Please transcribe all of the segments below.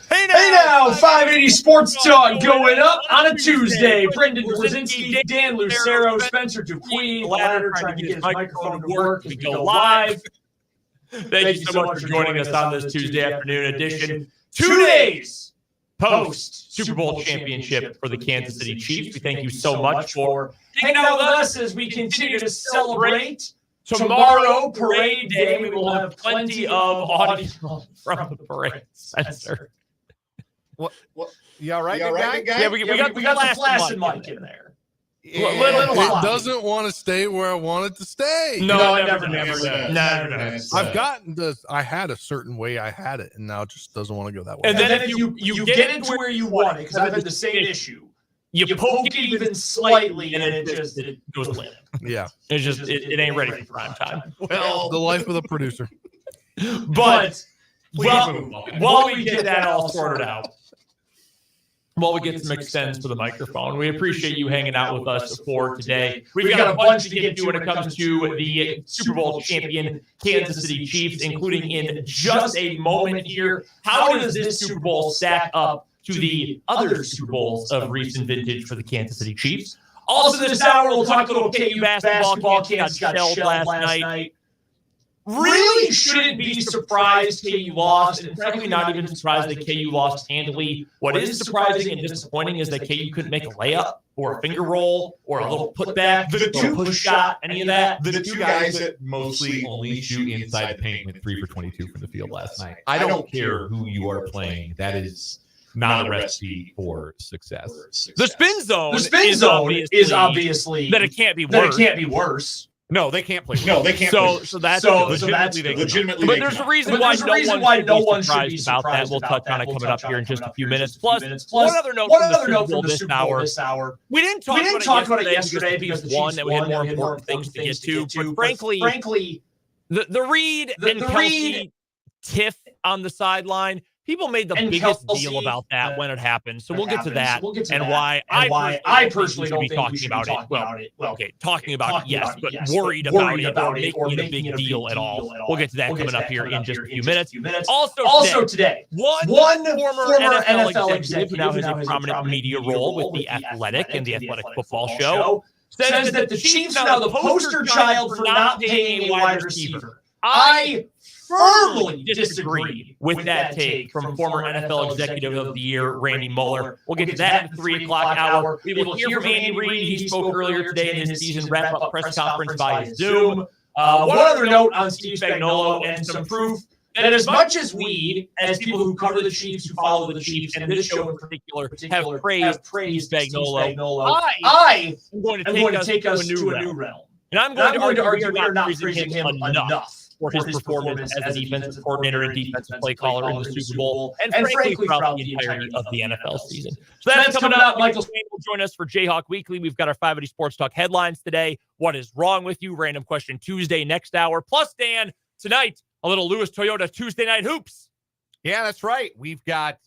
Hey now, 580 Sports Talk going up on a Tuesday. Brendan Brzezinski, Dan Lucero, Spencer Dupuis, Ladder trying to get his microphone to work as we go live. Thank you so much for joining us on this Tuesday afternoon edition. 2 days post Super Bowl championship for the Kansas City Chiefs. We thank you so much for hanging out with us as we continue to celebrate. Tomorrow, parade day, we will have plenty of audio from the parade, Spencer. What? You all right, guy? Yeah, we got the flash and mic in there. It doesn't want to stay where I want it to stay. No, never does. I've gotten this. I had a certain way I had it, and now it just doesn't want to go that way. And then if you get it to where you want it, because I've had the same issue. You poke it even slightly, and it goes limp. Yeah. It's just, it ain't ready for prime time. Well, the life of the producer. But while we get that all sorted out, while we get some extends for the microphone, we appreciate you hanging out with us for today. We've got a bunch to get to when it comes to the Super Bowl champion Kansas City Chiefs, including in just a moment here. How does this Super Bowl stack up to the other Super Bowls of recent vintage for the Kansas City Chiefs? Also this hour, we'll talk a little KU basketball. Kansas got shelled last night. Really shouldn't be surprised KU lost, and frankly not even surprised that KU lost handily. What is surprising and disappointing is that KU couldn't make a layup or a finger roll or a little putback, or a push shot, any of that. The two guys that mostly only shoot inside the paint went 3 for 22 from the field last night. I don't care who you are playing. That is not a recipe for success. The spin zone is obviously that it can't be worse. No, they can't play. No, they can't. So that's legitimately. But there's a reason why no one should be surprised about that. We'll touch on it coming up here in just a few minutes. Plus, one other note from the Super Bowl this hour. We didn't talk about it yesterday because the Chiefs won, and we had more important things to get to. But frankly, the Reid and Kelsey tiff on the sideline. People made the biggest deal about that when it happened. So we'll get to that and why I personally don't think we should be talking about it. Well, okay, talking about it, yes, but worried about it or making it a big deal at all. We'll get to that coming up here in just a few minutes. Also today, one former NFL executive who now has a prominent media role with The Athletic and The Athletic Football Show says that the Chiefs are now the poster child for not paying a wide receiver. I firmly disagree with that take from former NFL Executive of the Year, Randy Mueller. We'll get to that in the 3 o'clock hour. We will hear from Andy Reid. He spoke earlier today in his season wrap-up press conference via Zoom. One other note on Steve Spagnuolo and some proof that as much as we, as people who cover the Chiefs, who follow the Chiefs, and this show in particular, have praised Spagnuolo, I am going to take us to a new realm. And I'm going to argue we are not praising him enough for his performance as a defensive coordinator and defensive play caller in the Super Bowl, and frankly throughout the entirety of the NFL season. So that's coming up. Michael Swain will join us for Jayhawk Weekly. We've got our 580 Sports Talk headlines today. What is wrong with you? Random question Tuesday next hour. Plus, Dan, tonight, a little Lewis Toyota Tuesday Night Hoops. Yeah, that's right. We've got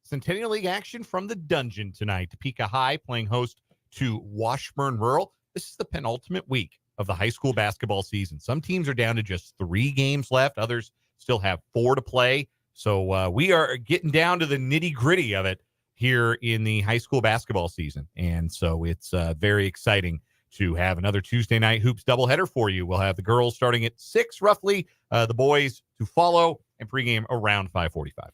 Centennial League action from the Dungeon tonight. Topeka High playing host to Washburn Rural. This is the penultimate week of the high school basketball season. Some teams are down to just 3 games left. Others still have 4 to play. So we are getting down to the nitty-gritty of it here in the high school basketball season. And so it's very exciting to have another Tuesday night hoops doubleheader for you. We'll have the girls starting at 6 roughly, the boys to follow, and pregame around 5:45.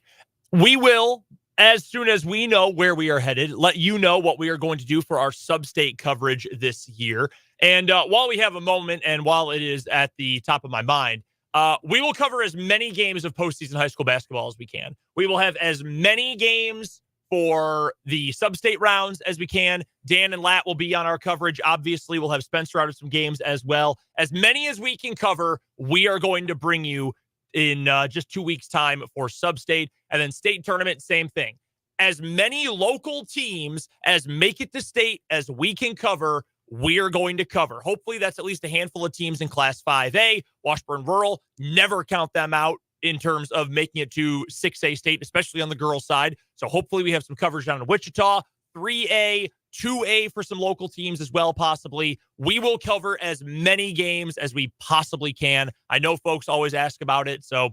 We will, as soon as we know where we are headed, let you know what we are going to do for our sub-state coverage this year. And while we have a moment and while it is at the top of my mind, we will cover as many games of postseason high school basketball as we can. We will have as many games for the sub-state rounds as we can. Dan and Lat will be on our coverage. Obviously, we'll have Spencer out of some games as well. As many as we can cover, we are going to bring you in just 2 weeks' time for sub-state. And then state tournament, same thing. As many local teams as make it to state as we can cover, we are going to cover. Hopefully that's at least a handful of teams in Class 5A. Washburn Rural, never count them out in terms of making it to 6A state, especially on the girls' side. So hopefully we have some coverage down in Wichita. 3A, 2A for some local teams as well, possibly. We will cover as many games as we possibly can. I know folks always ask about it, so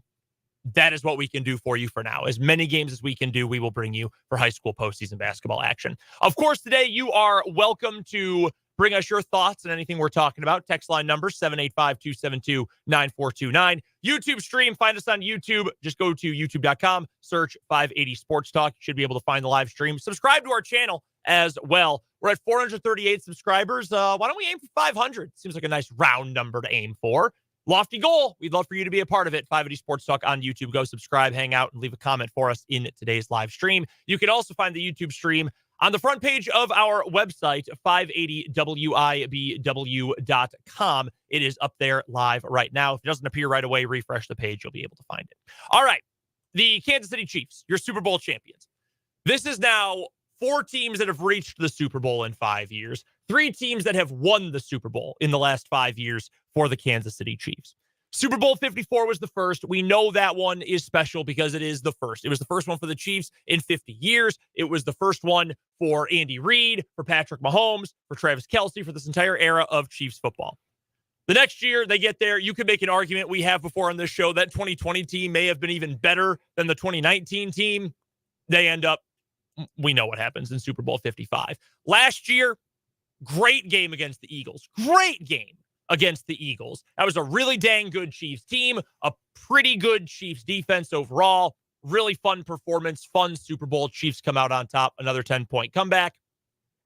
that is what we can do for you for now. As many games as we can do, we will bring you for high school postseason basketball action. Of course, today you are welcome to bring us your thoughts on anything we're talking about. Text line number 785-272-9429. YouTube stream, find us on YouTube. Just go to youtube.com, search 580 Sports Talk. You should be able to find the live stream. Subscribe to our channel as well. We're at 438 subscribers. Why don't we aim for 500? Seems like a nice round number to aim for. Lofty goal. We'd love for you to be a part of it. 580 Sports Talk on YouTube. Go subscribe, hang out, and leave a comment for us in today's live stream. You can also find the YouTube stream on the front page of our website, 580wibw.com. It is up there live right now. If it doesn't appear right away, refresh the page. You'll be able to find it. All right. The Kansas City Chiefs, your Super Bowl champions. This is now 4 teams that have reached the Super Bowl in 5 years. 3 teams that have won the Super Bowl in the last 5 years for the Kansas City Chiefs. Super Bowl 54 was the first. We know that one is special because it is the first. It was the first one for the Chiefs in 50 years. It was the first one for Andy Reid, for Patrick Mahomes, for Travis Kelce, for this entire era of Chiefs football. The next year they get there, you could make an argument we have before on this show that 2020 team may have been even better than the 2019 team. They end up, we know what happens in Super Bowl 55. Last year, great game against the Eagles. Great game against the Eagles. That was a really dang good Chiefs team, a pretty good Chiefs defense overall. Really fun performance, fun Super Bowl. Chiefs come out on top, another 10-point comeback.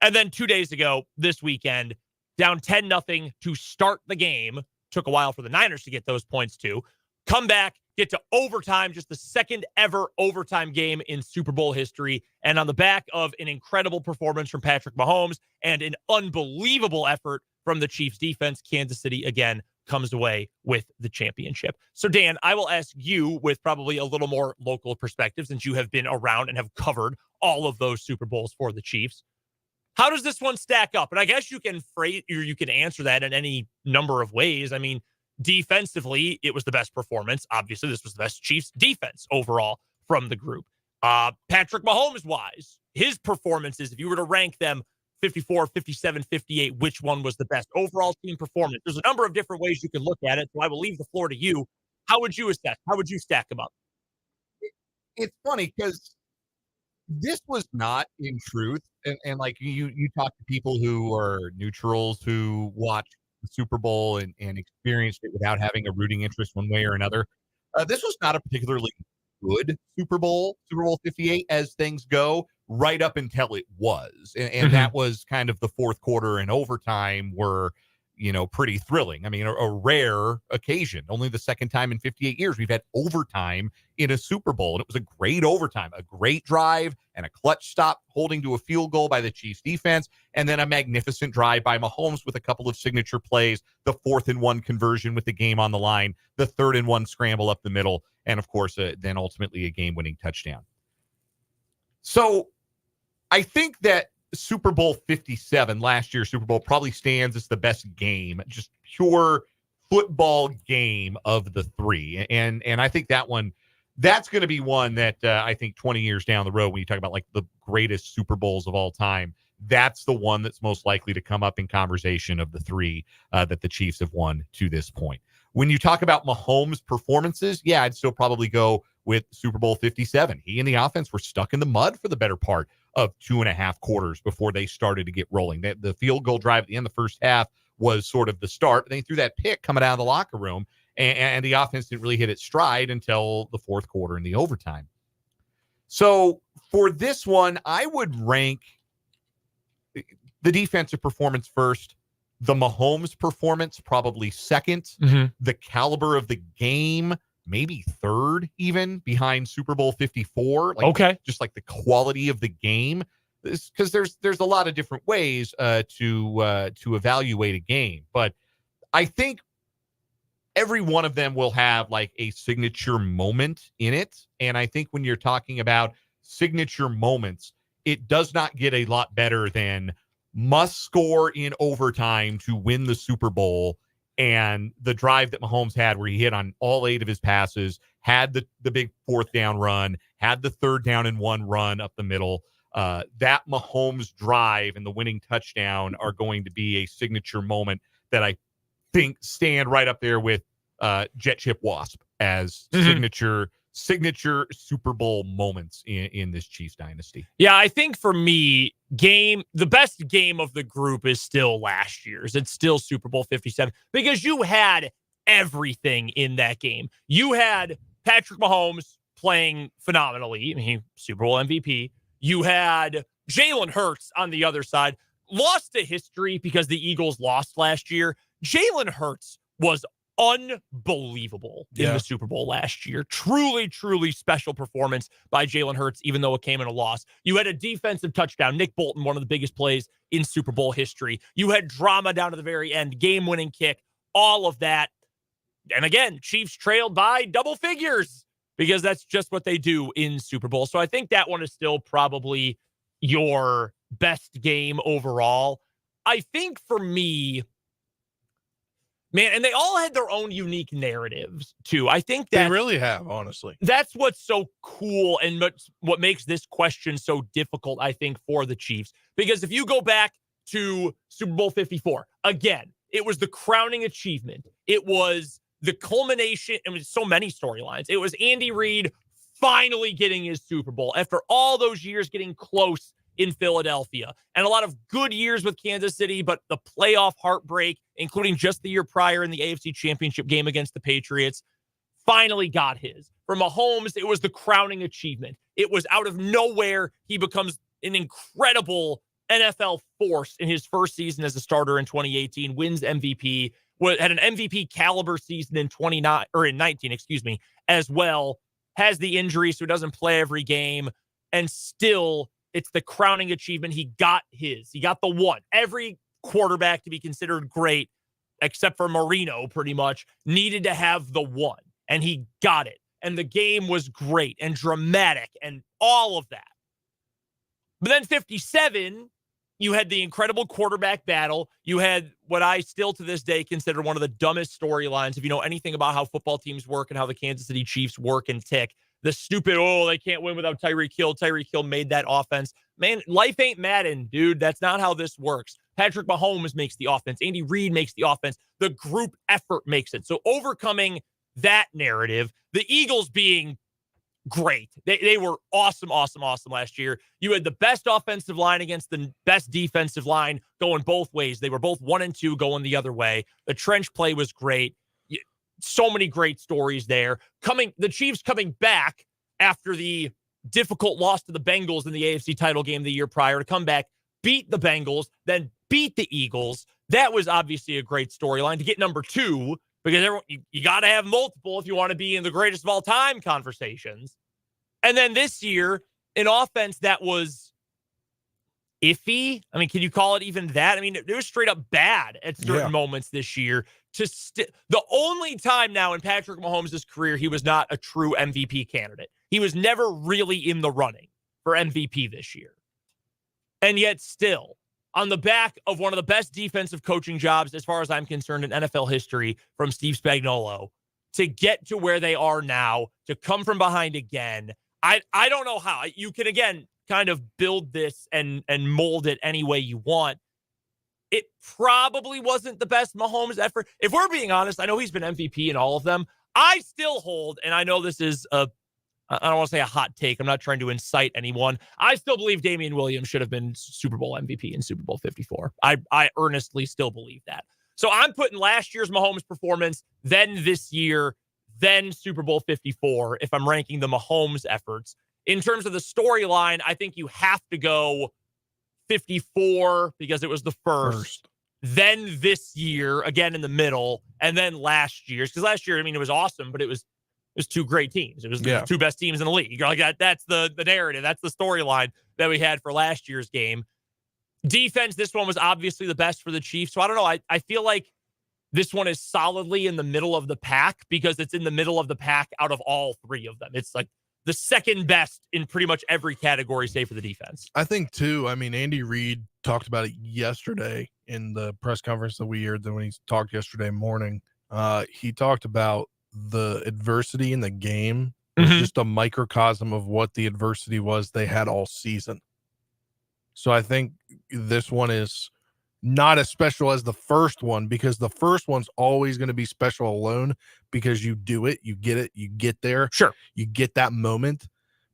And then 2 days ago, this weekend, down 10-0 to start the game. Took a while for the Niners to get those points too. Come back, get to overtime, just the second ever overtime game in Super Bowl history. And on the back of an incredible performance from Patrick Mahomes and an unbelievable effort from the Chiefs defense, Kansas City again comes away with the championship. So Dan, I will ask you with probably a little more local perspective since you have been around and have covered all of those Super Bowls for the Chiefs. How does this one stack up? And I guess you can phrase or you can answer that in any number of ways. I mean, defensively, it was the best performance. Obviously, this was the best Chiefs defense overall from the group. Patrick Mahomes wise, his performances, if you were to rank them 54, 57, 58, which one was the best overall team performance? There's a number of different ways you can look at it, so I will leave the floor to you. How would you assess? How would you stack them up? It's funny because this was not in truth, and like you talk to people who are neutrals who watch the Super Bowl and experienced it without having a rooting interest one way or another. This was not a particularly good Super Bowl 58 as things go, right up until it was. And that was kind of the fourth quarter and overtime were, pretty thrilling. I mean, a rare occasion. Only the second time in 58 years we've had overtime in a Super Bowl. And it was a great overtime, a great drive, and a clutch stop holding to a field goal by the Chiefs defense. And then a magnificent drive by Mahomes with a couple of signature plays, the 4th-and-1 conversion with the game on the line, the 3rd-and-1 scramble up the middle, and of course, then ultimately a game-winning touchdown. So I think that Super Bowl 57, last year's Super Bowl, probably stands as the best game, just pure football game of the 3. And I think that's going to be one that I think 20 years down the road, when you talk about like the greatest Super Bowls of all time, that's the one that's most likely to come up in conversation of the 3 that the Chiefs have won to this point. When you talk about Mahomes' performances, yeah, I'd still probably go with Super Bowl 57. He and the offense were stuck in the mud for the better part of 2.5 quarters before they started to get rolling. The field goal drive at the end of the first half was sort of the start. They threw that pick coming out of the locker room, and the offense didn't really hit its stride until the fourth quarter in the overtime. So for this one, I would rank the defensive performance first, the Mahomes performance probably second, the caliber of the game maybe third, even behind Super Bowl 54. Just like the quality of the game, because there's a lot of different ways to evaluate a game, but I think every one of them will have like a signature moment in it. And I think when you're talking about signature moments, it does not get a lot better than must score in overtime to win the Super Bowl. And the drive that Mahomes had where he hit on all 8 of his passes, had the big 4th down run, had the 3rd down and 1 run up the middle. that Mahomes drive and the winning touchdown are going to be a signature moment that I think stand right up there with Jet Chip Wasp as signature Super Bowl moments in this Chiefs dynasty. Yeah, I think for me, the best game of the group is still last year's. It's still Super Bowl 57 because you had everything in that game. You had Patrick Mahomes playing phenomenally. I mean, Super Bowl MVP. You had Jalen Hurts on the other side. Lost to history because the Eagles lost last year. Jalen Hurts was unbelievable in the Super Bowl last year. Truly, truly special performance by Jalen Hurts, even though it came in a loss. You had a defensive touchdown. Nick Bolton, one of the biggest plays in Super Bowl history. You had drama down to the very end, game-winning kick, all of that. And again, Chiefs trailed by double figures because that's just what they do in Super Bowl. So I think that one is still probably your best game overall. I think for me, man, and they all had their own unique narratives, too. I think that they really have, honestly. That's what's so cool and what makes this question so difficult, I think, for the Chiefs. Because if you go back to Super Bowl 54, again, it was the crowning achievement. It was the culmination. It was so many storylines. It was Andy Reid finally getting his Super Bowl after all those years getting close in Philadelphia, and a lot of good years with Kansas City, but the playoff heartbreak, including just the year prior in the AFC Championship game against the Patriots, finally got his. For Mahomes, it was the crowning achievement. It was out of nowhere. He becomes an incredible NFL force in his first season as a starter in 2018, wins MVP, had an MVP caliber season in 19, as well, has the injury, so he doesn't play every game, and still it's the crowning achievement. He got his. He got the one. Every quarterback to be considered great, except for Marino, pretty much, needed to have the one. And he got it. And the game was great and dramatic and all of that. But then 57, you had the incredible quarterback battle. You had what I still to this day consider one of the dumbest storylines. If you know anything about how football teams work and how the Kansas City Chiefs work and tick, the stupid, they can't win without Tyreek Hill. Tyreek Hill made that offense. Man, life ain't Madden, dude. That's not how this works. Patrick Mahomes makes the offense. Andy Reid makes the offense. The group effort makes it. So overcoming that narrative, the Eagles being great. They were awesome last year. You had the best offensive line against the best defensive line going both ways. They were both 1 and 2 going the other way. The trench play was great. So many great stories there. The Chiefs coming back after the difficult loss to the Bengals in the AFC title game the year prior to come back, beat the Bengals, then beat the Eagles. That was obviously a great storyline to get number 2 because you got to have multiple if you want to be in the greatest of all time conversations. And then this year, an offense that was iffy. I mean, can you call it even that? I mean, it was straight up bad at certain moments this year. The only time now in Patrick Mahomes' career he was not a true MVP candidate. He was never really in the running for MVP this year. And yet still, on the back of one of the best defensive coaching jobs, as far as I'm concerned, in NFL history from Steve Spagnuolo, to get to where they are now, to come from behind again, I don't know how. You can, again, kind of build this and mold it any way you want. It probably wasn't the best Mahomes effort. If we're being honest, I know he's been MVP in all of them. I still hold, and I know this is I don't want to say a hot take. I'm not trying to incite anyone. I still believe Damian Williams should have been Super Bowl MVP in Super Bowl 54. I earnestly still believe that. So I'm putting last year's Mahomes performance, then this year, then Super Bowl 54, if I'm ranking the Mahomes efforts. In terms of the storyline, I think you have to go 54 because it was the first. Then this year, again in the middle, and then last year's. Because last year, I mean, it was awesome, but it was 2 great teams. It was the 2 best teams in the league. You're like, that's the narrative. That's the storyline that we had for last year's game. Defense, this one was obviously the best for the Chiefs. So I don't know. I feel like this one is solidly in the middle of the pack because it's in the middle of the pack out of all 3 of them. It's like the second best in pretty much every category, save for the defense. I think, too, I mean, Andy Reid talked about it yesterday in the press conference that we aired when he talked yesterday morning. He talked about the adversity in the game was just a microcosm of what the adversity was they had all season. So I think this one is not as special as the first one, because the first one's always going to be special alone because you do it, you get there. Sure. You get that moment.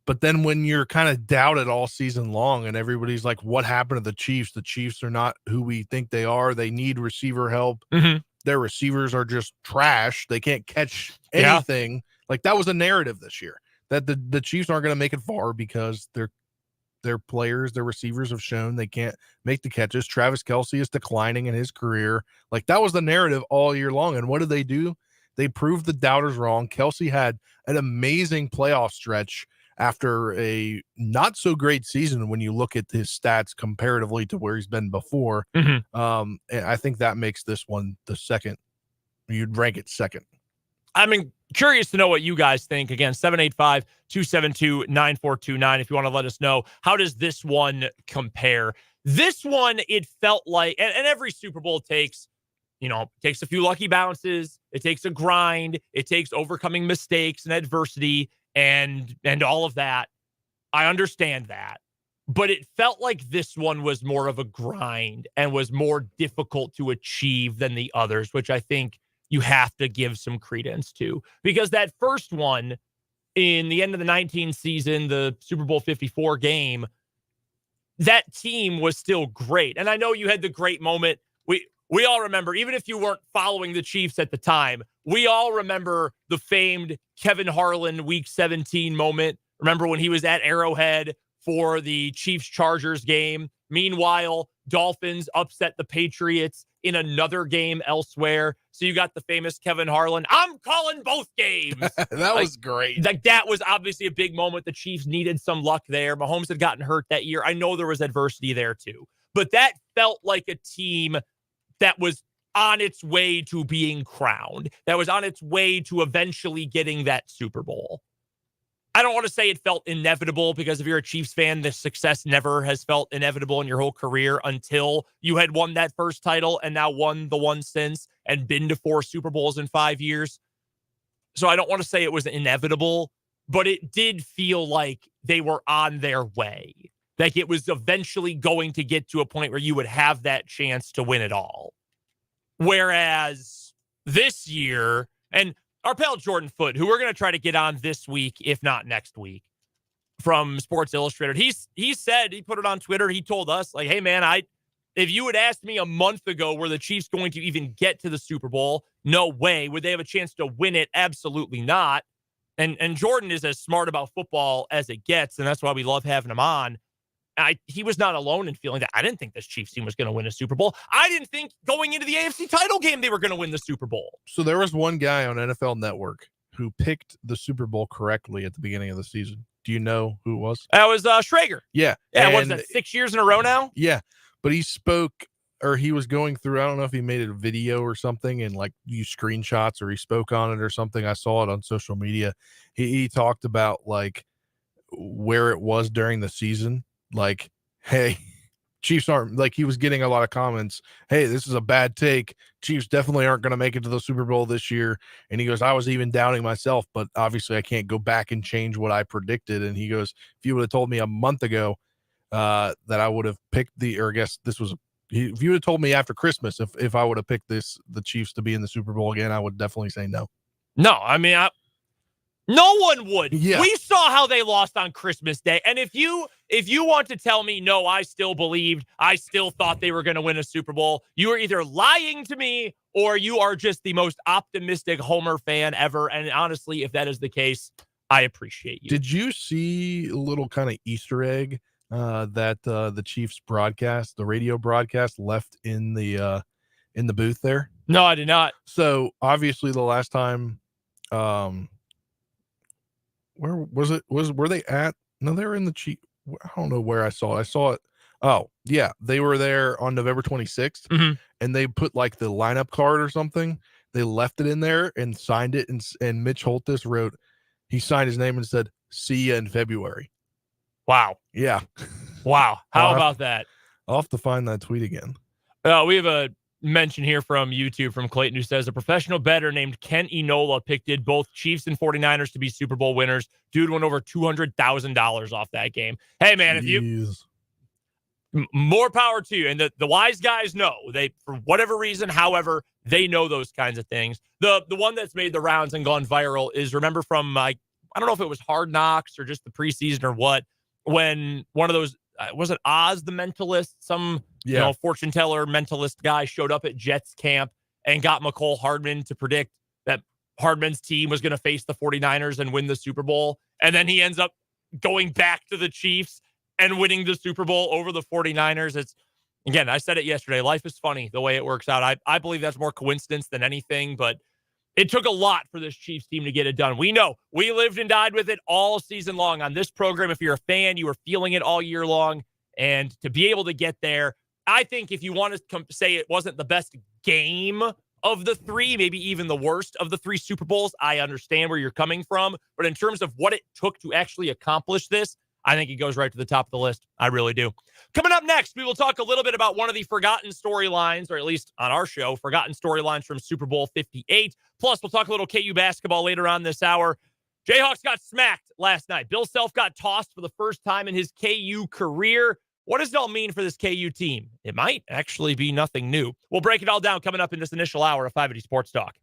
But then when you're kind of doubted all season long and everybody's like, what happened to the Chiefs? The Chiefs are not who we think they are. They need receiver help. Mm-hmm. Their receivers are just trash. They can't catch anything. Yeah. Like, that was a narrative this year, that the Chiefs aren't going to make it far because their players, their receivers have shown they can't make the catches. Travis Kelce is declining in his career. Like, that was the narrative all year long. And what did they do? They proved the doubters wrong. Kelce had an amazing playoff stretch after a not so great season when you look at his stats comparatively to where he's been before. Mm-hmm. And I think that makes this one the second. You'd rank it second. I'm curious to know what you guys think. Again, 785-272-9429. If you want to let us know, how does this one compare? This one, it felt like, and every Super Bowl takes a few lucky bounces. It takes a grind. It takes overcoming mistakes and adversity and all of that. I understand that. But it felt like this one was more of a grind and was more difficult to achieve than the others, which I think you have to give some credence to. Because that first one, in the end of the 19 season, the Super Bowl 54 game, that team was still great. And I know you had the great moment. We all remember, even if you weren't following the Chiefs at the time, we all remember the famed Kevin Harlan Week 17 moment. Remember when he was at Arrowhead for the Chiefs-Chargers game? Meanwhile, Dolphins upset the Patriots in another game elsewhere. So you got the famous Kevin Harlan, I'm calling both games. That was great. That was obviously a big moment. The Chiefs needed some luck there. Mahomes had gotten hurt that year. I know there was adversity there too. But that felt like a team that was on its way to being crowned, that was on its way to eventually getting that Super Bowl. I don't want to say it felt inevitable, because if you're a Chiefs fan, the success never has felt inevitable in your whole career until you had won that first title and now won the one since and been to 4 Super Bowls in 5 years. So I don't want to say it was inevitable, but it did feel like they were on their way. Like it was eventually going to get to a point where you would have that chance to win it all. Whereas this year, and our pal Jordan Foote, who we're going to try to get on this week, if not next week, from Sports Illustrated, he said, he put it on Twitter, he told us, like, hey man, if you had asked me a month ago, were the Chiefs going to even get to the Super Bowl? No way. Would they have a chance to win it? Absolutely not. And Jordan is as smart about football as it gets, and that's why we love having him on. He was not alone in feeling that. I didn't think this Chiefs team was going to win a Super Bowl. I didn't think going into the AFC title game they were going to win the Super Bowl. So there was one guy on NFL Network who picked the Super Bowl correctly at the beginning of the season. Do you know who it was? That was Schrager. Yeah. Yeah, what's that, 6 years in a row now? Yeah. But he spoke, or he was going through, I don't know if he made a video or something and like used screenshots, or he spoke on it or something. I saw it on social media. He talked about like where it was during the season. Like, hey, Chiefs aren't, like, he was getting a lot of comments. Hey, this is a bad take. Chiefs definitely aren't going to make it to the Super Bowl this year. And he goes, I was even doubting myself, but obviously I can't go back and change what I predicted. And he goes, if you would have told me a month ago that I would have picked if you would have told me after Christmas, if I would have picked the Chiefs to be in the Super Bowl again, I would definitely say no. No, I mean, no one would. Yeah. We saw how they lost on Christmas Day. And if you want to tell me, no, I still thought they were going to win a Super Bowl, you are either lying to me or you are just the most optimistic Homer fan ever. And honestly, if that is the case, I appreciate you. Did you see a little kind of Easter egg that the Chiefs broadcast, the radio broadcast, left in the booth there? No, I did not. So obviously the last time, where was it? Were they at? No, they were in the Chiefs. I don't know where I saw it. I saw it. Oh, yeah. They were there on November 26th, and they put like the lineup card or something. They left it in there and signed it. And Mitch Holthus wrote, he signed his name and said, see ya in February. Wow. Yeah. Wow. How about that? I'll have to find that tweet again. We have a mention here from YouTube from Clayton, who says a professional bettor named Ken Enola picked both Chiefs and 49ers to be Super Bowl winners. Dude won over $200,000 off that game. Hey man, More power to you. And the wise guys know. They, for whatever reason, however, they know those kinds of things. The one that's made the rounds and gone viral is, remember from, I don't know if it was Hard Knocks or just the preseason or what, when one of those, was it Oz the mentalist, some fortune teller mentalist guy showed up at Jets camp and got McCole Hardman to predict that Hardman's team was going to face the 49ers and win the Super Bowl. And then he ends up going back to the Chiefs and winning the Super Bowl over the 49ers. It's, again, I said it yesterday, life is funny the way it works out. I believe that's more coincidence than anything, but it took a lot for this Chiefs team to get it done. We know we lived and died with it all season long on this program. If you're a fan, you were feeling it all year long. And to be able to get there, I think if you want to say it wasn't the best game of the three, maybe even the worst of the three Super Bowls, I understand where you're coming from. But in terms of what it took to actually accomplish this, I think it goes right to the top of the list. I really do. Coming up next, we will talk a little bit about one of the forgotten storylines, or at least on our show, forgotten storylines from Super Bowl 58. Plus, we'll talk a little KU basketball later on this hour. Jayhawks got smacked last night. Bill Self got tossed for the first time in his KU career. What does it all mean for this KU team? It might actually be nothing new. We'll break it all down coming up in this initial hour of 580 Sports Talk.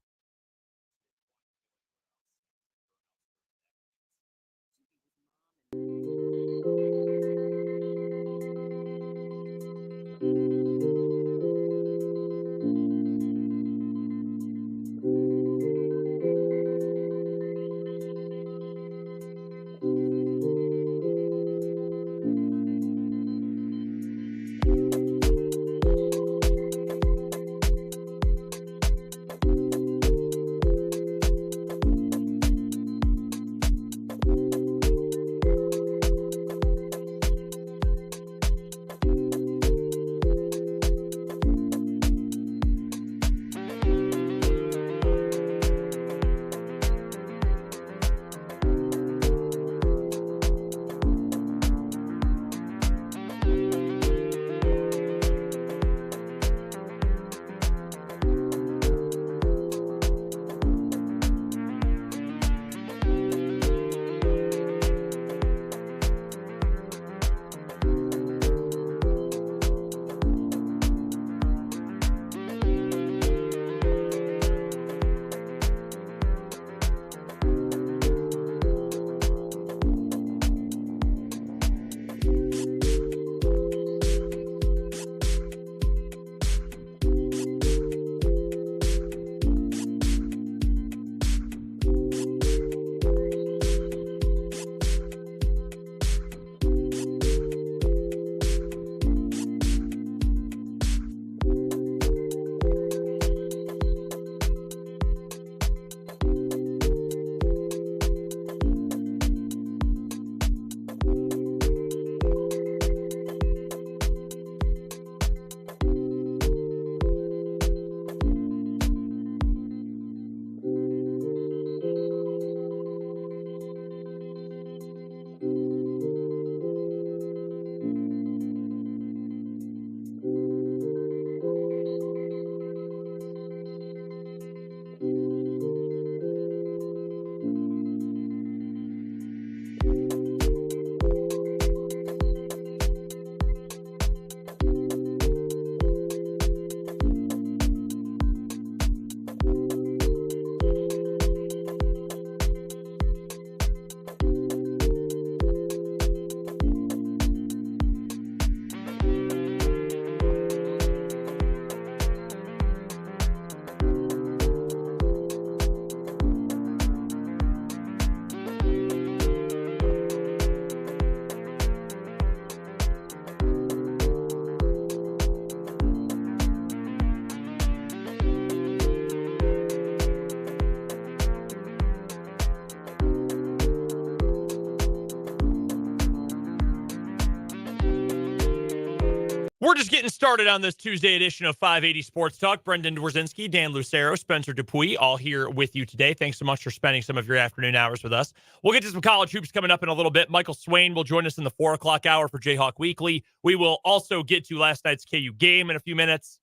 We're just getting started on this Tuesday edition of 580 Sports Talk. Brendan Dworzinski, Dan Lucero, Spencer Dupuis, all here with you today. Thanks so much for spending some of your afternoon hours with us. We'll get to some college hoops coming up in a little bit. Michael Swain will join us in the 4 o'clock hour for Jayhawk Weekly. We will also get to last night's KU game in a few minutes.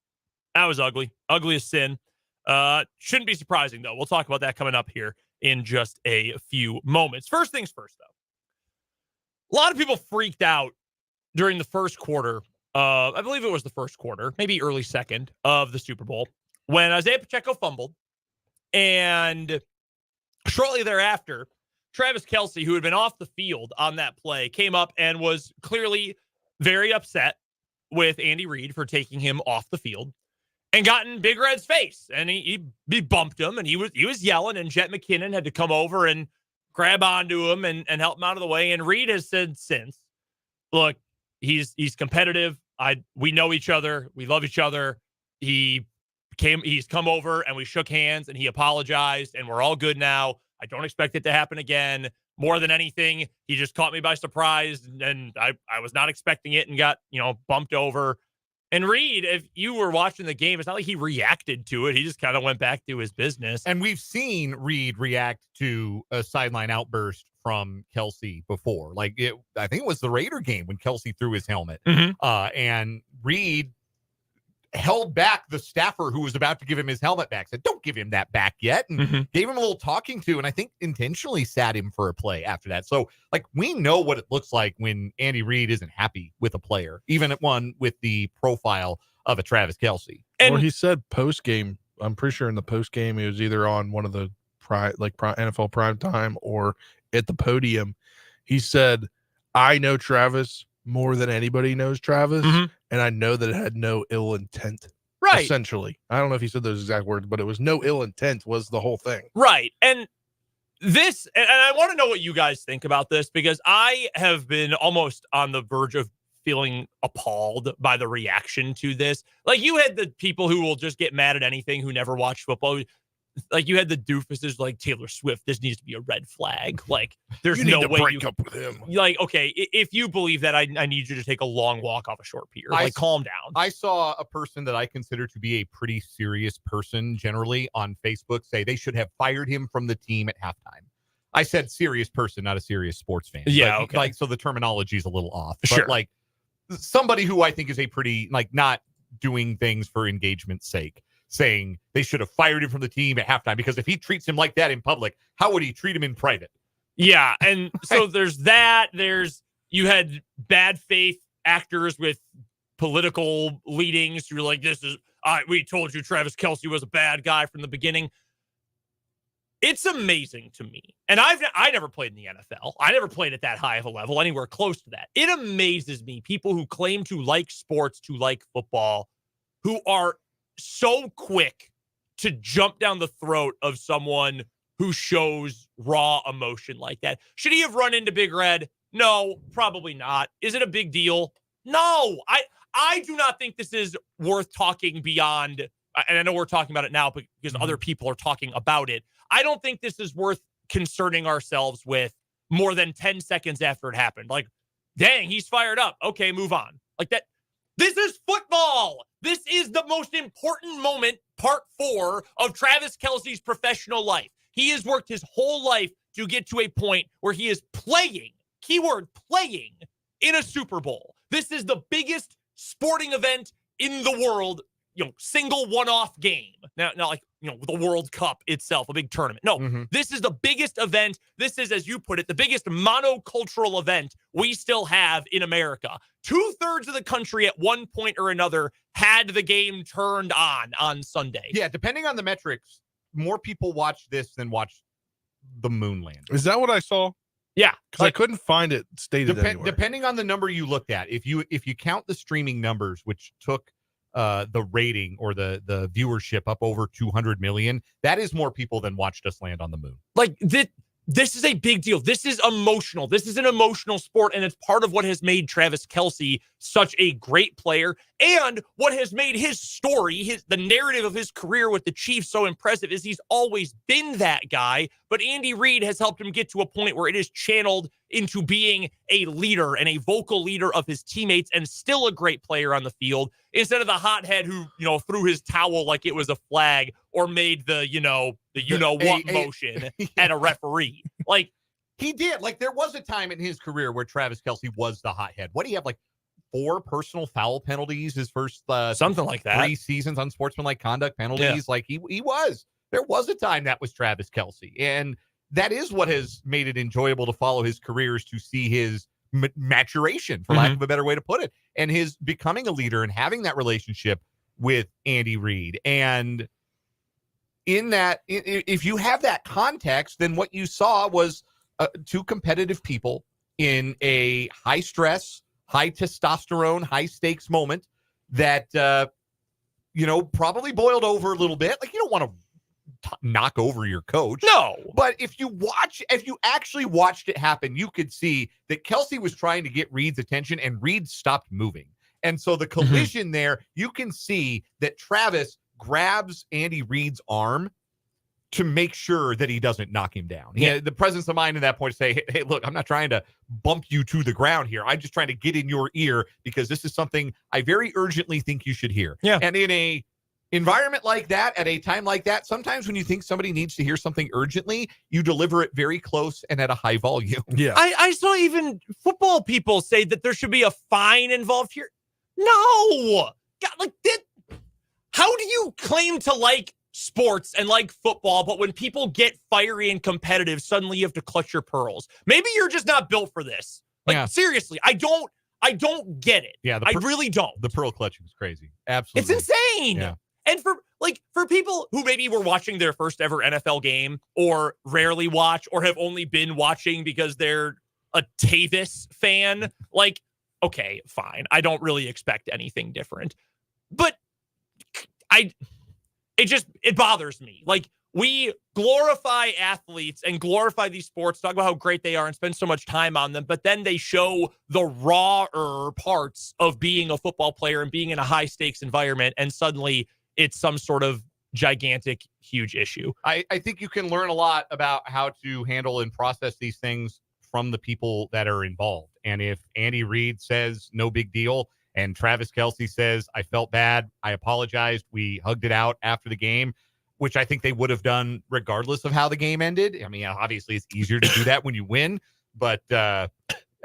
That was ugly. Ugly as sin. Shouldn't be surprising, though. We'll talk about that coming up here in just a few moments. First things first, though. A lot of people freaked out during the first quarter I believe it was the first quarter, maybe early second of the Super Bowl, when Isaiah Pacheco fumbled. And shortly thereafter, Travis Kelce, who had been off the field on that play, came up and was clearly very upset with Andy Reid for taking him off the field and got in Big Red's face. And he bumped him, and he was yelling, and Jet McKinnon had to come over and grab onto him and help him out of the way. And Reid has said since, look, he's competitive. We know each other. We love each other. He's come over and we shook hands and he apologized and we're all good now. I don't expect it to happen again. More than anything, he just caught me by surprise and I was not expecting it and got, bumped over. And Reid, if you were watching the game, it's not like he reacted to it. He just kind of went back to his business. And we've seen Reid react to a sideline outburst from Kelce before. I think it was the Raider game when Kelce threw his helmet. And Reid held back the staffer who was about to give him his helmet back, said, don't give him that back yet, and gave him a little talking to, and I think intentionally sat him for a play after that. So, we know what it looks like when Andy Reid isn't happy with a player, even at one with the profile of a Travis Kelce. And he said post-game, I'm pretty sure in the post-game, he was either on one of the NFL primetime or at the podium. He said, I know Travis more than anybody knows Travis, and I know that it had no ill intent. Right. Essentially. I don't know if he said those exact words, but it was no ill intent was the whole thing. Right. And this, and I want to know what you guys think about this, because I have been almost on the verge of feeling appalled by the reaction to this. You had the people who will just get mad at anything who never watched football. You had the doofuses like Taylor Swift. This needs to be a red flag. There's no way break up with him. Okay, if you believe that, I need you to take a long walk off a short pier. Calm down. I saw a person that I consider to be a pretty serious person generally on Facebook say they should have fired him from the team at halftime. I said serious person, not a serious sports fan. Yeah, okay. So the terminology is a little off. Sure. But somebody who I think is a pretty not doing things for engagement's sake, saying they should have fired him from the team at halftime, because if he treats him like that in public, how would he treat him in private? Yeah, and so there's that. You had bad faith actors with political leadings who were like, we told you Travis Kelce was a bad guy from the beginning. It's amazing to me. And I never played in the NFL. I never played at that high of a level, anywhere close to that. It amazes me, people who claim to like sports, to like football, who are so quick to jump down the throat of someone who shows raw emotion like that. Should he have run into Big Red? No, probably not. Is it a big deal? No. I do not think this is worth talking beyond, and I know we're talking about it now because other people are talking about it. I don't think this is worth concerning ourselves with more than 10 seconds after it happened. Dang, he's fired up. Okay, move on. That. This is football. This is the most important moment, part 4 of Travis Kelce's professional life. He has worked his whole life to get to a point where he is playing, keyword playing, in a Super Bowl. This is the biggest sporting event in the world, single one-off game. Now, the World Cup itself, a big tournament. No, This is the biggest event. This is, as you put it, the biggest monocultural event we still have in America. 2/3 of the country at one point or another had the game turned on Sunday. Yeah, depending on the metrics, more people watch this than watch the moon landing. Is that what I saw? Yeah, because I couldn't find it stated anywhere. Depending on the number you looked at, if you count the streaming numbers, which took the rating or the viewership up over 200 million, that is more people than watched us land on the moon. This is a big deal. This is emotional. This is an emotional sport, and it's part of what has made Travis Kelce such a great player, and what has made his story, the narrative of his career with the Chiefs so impressive is he's always been that guy, but Andy Reid has helped him get to a point where it is channeled into being a leader and a vocal leader of his teammates and still a great player on the field, instead of the hothead who, threw his towel like it was a flag or made the motion at a referee. He did. There was a time in his career where Travis Kelce was the hothead. What do you have, 4 personal foul penalties his first something like that 3 seasons, unsportsmanlike conduct penalties? Yeah. He was. There was a time that was Travis Kelce, and that is what has made it enjoyable to follow his career, is to see his maturation, for lack of a better way to put it, and his becoming a leader and having that relationship with Andy Reid. And in that, if you have that context, then what you saw was two competitive people in a high stress, high testosterone, high stakes moment that, probably boiled over a little bit. Like, you don't want to knock over your coach. No. But if you actually watched it happen, you could see that Kelce was trying to get Reid's attention and Reid stopped moving. And so the collision there, you can see that Travis grabs Andy Reid's arm to make sure that he doesn't knock him down. He had the presence of mind at that point to say, hey, look, I'm not trying to bump you to the ground here. I'm just trying to get in your ear because this is something I very urgently think you should hear. Yeah. And in a environment like that, at a time like that, sometimes when you think somebody needs to hear something urgently, you deliver it very close and at a high volume. Yeah. I saw even football people say that there should be a fine involved here. No. God, how do you claim to like sports and like football, but when people get fiery and competitive, suddenly you have to clutch your pearls? Maybe you're just not built for this. Seriously, I don't get it. Yeah, I really don't. The pearl clutching is crazy. Absolutely. It's insane. Yeah. And for people who maybe were watching their first ever NFL game or rarely watch or have only been watching because they're a Tavis fan, okay, fine. I don't really expect anything different. But it bothers me. We glorify athletes and glorify these sports, talk about how great they are and spend so much time on them, but then they show the rawer parts of being a football player and being in a high stakes environment, and suddenly it's some sort of gigantic, huge issue. I think you can learn a lot about how to handle and process these things from the people that are involved. And if Andy Reid says no big deal and Travis Kelce says, I felt bad, I apologized, we hugged it out after the game, which I think they would have done regardless of how the game ended. I mean, obviously it's easier to do that when you win, but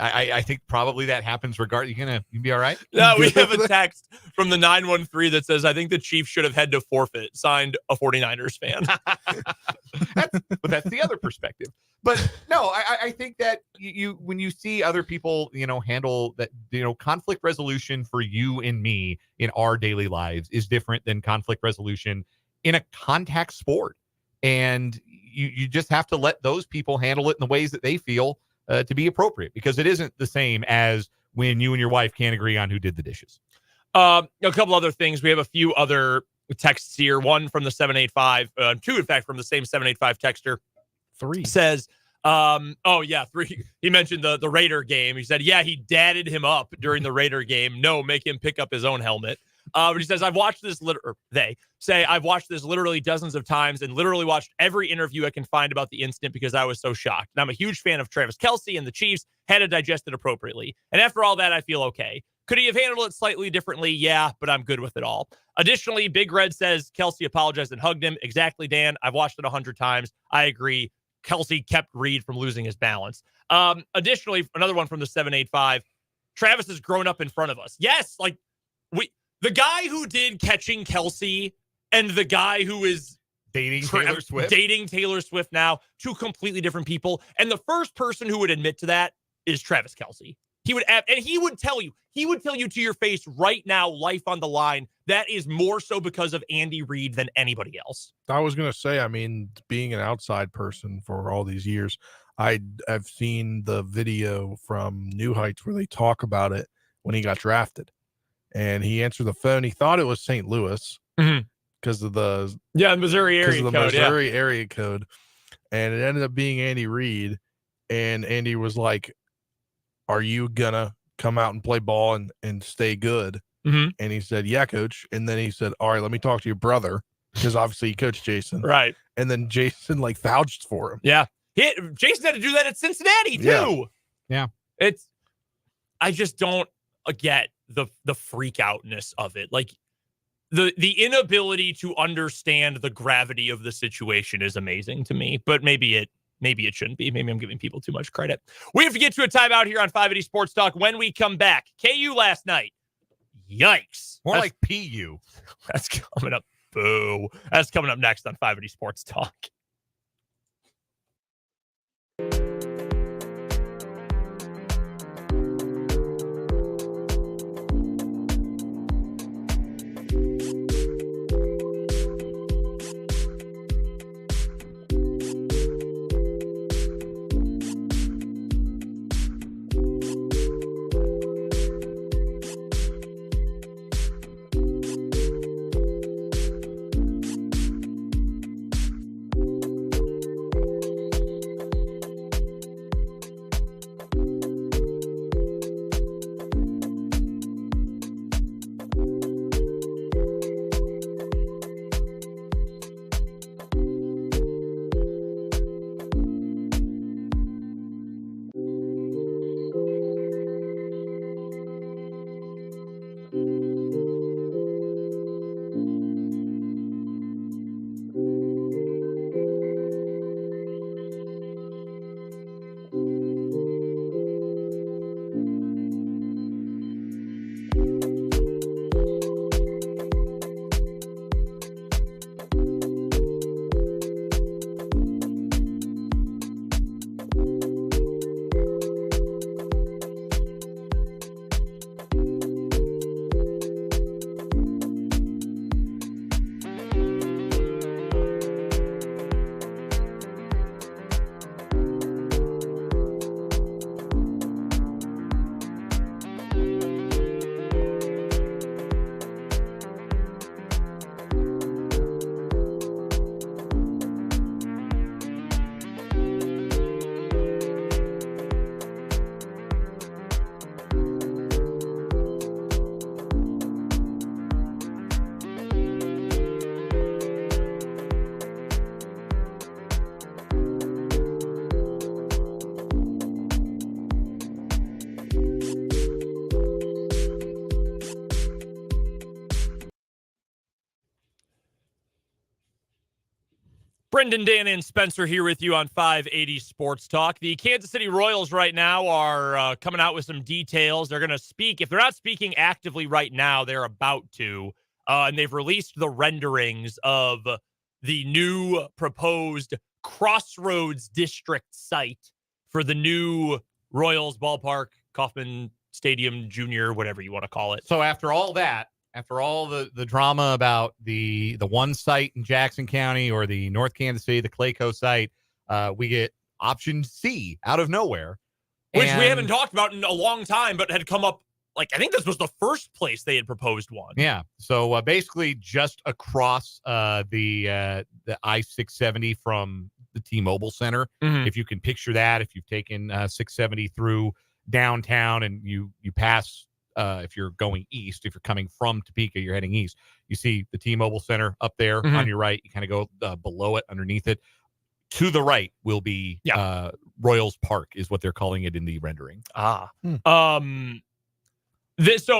I think probably that happens regardless. You be all right? No, we have a text from the 913 that says, I think the Chiefs should have had to forfeit. Signed, a 49ers fan. But that's the other perspective. But no, I think that when you see other people, handle that, conflict resolution for you and me in our daily lives is different than conflict resolution in a contact sport. And you just have to let those people handle it in the ways that they feel to be appropriate, because it isn't the same as when you and your wife can't agree on who did the dishes. A couple other things. We have a few other texts here. One from the 785, two, in fact, from the same 785 texter. 3 says, 3. He mentioned the Raider game. He said, yeah, he dadded him up during the Raider game. No, make him pick up his own helmet. But he says, I've watched this, I've watched this literally dozens of times and literally watched every interview I can find about the incident because I was so shocked. And I'm a huge fan of Travis Kelce and the Chiefs, had to digest it appropriately. And after all that, I feel okay. Could he have handled it slightly differently? Yeah, but I'm good with it all. Additionally, Big Red says Kelce apologized and hugged him. Exactly, Dan. I've watched it 100 times. I agree. Kelce kept Reid from losing his balance. Additionally, another one from the 785, Travis has grown up in front of us. Yes, the guy who did Catching Kelce and the guy who is dating Taylor Swift now, two completely different people. And the first person who would admit to that is Travis Kelce. He would tell you to your face right now, life on the line, that is more so because of Andy Reid than anybody else. I was going to say, being an outside person for all these years, I've seen the video from New Heights where they talk about it when he got drafted. And he answered the phone. He thought it was St. Louis because of the Missouri area code. And it ended up being Andy Reid. And Andy was like, are you going to come out and play ball and stay good? Mm-hmm. And he said, yeah, coach. And then he said, all right, let me talk to your brother, because obviously he coached Jason. Right. And then Jason vouched for him. Yeah. Jason had to do that at Cincinnati too. Yeah. I just don't get the freak outness of it. The inability to understand the gravity of the situation is amazing to me, but maybe it shouldn't be. Maybe I'm giving people too much credit. We have to get to a timeout here on 580 Sports Talk. When we come back, KU last night. Yikes. More like PU. That's coming up. Boo. That's coming up next on 580 Sports Talk. Brendan, Dan, and Spencer here with you on 580 Sports Talk. The Kansas City Royals right now are coming out with some details. They're going to speak. If they're not speaking actively right now, they're about to. And they've released the renderings of the new proposed Crossroads District site for the new Royals ballpark, Kauffman Stadium Junior, whatever you want to call it. So after all that, after all the drama about the one site in Jackson County or the North Kansas City, the Clayco site, we get option C out of nowhere. Which we haven't talked about in a long time, but had come up, like, I think this was the first place they had proposed one. Yeah. So basically just across the I-670 from the T-Mobile Center. Mm-hmm. If you can picture that, if you've taken 670 through downtown and you pass, if you're going east, if you're coming from Topeka, you're heading east, you see the T-Mobile Center up there on your right. You kind of go below it, underneath it. To the right will be Royals Park is what they're calling it in the rendering. So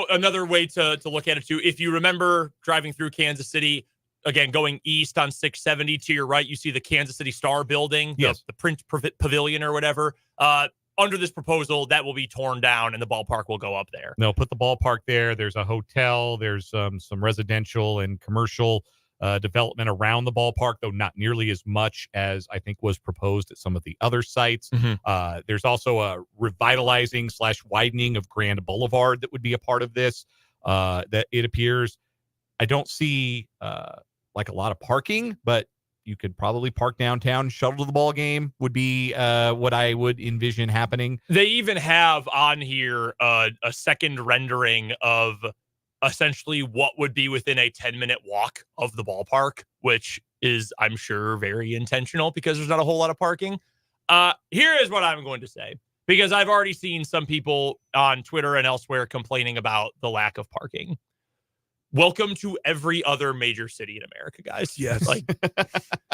another way to look at it too, if you remember driving through Kansas City, again, going east on 670 to your right, you see the Kansas City Star building, yes, the Print Pavilion or whatever. Under this proposal, that will be torn down and the ballpark will go up there. They'll put the ballpark there. There's a hotel. There's some residential and commercial development around the ballpark, though not nearly as much as I think was proposed at some of the other sites. Mm-hmm. There's also a revitalizing / widening of Grand Boulevard that would be a part of this. That it appears. I don't see like a lot of parking, but you could probably park downtown, shuttle to the ball game would be what I would envision happening. They even have on here a second rendering of essentially what would be within a 10-minute walk of the ballpark, which is, I'm sure, very intentional because there's not a whole lot of parking. Here is what I'm going to say, because I've already seen some people on Twitter and elsewhere complaining about the lack of parking. Welcome to every other major city in America, guys. Yes. Like,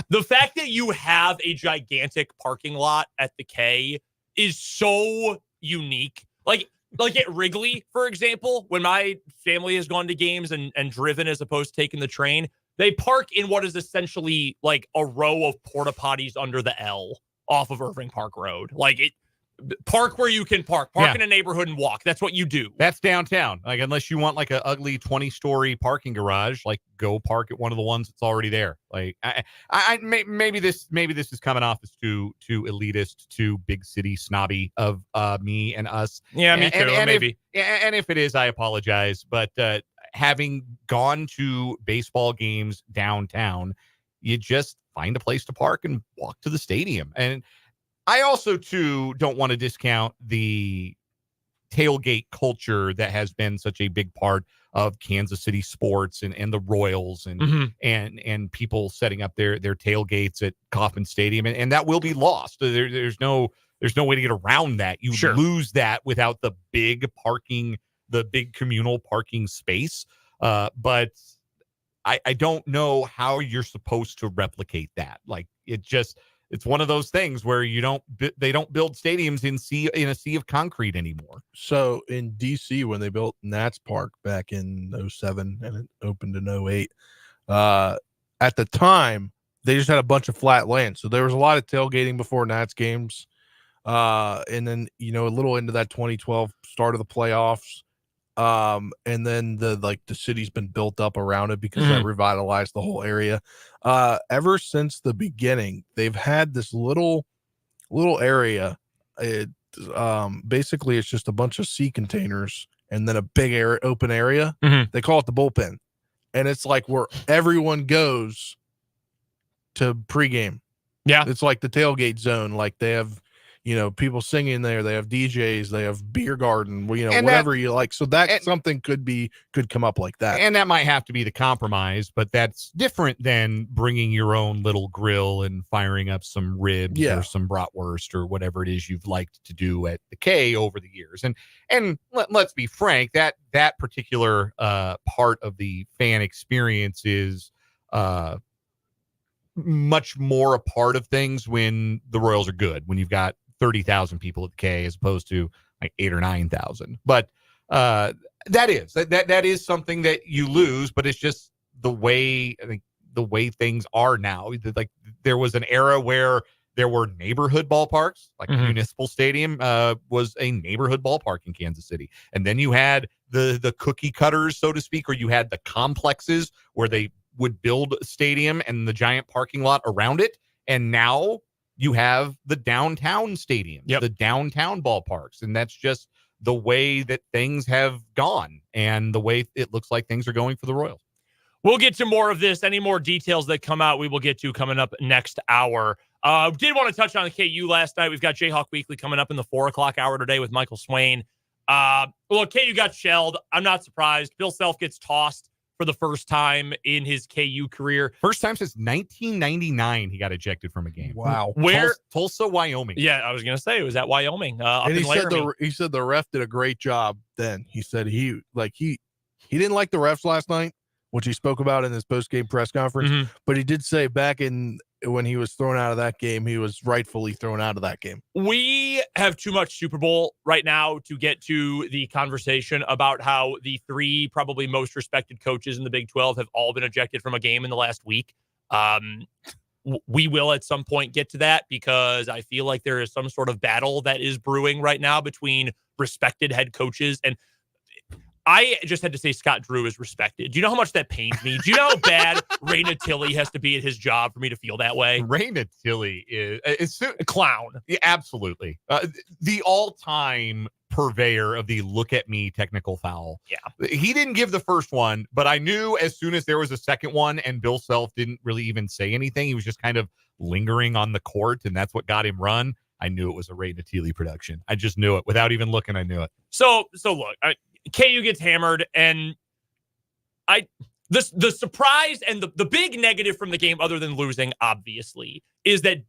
the fact that you have a gigantic parking lot at the K is so unique. Like at Wrigley, for example, when my family has gone to games and driven as opposed to taking the train, they park in what is essentially like a row of porta potties under the L off of Irving Park Road. Park where you can park in a neighborhood and walk. That's what you do. That's downtown. Like, unless you want like an ugly 20-story parking garage, like go park at one of the ones that's already there. Like, maybe this is coming off as too elitist, too big city snobby of me and us. Yeah, me too. Maybe. If it is, I apologize. But having gone to baseball games downtown, you just find a place to park and walk to the stadium. And I also, too, don't want to discount the tailgate culture that has been such a big part of Kansas City sports and the Royals and people setting up their tailgates at Kauffman Stadium. And that will be lost. There's no way to get around that. You lose that without the big parking, the big communal parking space. But I don't know how you're supposed to replicate that. Like, it's one of those things where they don't build stadiums in a sea of concrete anymore. So in DC, when they built Nats Park back in 07 and it opened in 08, at the time they just had a bunch of flat land. So there was a lot of tailgating before Nats games. And then, a little into that 2012 start of the playoffs. And then the city's been built up around it because that revitalized the whole area. Ever since the beginning, they've had this little area. Basically it's just a bunch of sea containers and then a big open area. They call it the bullpen, and it's like where everyone goes to pregame. Yeah, it's like the tailgate zone. Like, they have people singing there. They have DJs. They have beer garden. Whatever you like. So something could come up like that. And that might have to be the compromise, but that's different than bringing your own little grill and firing up some ribs or some bratwurst or whatever it is you've liked to do at the K over the years. And let's be frank, that particular part of the fan experience is much more a part of things when the Royals are good. When you've got 30,000 people at the K as opposed to like 8,000 or 9,000. But that is something that you lose, but it's just the way things are now. Like, There was an era where there were neighborhood ballparks, like Municipal Stadium was a neighborhood ballpark in Kansas City. And then you had the cookie cutters, so to speak, or you had the complexes where they would build a stadium and the giant parking lot around it. And now you have the downtown stadium, the downtown ballparks. And that's just the way that things have gone and the way it looks like things are going for the Royals. We'll get to more of this. Any more details that come out, we will get to coming up next hour. Did want to touch on the KU last night. We've got Jayhawk Weekly coming up in the 4 o'clock hour today with Michael Swain. Look, KU got shelled. I'm not surprised. Bill Self gets tossed for the first time in his KU career. First time since 1999 he got ejected from a game. Wow. Where? Tulsa, Wyoming. Yeah, I was going to say it was at Wyoming. And he said the ref did a great job then. He said he didn't like the refs last night, which he spoke about in his post-game press conference. But he did say back when he was thrown out of that game, he was rightfully thrown out of that game. We have too much Super Bowl right now to get to the conversation about how the 3 probably most respected coaches in the Big 12 have all been ejected from a game in the last week. We will at some point get to that because I feel like there is some sort of battle that is brewing right now between respected head coaches. And I just had to say Scott Drew is respected. Do you know how much that pains me? Do you know how bad Ray Natili has to be at his job for me to feel that way? Ray Natili is a clown. Yeah, absolutely. The all-time purveyor of the look at me technical foul. Yeah. He didn't give the first one, but I knew as soon as there was a second one and Bill Self didn't really even say anything, he was just kind of lingering on the court, and that's what got him run. I knew it was a Ray Natili production. I just knew it. Without even looking, I knew it. So look, KU gets hammered, and the surprise and the big negative from the game, other than losing, obviously, is that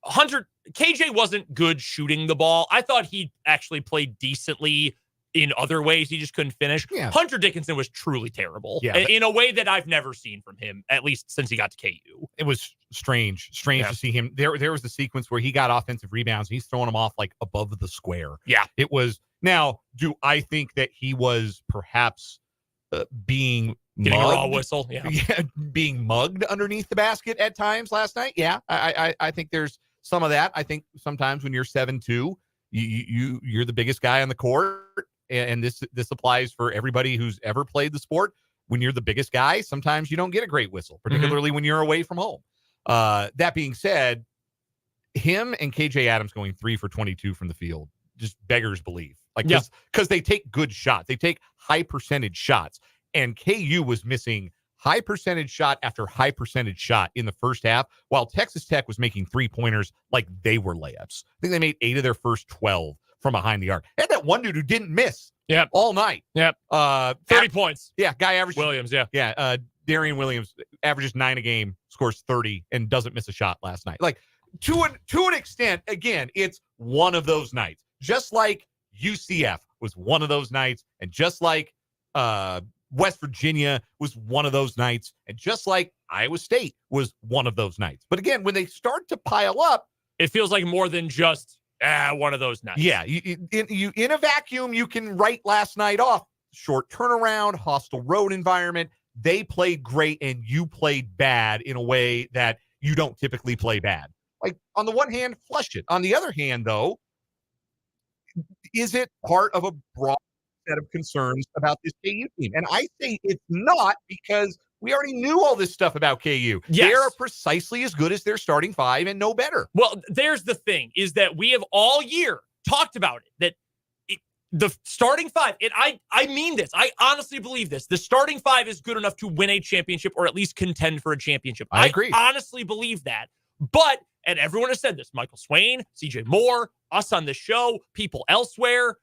KJ wasn't good shooting the ball. I thought he actually played decently in other ways. He just couldn't finish. Yeah. Hunter Dickinson was truly terrible in a way that I've never seen from him, at least since he got to KU. It was strange to see him. There was the sequence where he got offensive rebounds. He's throwing them off like above the square. Yeah. It was. Now, do I think that he was perhaps being getting mugged? A raw whistle? Yeah, being mugged underneath the basket at times last night? Yeah, I think there's some of that. I think sometimes when you're 7'2", you're the biggest guy on the court, and this applies for everybody who's ever played the sport. When you're the biggest guy, sometimes you don't get a great whistle, particularly when you're away from home. That being said, him and KJ Adams going 3 for 22 from the field just beggars belief. Like, because they take good shots. They take high percentage shots. And KU was missing high percentage shot after high percentage shot in the first half, while Texas Tech was making 3-pointers like they were layups. I think they made 8 of their first 12 from behind the arc. And that one dude who didn't miss all night. 30 points. Yeah, guy averaged. Williams, Yeah, Darian Williams averages 9 a game, scores 30, and doesn't miss a shot last night. Like, to an extent, again, it's one of those nights. Just like UCF was one of those nights, and just like West Virginia was one of those nights, and just like Iowa State was one of those nights. But again, when they start to pile up, it feels like more than just one of those nights. Yeah, you in a vacuum, you can write last night off. Short turnaround, hostile road environment. They played great, and you played bad in a way that you don't typically play bad. Like, on the one hand, flush it. On the other hand, though, is it part of a broad set of concerns about this KU team? And I say it's not, because we already knew all this stuff about KU. Yes. They are precisely as good as their starting 5 and no better. Well, there's the thing, is that we have all year talked about it, that the starting 5, and I mean this, I honestly believe this, the starting 5 is good enough to win a championship or at least contend for a championship. I agree. I honestly believe that. But, and everyone has said this, Michael Swain, CJ Moore, us on the show, people elsewhere,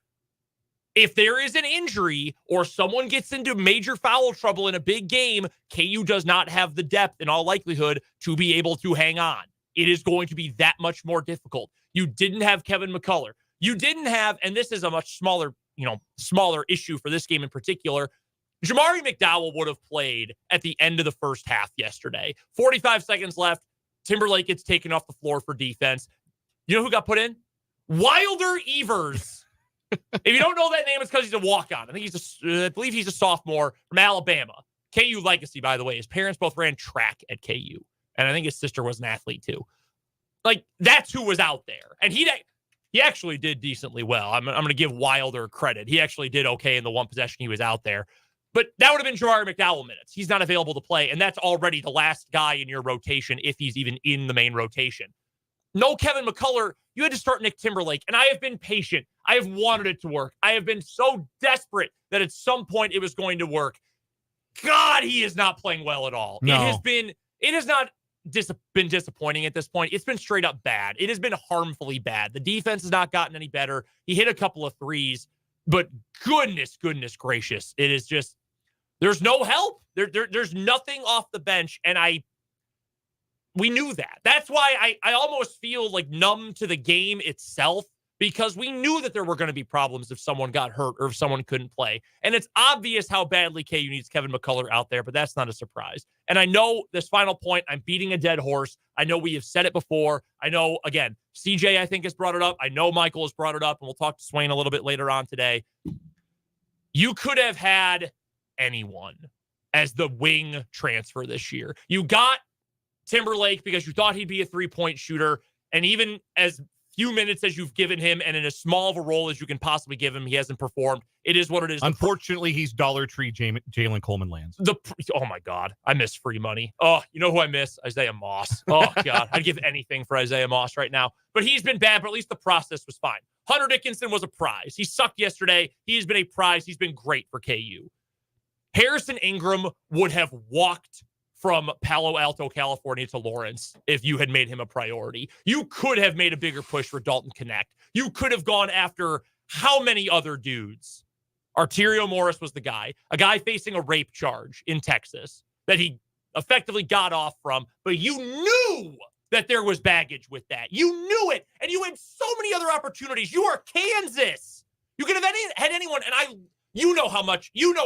if there is an injury or someone gets into major foul trouble in a big game, KU does not have the depth in all likelihood to be able to hang on. It is going to be that much more difficult. You didn't have Kevin McCullough. You didn't have, and this is a much smaller issue for this game in particular, Jamari McDowell would have played at the end of the first half yesterday. 45 seconds left. Timberlake gets taken off the floor for defense. You know who got put in? Wilder Evers. If you don't know that name, it's because he's a walk-on. I believe he's a sophomore from Alabama. KU legacy, by the way. His parents both ran track at KU. And I think his sister was an athlete too. Like, that's who was out there. And he actually did decently well. I'm going to give Wilder credit. He actually did okay in the one possession he was out there. But that would have been Ja'Marr McDowell minutes. He's not available to play, and that's already the last guy in your rotation if he's even in the main rotation. No Kevin McCullough. You had to start Nick Timberlake, and I have been patient. I have wanted it to work. I have been so desperate that at some point it was going to work. God, he is not playing well at all. No. It has not been disappointing at this point. It's been straight up bad. It has been harmfully bad. The defense has not gotten any better. He hit a couple of threes, but goodness gracious, it is just, there's no help. There's nothing off the bench, and we knew that. That's why I almost feel like numb to the game itself, because we knew that there were going to be problems if someone got hurt or if someone couldn't play. And it's obvious how badly KU needs Kevin McCullough out there, but that's not a surprise. And I know this final point, I'm beating a dead horse. I know we have said it before. I know, again, CJ, I think, has brought it up. I know Michael has brought it up, and we'll talk to Swain a little bit later on today. You could have had anyone as the wing transfer this year. You got Timberlake because you thought he'd be a three-point shooter, and even as few minutes as you've given him and in as small of a role as you can possibly give him, he hasn't performed. It is what it is. Unfortunately, he's Dollar Tree Jalen Coleman lands. Oh my God, I miss free money. Oh, you know who I miss? Isaiah Moss. Oh God, I'd give anything for Isaiah Moss right now. But he's been bad, but at least the process was fine. Hunter Dickinson was a prize. He sucked yesterday. He's been a prize. He's been great for KU. Harrison Ingram would have walked from Palo Alto, California to Lawrence if you had made him a priority. You could have made a bigger push for Dalton Connect. You could have gone after how many other dudes? Arterio Morris was the guy, a guy facing a rape charge in Texas that he effectively got off from, but you knew that there was baggage with that. You knew it, and you had so many other opportunities. You are Kansas. You could have had anyone, and you know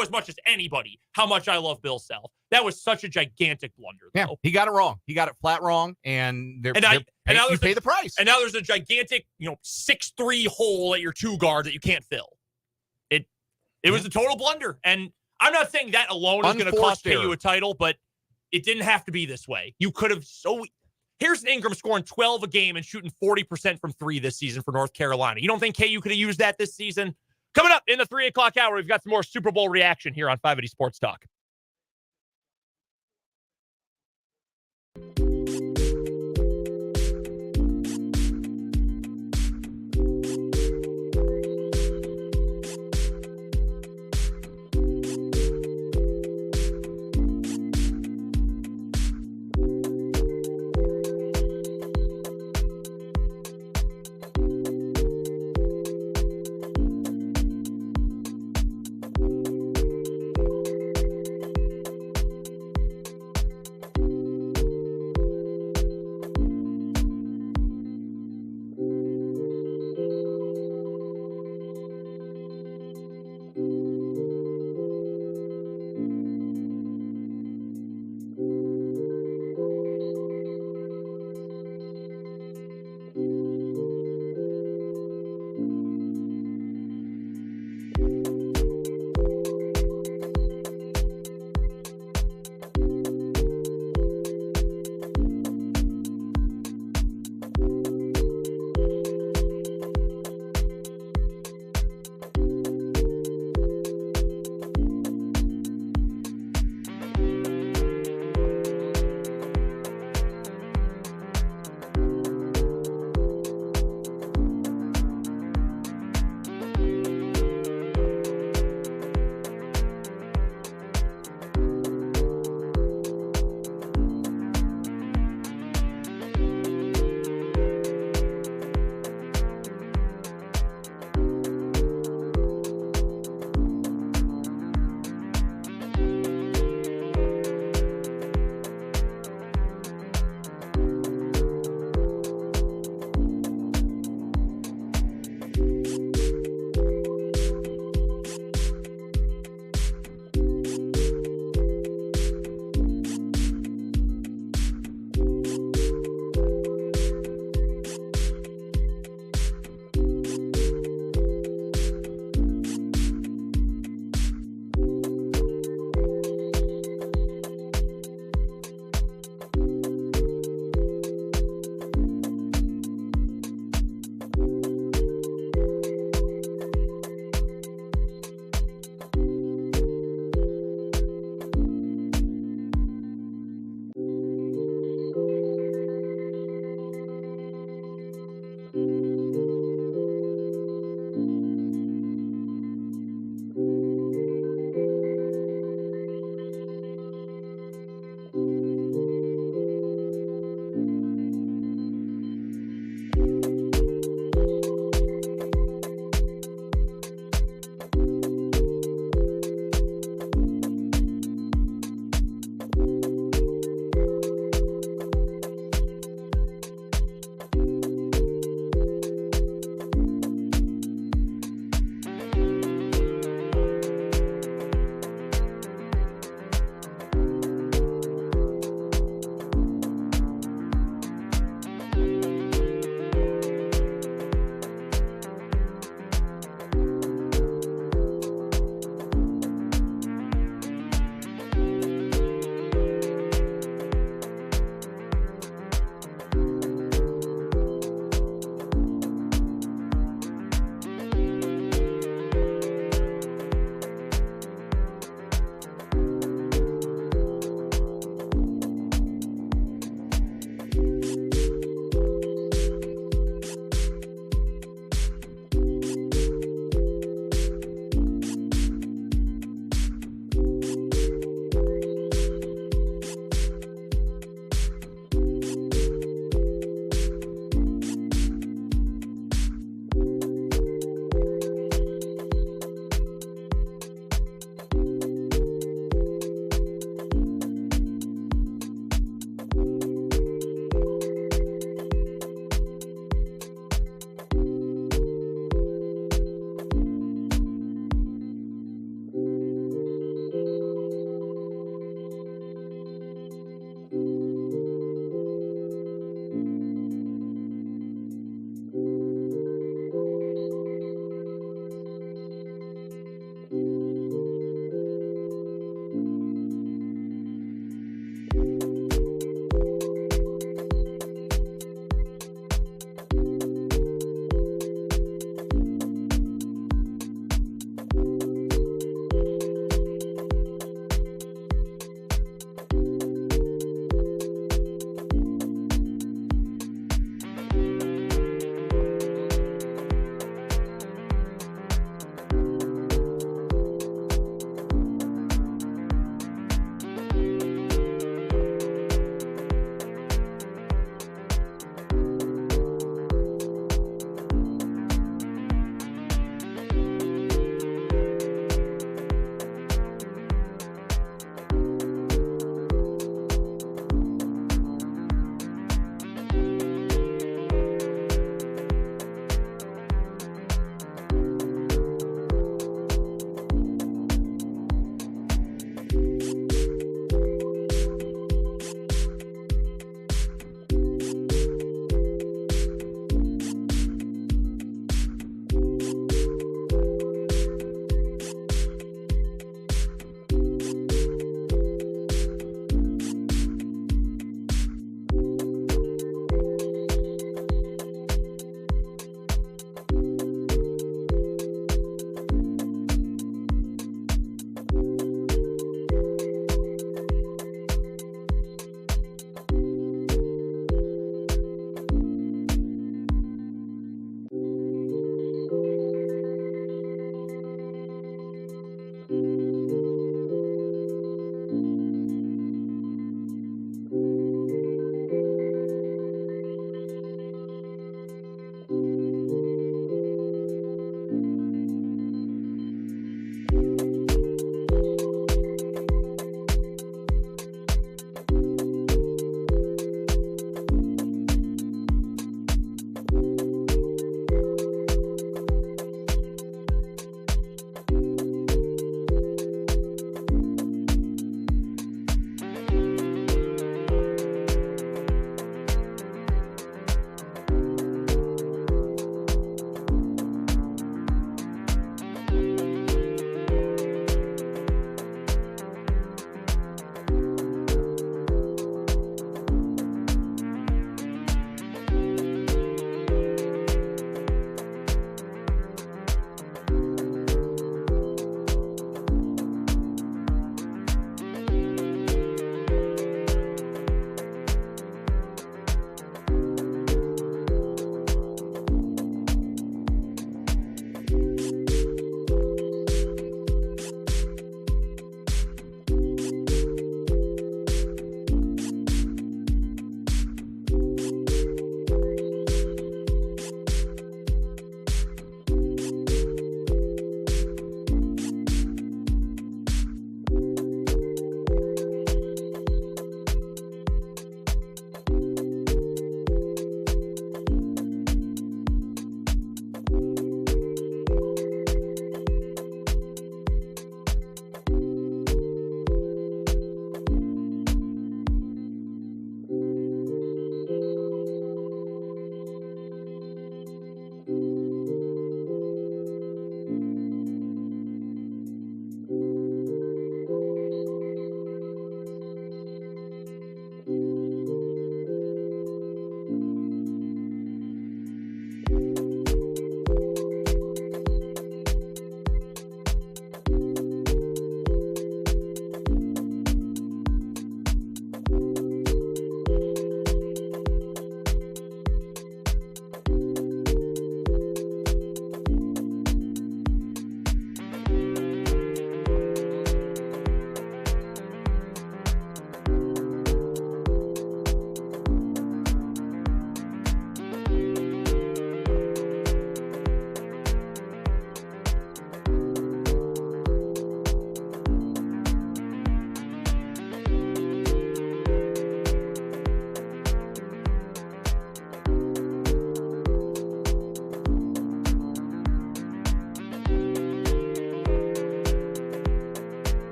as much as anybody how much I love Bill Self. That was such a gigantic blunder, though. Yeah, he got it wrong. He got it flat wrong, and you pay the price. And now there's a gigantic, 6'3" hole at your two guard that you can't fill. It was a total blunder, and I'm not saying that alone is going to cost KU a title, but it didn't have to be this way. You could have Harrison Ingram scoring 12 a game and shooting 40% from three this season for North Carolina. You don't think KU could have used that this season? Coming up in the 3 o'clock hour, we've got some more Super Bowl reaction here on 580 Sports Talk.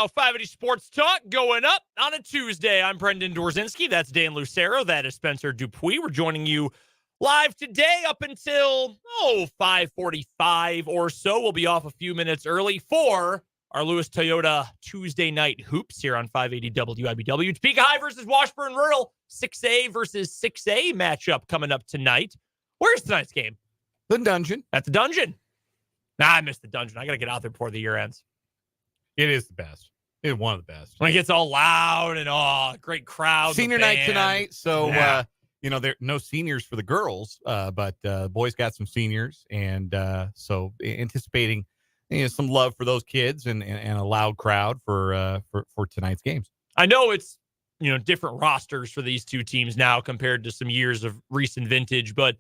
go. 580 Sports Talk going up on a Tuesday. I'm Brendan Dorzinski. That's Dan Lucero. That is Spencer Dupuis. We're joining you live today up until, 5:45 or so. We'll be off a few minutes early for our Lewis Toyota Tuesday night hoops here on 580 WIBW. Topeka High versus Washburn Rural. 6A versus 6A matchup coming up tonight. Where's tonight's game? The Dungeon. At the Dungeon. I missed the Dungeon. I got to get out there before the year ends. It is the best. It's one of the best. When it gets all loud and great crowd. Senior night tonight. So, there are no seniors for the girls, but boys got some seniors. And so anticipating some love for those kids and a loud crowd for tonight's games. I know it's, different rosters for these two teams now compared to some years of recent vintage, but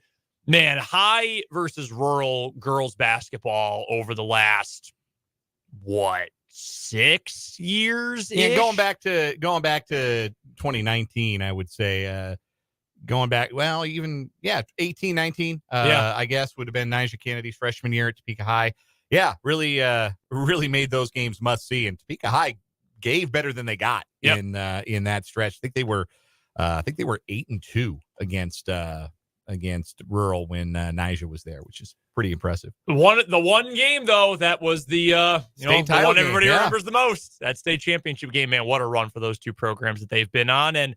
man, high versus rural girls basketball over the last, 6 years? Yeah, going back to 2019, I would say, going back, 18, 19, I guess would have been Nyjah Kennedy's freshman year at Topeka High. Yeah, really made those games must see. And Topeka High gave better than they got in that stretch. I think they were 8-2 against rural when Nyjah was there, which is pretty impressive. The one game though that was the the one everybody remembers the most, that state championship game. Man, what a run for those two programs that they've been on, and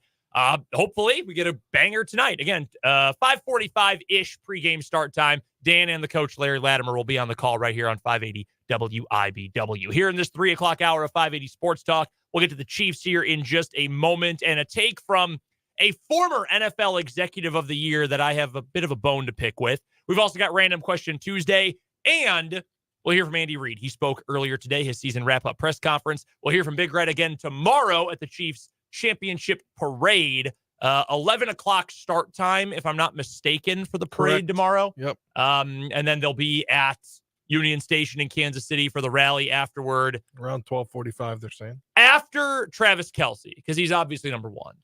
hopefully we get a banger tonight. Again, 5:45-ish pregame start time. Dan and the coach Larry Latimer will be on the call right here on 580 WIBW. Here in this 3 o'clock hour of 580 Sports Talk, we'll get to the Chiefs here in just a moment, and a take from a former NFL Executive of the Year that I have a bit of a bone to pick with. We've also got Random Question Tuesday, and we'll hear from Andy Reid. He spoke earlier today, his season wrap-up press conference. We'll hear from Big Red again tomorrow at the Chiefs Championship Parade. 11 o'clock start time, if I'm not mistaken, for the parade tomorrow. Yep. And then they'll be at Union Station in Kansas City for the rally afterward. Around 12:45, they're saying. After Travis Kelce, because he's obviously number one.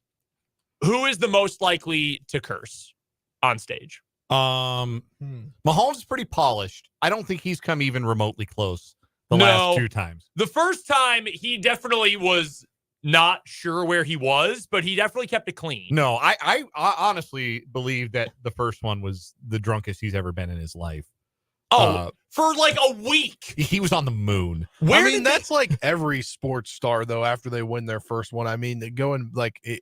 Who is the most likely to curse on stage? Mahomes is pretty polished. I don't think he's come even remotely close last two times. The first time, he definitely was not sure where he was, but he definitely kept it clean. No, I honestly believe that the first one was the drunkest he's ever been in his life. For like a week. He was on the moon. That's like every sports star, though, after they win their first one. I mean, going like it,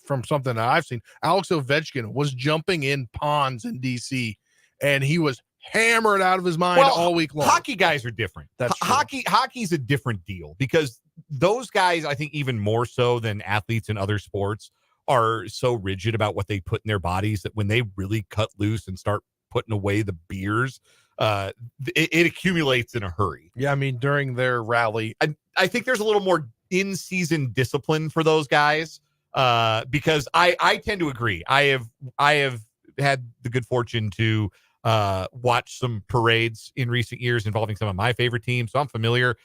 from something that I've seen, Alex Ovechkin was jumping in ponds in D.C., and he was hammered out of his mind all week long. Hockey guys are different. That's true. Hockey's a different deal, because those guys, I think even more so than athletes in other sports, are so rigid about what they put in their bodies that when they really cut loose and start putting away the beers, it accumulates in a hurry. Yeah, I mean, during their rally, I think there's a little more in-season discipline for those guys, because I tend to agree. I have had the good fortune to watch some parades in recent years involving some of my favorite teams, so I'm familiar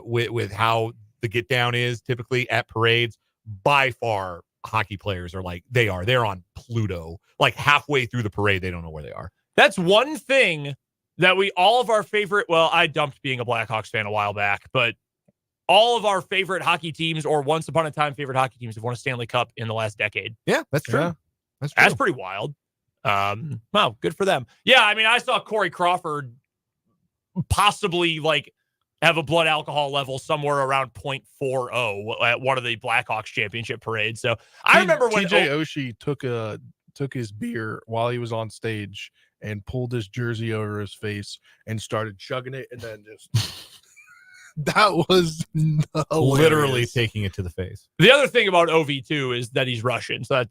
with how the get down is typically at parades. By far, hockey players are like they're on Pluto. Like halfway through the parade, they don't know where they are. That's one thing that all of our favorite, I dumped being a Blackhawks fan a while back, but all of our favorite hockey teams, or once upon a time favorite hockey teams, have won a Stanley Cup in the last decade. Yeah, that's true. Yeah. That's pretty wild. Wow, good for them. Yeah, I mean, I saw Corey Crawford possibly have a blood alcohol level somewhere around 0.40 at one of the Blackhawks championship parades. So I remember when TJ Oshie took his beer while he was on stage and pulled his jersey over his face and started chugging it, and then just that was literally taking it to the face. The other thing about OV2 is that he's Russian, so that's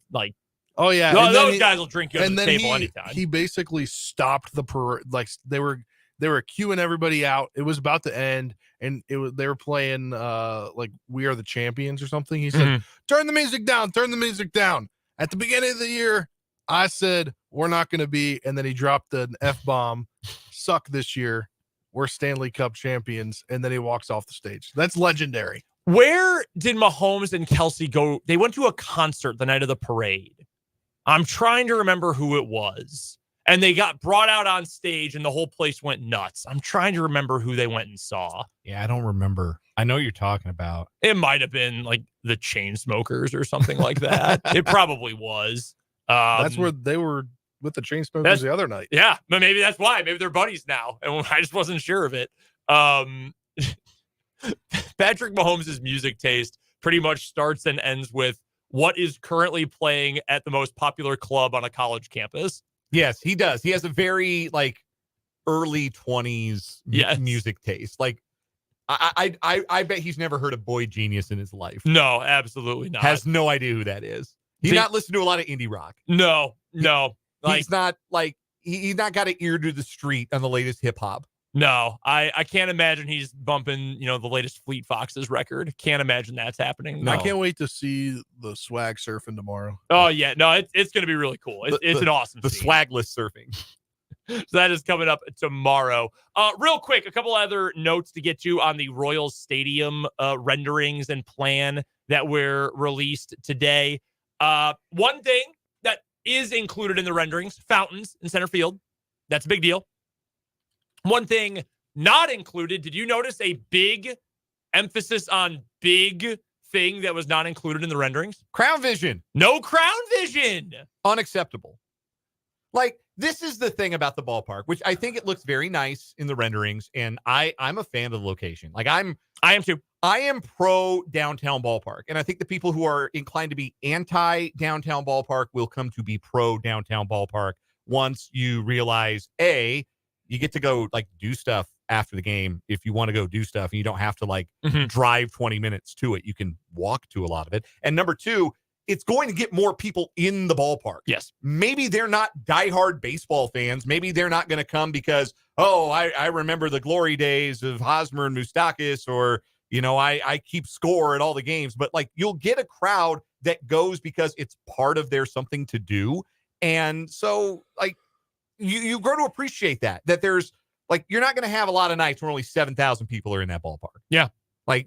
oh yeah, those guys will drink you at the table anytime. He basically stopped the parade. Like they were queuing everybody out. It was about to end, and they were playing We Are the Champions or something. He said, turn the music down. At the beginning of the year, I said, we're not going to be, and then he dropped an F-bomb, suck this year. We're Stanley Cup champions. And then he walks off the stage. That's legendary. Where did Mahomes and Kelce go? They went to a concert the night of the parade. I'm trying to remember who it was. And they got brought out on stage, and the whole place went nuts. I'm trying to remember who they went and saw. Yeah, I don't remember. I know you're talking about. It might have been like the Chainsmokers or something like that. It probably was. That's where they were with the Chainsmokers the other night. Yeah, but maybe that's why. Maybe they're buddies now, and I just wasn't sure of it. Patrick Mahomes' music taste pretty much starts and ends with what is currently playing at the most popular club on a college campus. Yes, he does. He has a very like early 20s music taste. Like I bet he's never heard of Boy Genius in his life. No, absolutely not. Has no idea who that is. He's not listened to a lot of indie rock. No. Like, he's not like he's not got an ear to the street on the latest hip hop. No, I can't imagine he's bumping, the latest Fleet Foxes record. Can't imagine that's happening. No. I can't wait to see the swag surfing tomorrow. Oh, yeah. No, it's going to be really cool. It's an awesome The scene. swagless surfing. So that is coming up tomorrow. Real quick, a couple other notes to get to on the Royals Stadium renderings and plan that were released today. One thing that is included in the renderings, fountains in center field. That's a big deal. One thing not included, did you notice a big emphasis on big thing that was not included in the renderings? Crown vision. No crown vision. Unacceptable. Like, this is the thing about the ballpark, which I think it looks very nice in the renderings, and I'm a fan of the location. Like, I am too. I am pro downtown ballpark, and I think the people who are inclined to be anti downtown ballpark will come to be pro downtown ballpark once you realize, you get to go like do stuff after the game if you want to go do stuff, and you don't have to like drive 20 minutes to it. You can walk to a lot of it. And number two, it's going to get more people in the ballpark. Yes. Maybe they're not diehard baseball fans. Maybe they're not going to come because, I remember the glory days of Hosmer and Moustakas, or, I keep score at all the games. But like, you'll get a crowd that goes because it's part of their something to do. And so like, you grow to appreciate that there's like, you're not going to have a lot of nights where only 7,000 people are in that ballpark. Yeah. Like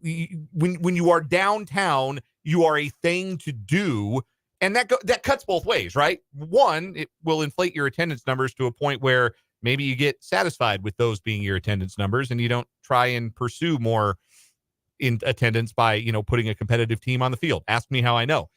when you are downtown, you are a thing to do. And that cuts both ways, right? One, it will inflate your attendance numbers to a point where maybe you get satisfied with those being your attendance numbers, and you don't try and pursue more in attendance by, putting a competitive team on the field. Ask me how I know.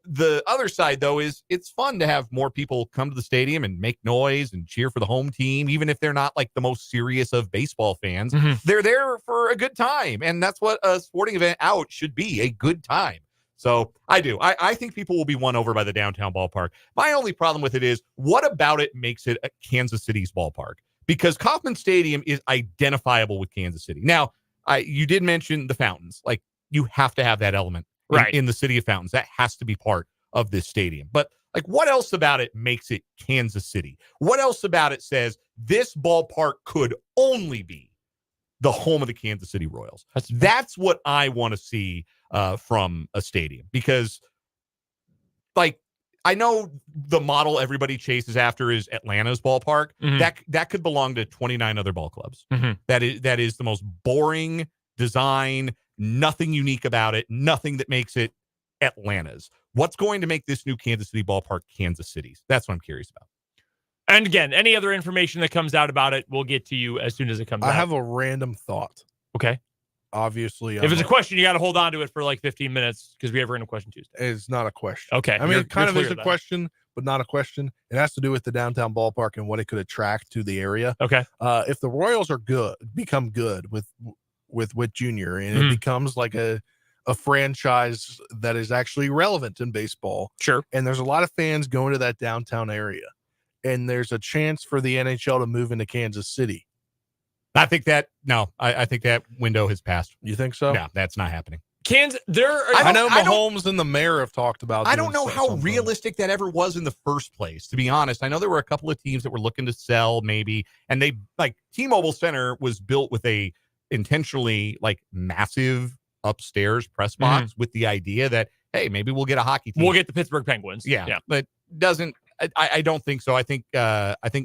The other side, though, is it's fun to have more people come to the stadium and make noise and cheer for the home team, even if they're not like the most serious of baseball fans. They're there for a good time. And that's what a sporting event out should be, a good time. So I do. I think people will be won over by the downtown ballpark. My only problem with it is, what about it makes it a Kansas City's ballpark? Because Kauffman Stadium is identifiable with Kansas City. Now, you did mention the fountains. Like, you have to have that element in the city of fountains. That has to be part of this stadium. But like, what else about it makes it Kansas City? What else about it says this ballpark could only be the home of the Kansas City Royals? That's what I want to see from a stadium, because like, I know the model everybody chases after is Atlanta's ballpark. That could belong to 29 other ball clubs. That is the most boring design, nothing unique about it, nothing that makes it Atlanta's. What's going to make this new Kansas City ballpark Kansas City's? That's what I'm curious about. And again, any other information that comes out about it, we'll get to you as soon as it comes out. I have a random thought. Okay. Obviously, if it's a question, you got to hold on to it for like 15 minutes, because we have Random Question Tuesday. It's not a question. Okay. I mean, it kind of is a question, but not a question. It has to do with the downtown ballpark and what it could attract to the area. Okay. If the Royals are become good with Witt Jr., and it becomes like a franchise that is actually relevant in baseball. Sure. And there's a lot of fans going to that downtown area, and there's a chance for the NHL to move into Kansas City. I think that window has passed. You think so? No, that's not happening. I know Mahomes and the mayor have talked about. I don't know how realistic that ever was in the first place, to be honest. I know there were a couple of teams that were looking to sell, maybe, and they like T-Mobile Center was built with a intentionally like massive upstairs press box with the idea that, hey, maybe we'll get a hockey team. We'll get the Pittsburgh Penguins. Yeah. But doesn't. I don't think so. I think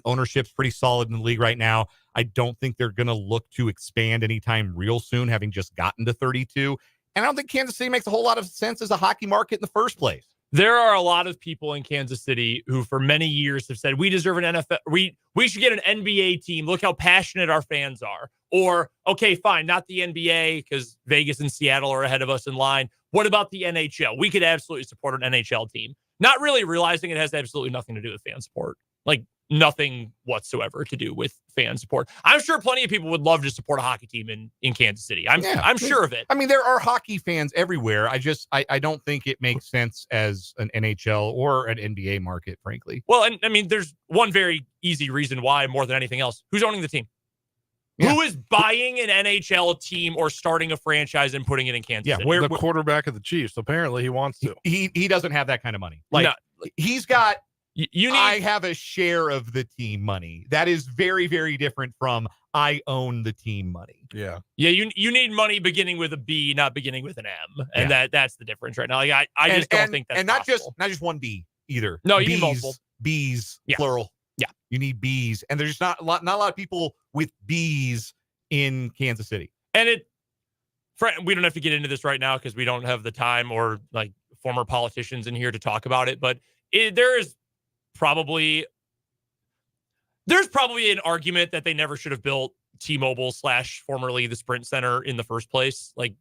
ownership's pretty solid in the league right now. I don't think they're going to look to expand anytime real soon, having just gotten to 32. And I don't think Kansas City makes a whole lot of sense as a hockey market in the first place. There are a lot of people in Kansas City who for many years have said, we deserve an NFL. We should get an NBA team. Look how passionate our fans are. Or, okay, fine, not the NBA because Vegas and Seattle are ahead of us in line. What about the NHL? We could absolutely support an NHL team. Not really realizing it has absolutely nothing to do with fan support. Like, nothing whatsoever to do with fan support. I'm sure plenty of people would love to support a hockey team in Kansas City. I'm sure of it. I mean, there are hockey fans everywhere. I don't think it makes sense as an NHL or an NBA market, frankly. Well, and I mean, there's one very easy reason why more than anything else. Who's owning the team? Yeah. Who is buying an NHL team or starting a franchise and putting it in Kansas City? The quarterback of the Chiefs. Apparently he wants to. He doesn't have that kind of money. Like, he's got I have a share of the team money. That is very, very different from I own the team money. Yeah. Yeah, you need money beginning with a B, not beginning with an M. And that's the difference right now. Like I just don't think that's possible. not just one B either. No, you need multiple. B's, plural. Yeah. You need B's. And there's not a lot of people with B's in Kansas City. And we don't have to get into this right now because we don't have the time or like former politicians in here to talk about it, but there's probably an argument that they never should have built T-Mobile / formerly the Sprint Center in the first place. Like,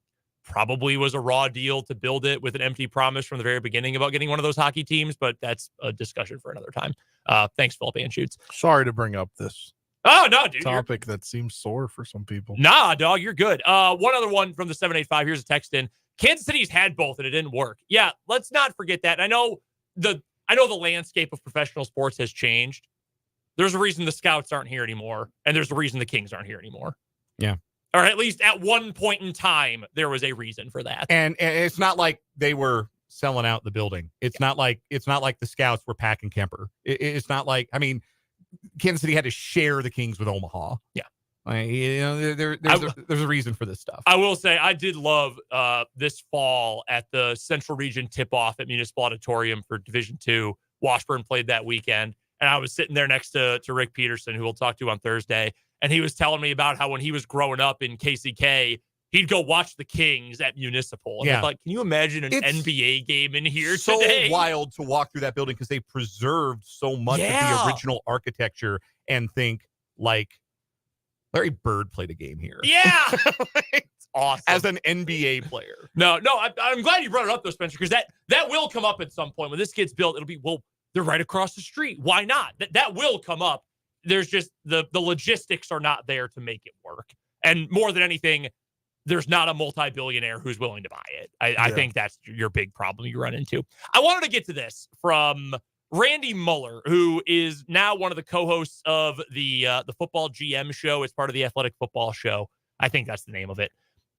probably was a raw deal to build it with an empty promise from the very beginning about getting one of those hockey teams, but that's a discussion for another time. Thanks, Philip Anschutz. Sorry to bring up this dude, topic that seems sore for some people. Nah, dog, you're good. One other one from the 785. Here's a text in. Kansas City's had both and it didn't work. Yeah, let's not forget that. I know the landscape of professional sports has changed. There's a reason the Scouts aren't here anymore, and there's a reason the Kings aren't here anymore. Yeah. Or at least at one point in time, there was a reason for that. And it's not like they were selling out the building. It's not like the Scouts were packing Kemper. It's not like, I mean, Kansas City had to share the Kings with Omaha. Yeah. There's a reason for this stuff. I will say I did love this fall at the Central Region tip-off at Municipal Auditorium for Division II. Washburn played that weekend, and I was sitting there next to Rick Peterson, who we'll talk to on Thursday, and he was telling me about how when he was growing up in KCK, he'd go watch the Kings at Municipal. And I thought, can you imagine an NBA game in here today? So wild to walk through that building because they preserved so much of the original architecture and think like Larry Bird played a game here. Yeah. It's awesome. As an NBA player. No, I'm glad you brought it up though, Spencer, because that will come up at some point. When this gets built, it'll be, well, they're right across the street. Why not? That will come up. There's just the logistics are not there to make it work. And more than anything, there's not a multi-billionaire who's willing to buy it. I think that's your big problem you run into. I wanted to get to this from Randy Muller, who is now one of the co-hosts of the Football GM show. It's part of the Athletic Football Show. I think that's the name of it.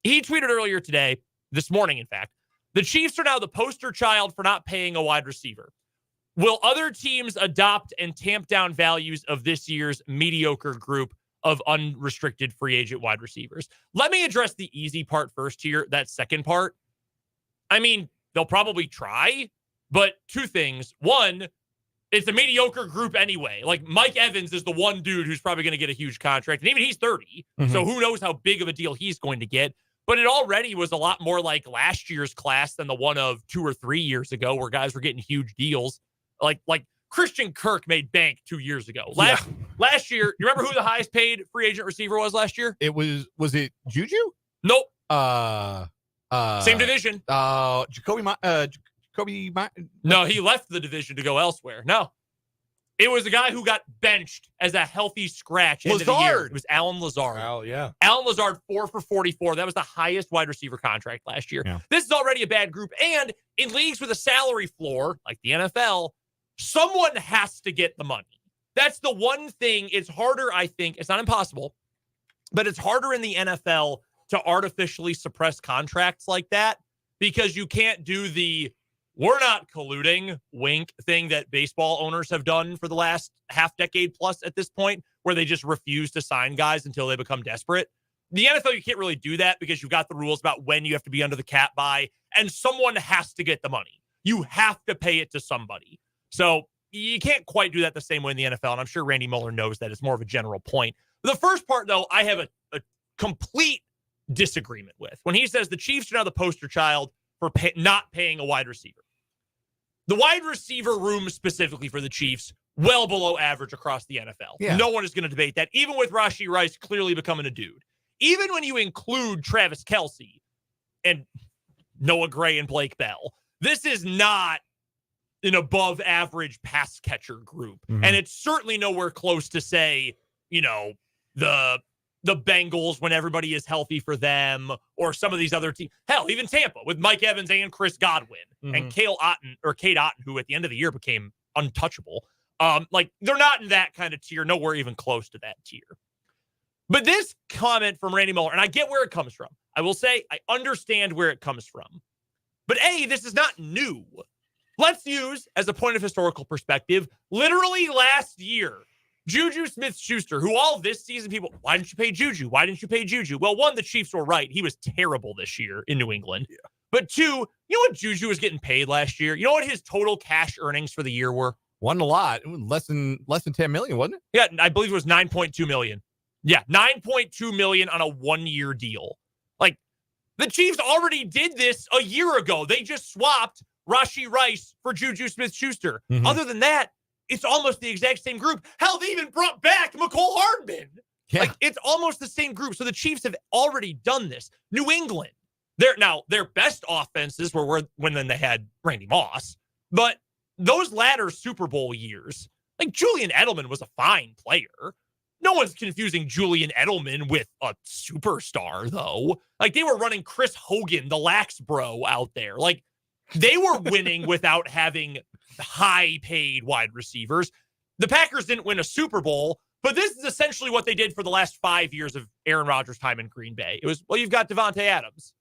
He tweeted earlier today, this morning, in fact, the Chiefs are now the poster child for not paying a wide receiver. Will other teams adopt and tamp down values of this year's mediocre group of unrestricted free agent wide receivers? Let me address the easy part first here, that second part. I mean, they'll probably try, but two things. One, it's a mediocre group anyway. Like, Mike Evans is the one dude who's probably going to get a huge contract, and even he's 30, so who knows how big of a deal he's going to get. But it already was a lot more like last year's class than the one of 2 or 3 years ago where guys were getting huge deals. Like Christian Kirk made bank 2 years ago. Last year, you remember who the highest paid free agent receiver was last year? Was it Juju? Nope. Same division. Jacoby. No, he left the division to go elsewhere. No. It was a guy who got benched as a healthy scratch end of the year. It was Alan Lazard. Alan Lazard, 4 for 44. That was the highest wide receiver contract last year. Yeah. This is already a bad group. And in leagues with a salary floor, like the NFL, someone has to get the money. That's the one thing. It's harder, I think. It's not impossible, but it's harder in the NFL to artificially suppress contracts like that because you can't do the we're not colluding wink thing that baseball owners have done for the last half decade plus at this point, where they just refuse to sign guys until they become desperate. The NFL, you can't really do that because you've got the rules about when you have to be under the cap by, and someone has to get the money. You have to pay it to somebody. So you can't quite do that the same way in the NFL, and I'm sure Randy Muller knows that. It's more of a general point. The first part, though, I have a complete disagreement with. When he says the Chiefs are now the poster child for not paying a wide receiver. The wide receiver room specifically for the Chiefs, well below average across the NFL. Yeah. No one is going to debate that, even with Rashee Rice clearly becoming a dude. Even when you include Travis Kelce and Noah Gray and Blake Bell, this is not an above average pass catcher group. Mm-hmm. And it's certainly nowhere close to say, the Bengals when everybody is healthy for them, or some of these other teams. Hell, even Tampa with Mike Evans and Chris Godwin and Cade Otton, who at the end of the year became untouchable. They're not in that kind of tier, nowhere even close to that tier. But this comment from Randy Mueller, and I get where it comes from. I will say I understand where it comes from. But this is not new. Let's use, as a point of historical perspective, literally last year, Juju Smith-Schuster, who all this season people, why didn't you pay Juju? Why didn't you pay Juju? Well, one, the Chiefs were right. He was terrible this year in New England. Yeah. But two, you know what Juju was getting paid last year? You know what his total cash earnings for the year were? Wasn't a lot. It was less than 10 million, wasn't it? Yeah, I believe it was 9.2 million. Yeah, 9.2 million on a 1-year deal. Like, the Chiefs already did this a year ago. They just swapped Rashee Rice for Juju Smith-Schuster. Mm-hmm. Other than that, it's almost the exact same group. Hell, they even brought back McCole Hardman. Yeah. It's almost the same group. So the Chiefs have already done this. New England, their best offenses were when they had Randy Moss. But those latter Super Bowl years, like Julian Edelman was a fine player. No one's confusing Julian Edelman with a superstar, though. Like, they were running Chris Hogan, the lax bro, out there. Like, they were winning without having high-paid wide receivers. The Packers didn't win a Super Bowl, but this is essentially what they did for the last 5 years of Aaron Rodgers' time in Green Bay. It was, well, you've got Devontae Adams.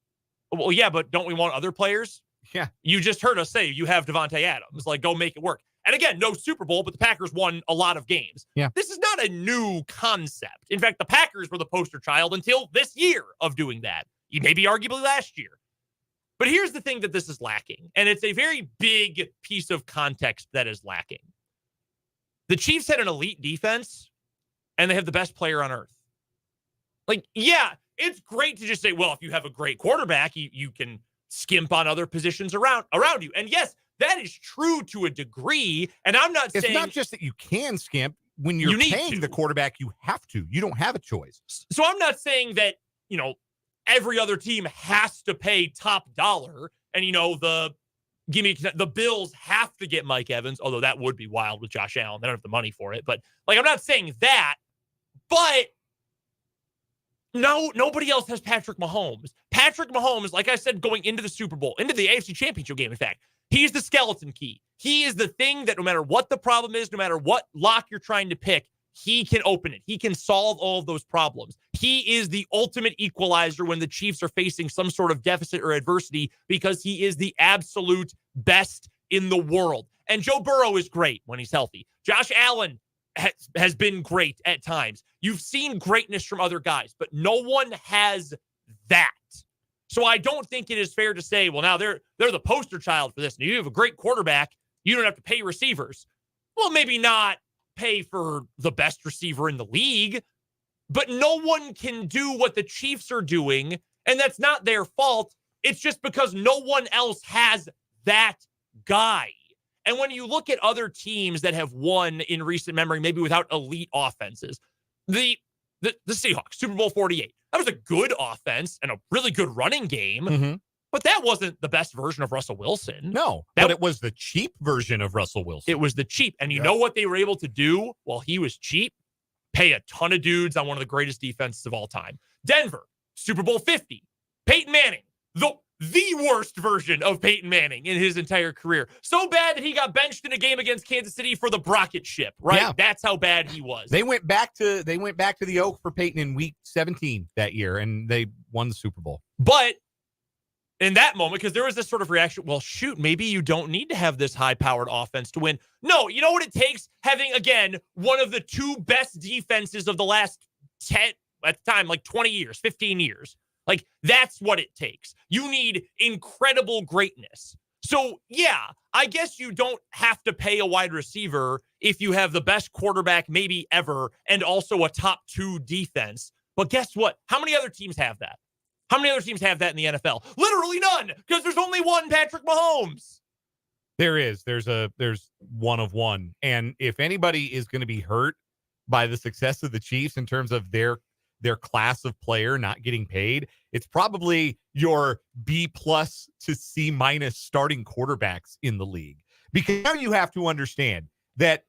Well, yeah, but don't we want other players? Yeah. You just heard us say you have Devontae Adams. Like, go make it work. And again, no Super Bowl, but the Packers won a lot of games. Yeah. This is not a new concept. In fact, the Packers were the poster child until this year of doing that. Maybe arguably last year. But here's the thing that this is lacking, and it's a very big piece of context that is lacking. The Chiefs had an elite defense, and they have the best player on earth. Like, yeah, it's great to just say, well, if you have a great quarterback, you can skimp on other positions around you. And yes, that is true to a degree, and I'm not saying... It's not just that you can skimp. When you're paying the quarterback, you have to. You don't have a choice. So I'm not saying that, every other team has to pay top dollar. And, the Bills have to get Mike Evans, although that would be wild with Josh Allen. They don't have the money for it. But, I'm not saying that. But nobody else has Patrick Mahomes. Patrick Mahomes, like I said, going into the Super Bowl, into the AFC Championship game, in fact, he's the skeleton key. He is the thing that no matter what the problem is, no matter what lock you're trying to pick, he can open it. He can solve all of those problems. He is the ultimate equalizer when the Chiefs are facing some sort of deficit or adversity because he is the absolute best in the world. And Joe Burrow is great when he's healthy. Josh Allen has been great at times. You've seen greatness from other guys, but no one has that. So I don't think it is fair to say, well, now they're the poster child for this. And you have a great quarterback. You don't have to pay receivers. Well, maybe not pay for the best receiver in the league, but no one can do what the Chiefs are doing, and that's not their fault. It's just because no one else has that guy. And when you look at other teams that have won in recent memory, maybe without elite offenses, the Seahawks, Super Bowl 48, that was a good offense and a really good running game, but that wasn't the best version of Russell Wilson. No, but it was the cheap version of Russell Wilson. It was the cheap. And you know what they were able to do while he was cheap? Pay a ton of dudes on one of the greatest defenses of all time. Denver, Super Bowl 50. Peyton Manning, the worst version of Peyton Manning in his entire career. So bad that he got benched in a game against Kansas City for the Brocket ship, right? Yeah. That's how bad he was. They went back to the Oak for Peyton in week 17 that year, and they won the Super Bowl. But in that moment, because there was this sort of reaction, well, shoot, maybe you don't need to have this high-powered offense to win. No, you know what it takes? Having, again, one of the two best defenses of the last 10, at the time, like 20 years, 15 years. Like, that's what it takes. You need incredible greatness. So, yeah, I guess you don't have to pay a wide receiver if you have the best quarterback maybe ever and also a top 2 defense. But guess what? How many other teams have that? How many other teams have that in the NFL? Literally none, because there's only one Patrick Mahomes. There's one of one. And if anybody is going to be hurt by the success of the Chiefs in terms of their class of player not getting paid, it's probably your B+ to C- starting quarterbacks in the league. Because now you have to understand that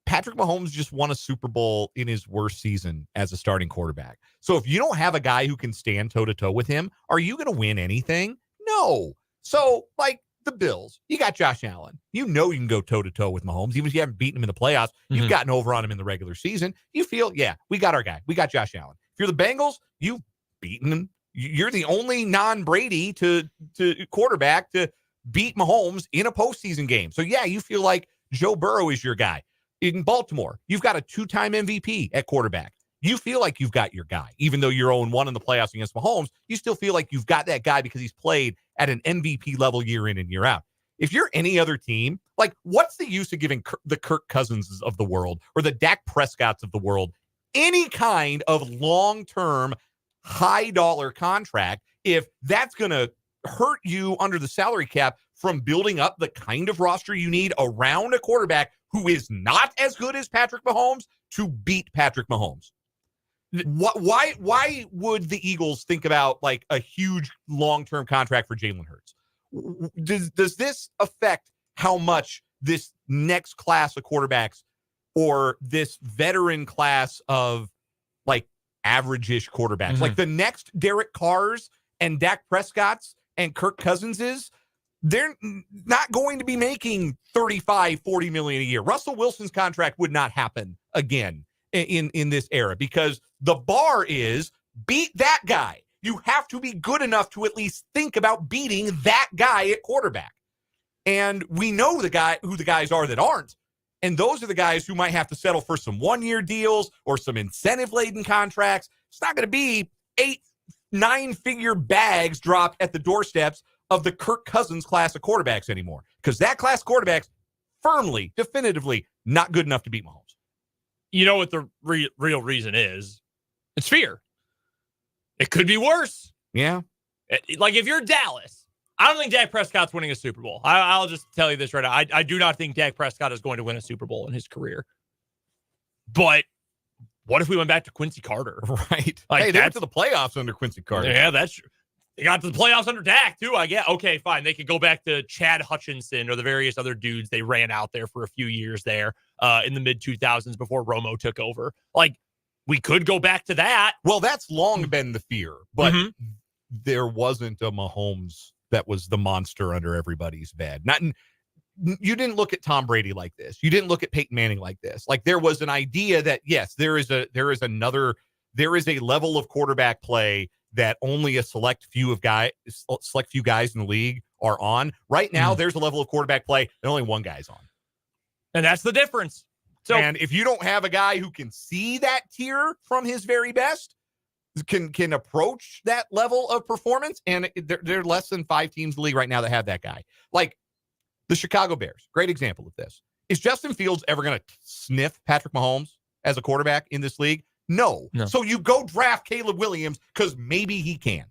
Patrick Mahomes just won a Super Bowl in his worst season as a starting quarterback. So if you don't have a guy who can stand toe-to-toe with him, are you going to win anything? No. So, like the Bills, you got Josh Allen. You know you can go toe-to-toe with Mahomes. Even if you haven't beaten him in the playoffs, you've gotten over on him in the regular season. You feel, yeah, we got our guy. We got Josh Allen. If you're the Bengals, you've beaten him. You're the only non-Brady to quarterback to beat Mahomes in a postseason game. So, yeah, you feel like Joe Burrow is your guy. In Baltimore, you've got a 2-time MVP at quarterback. You feel like you've got your guy. Even though you're 0-1 in the playoffs against Mahomes, you still feel like you've got that guy because he's played at an MVP level year in and year out. If you're any other team, like, what's the use of giving the Kirk Cousins of the world or the Dak Prescotts of the world any kind of long-term, high-dollar contract if that's going to hurt you under the salary cap from building up the kind of roster you need around a quarterback who is not as good as Patrick Mahomes to beat Patrick Mahomes? Why would the Eagles think about like a huge long-term contract for Jalen Hurts? Does this affect how much this next class of quarterbacks or this veteran class of like average-ish quarterbacks, like the next Derek Carrs and Dak Prescott's and Kirk Cousins's, they're not going to be making $35-40 million a year. Russell Wilson's contract would not happen again in this era because the bar is beat that guy. You have to be good enough to at least think about beating that guy at quarterback. And we know who the guys are that aren't. And those are the guys who might have to settle for some one-year deals or some incentive-laden contracts. It's not going to be 8-9-figure bags dropped at the doorsteps of the Kirk Cousins class of quarterbacks anymore. Because that class of quarterbacks, firmly, definitively, not good enough to beat Mahomes. You know what the real reason is? It's fear. It could be worse. Yeah. Like if you're Dallas, I don't think Dak Prescott's winning a Super Bowl. I'll just tell you this right now. I do not think Dak Prescott is going to win a Super Bowl in his career. But what if we went back to Quincy Carter? Right. Like, hey, they went to the playoffs under Quincy Carter. Yeah, that's true. They got to the playoffs under Dak, too, I guess. Okay, fine. They could go back to Chad Hutchinson or the various other dudes they ran out there for a few years there in the mid-2000s before Romo took over. Like, we could go back to that. Well, that's long been the fear, but there wasn't a Mahomes that was the monster under everybody's bed. You didn't look at Tom Brady like this. You didn't look at Peyton Manning like this. Like, there was an idea that, yes, there is a level of quarterback play that only a select few guys in the league are on. Right now, there's a level of quarterback play that only one guy's on. And that's the difference. So, and if you don't have a guy who can see that tier from his very best, can approach that level of performance, and there are less than 5 teams in the league right now that have that guy. Like the Chicago Bears, great example of this. Is Justin Fields ever going to sniff Patrick Mahomes as a quarterback in this league? No. So you go draft Caleb Williams because maybe he can.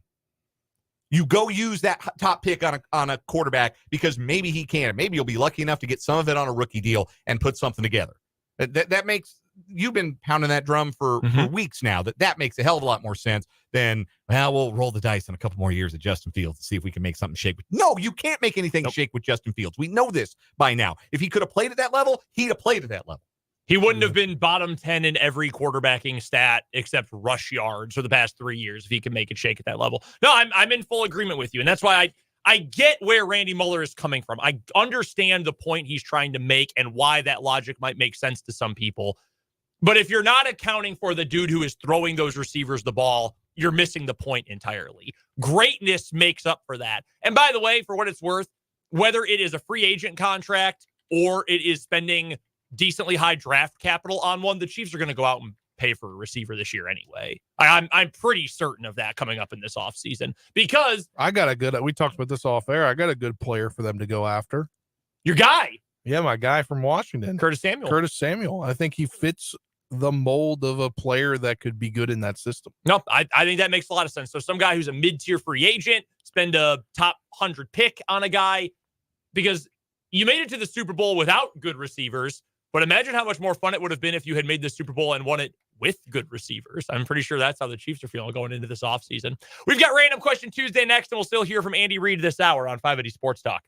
You go use that top pick on a quarterback because maybe he can. And maybe you'll be lucky enough to get some of it on a rookie deal and put something together. That makes, you've been pounding that drum for weeks now, that makes a hell of a lot more sense than, well, we'll roll the dice in a couple more years at Justin Fields to see if we can make something shake. No, you can't make anything shake with Justin Fields. We know this by now. If he could have played at that level, he'd have played at that level. He wouldn't have been bottom 10 in every quarterbacking stat except rush yards for the past 3 years if he could make it shake at that level. No, I'm in full agreement with you. And that's why I get where Randy Mueller is coming from. I understand the point he's trying to make and why that logic might make sense to some people. But if you're not accounting for the dude who is throwing those receivers the ball, you're missing the point entirely. Greatness makes up for that. And by the way, for what it's worth, whether it is a free agent contract or it is spending decently high draft capital on one, the Chiefs are going to go out and pay for a receiver this year anyway. I'm pretty certain of that coming up in this offseason because we talked about this off air. I got a good player for them to go after. Your guy. Yeah, my guy from Washington. Curtis Samuel. I think he fits the mold of a player that could be good in that system. No, I think that makes a lot of sense. So some guy who's a mid-tier free agent, spend a top 100 pick on a guy, because you made it to the Super Bowl without good receivers, but imagine how much more fun it would have been if you had made the Super Bowl and won it with good receivers. I'm pretty sure that's how the Chiefs are feeling going into this offseason. We've got Random Question Tuesday next, and we'll still hear from Andy Reid this hour on 580 Sports Talk.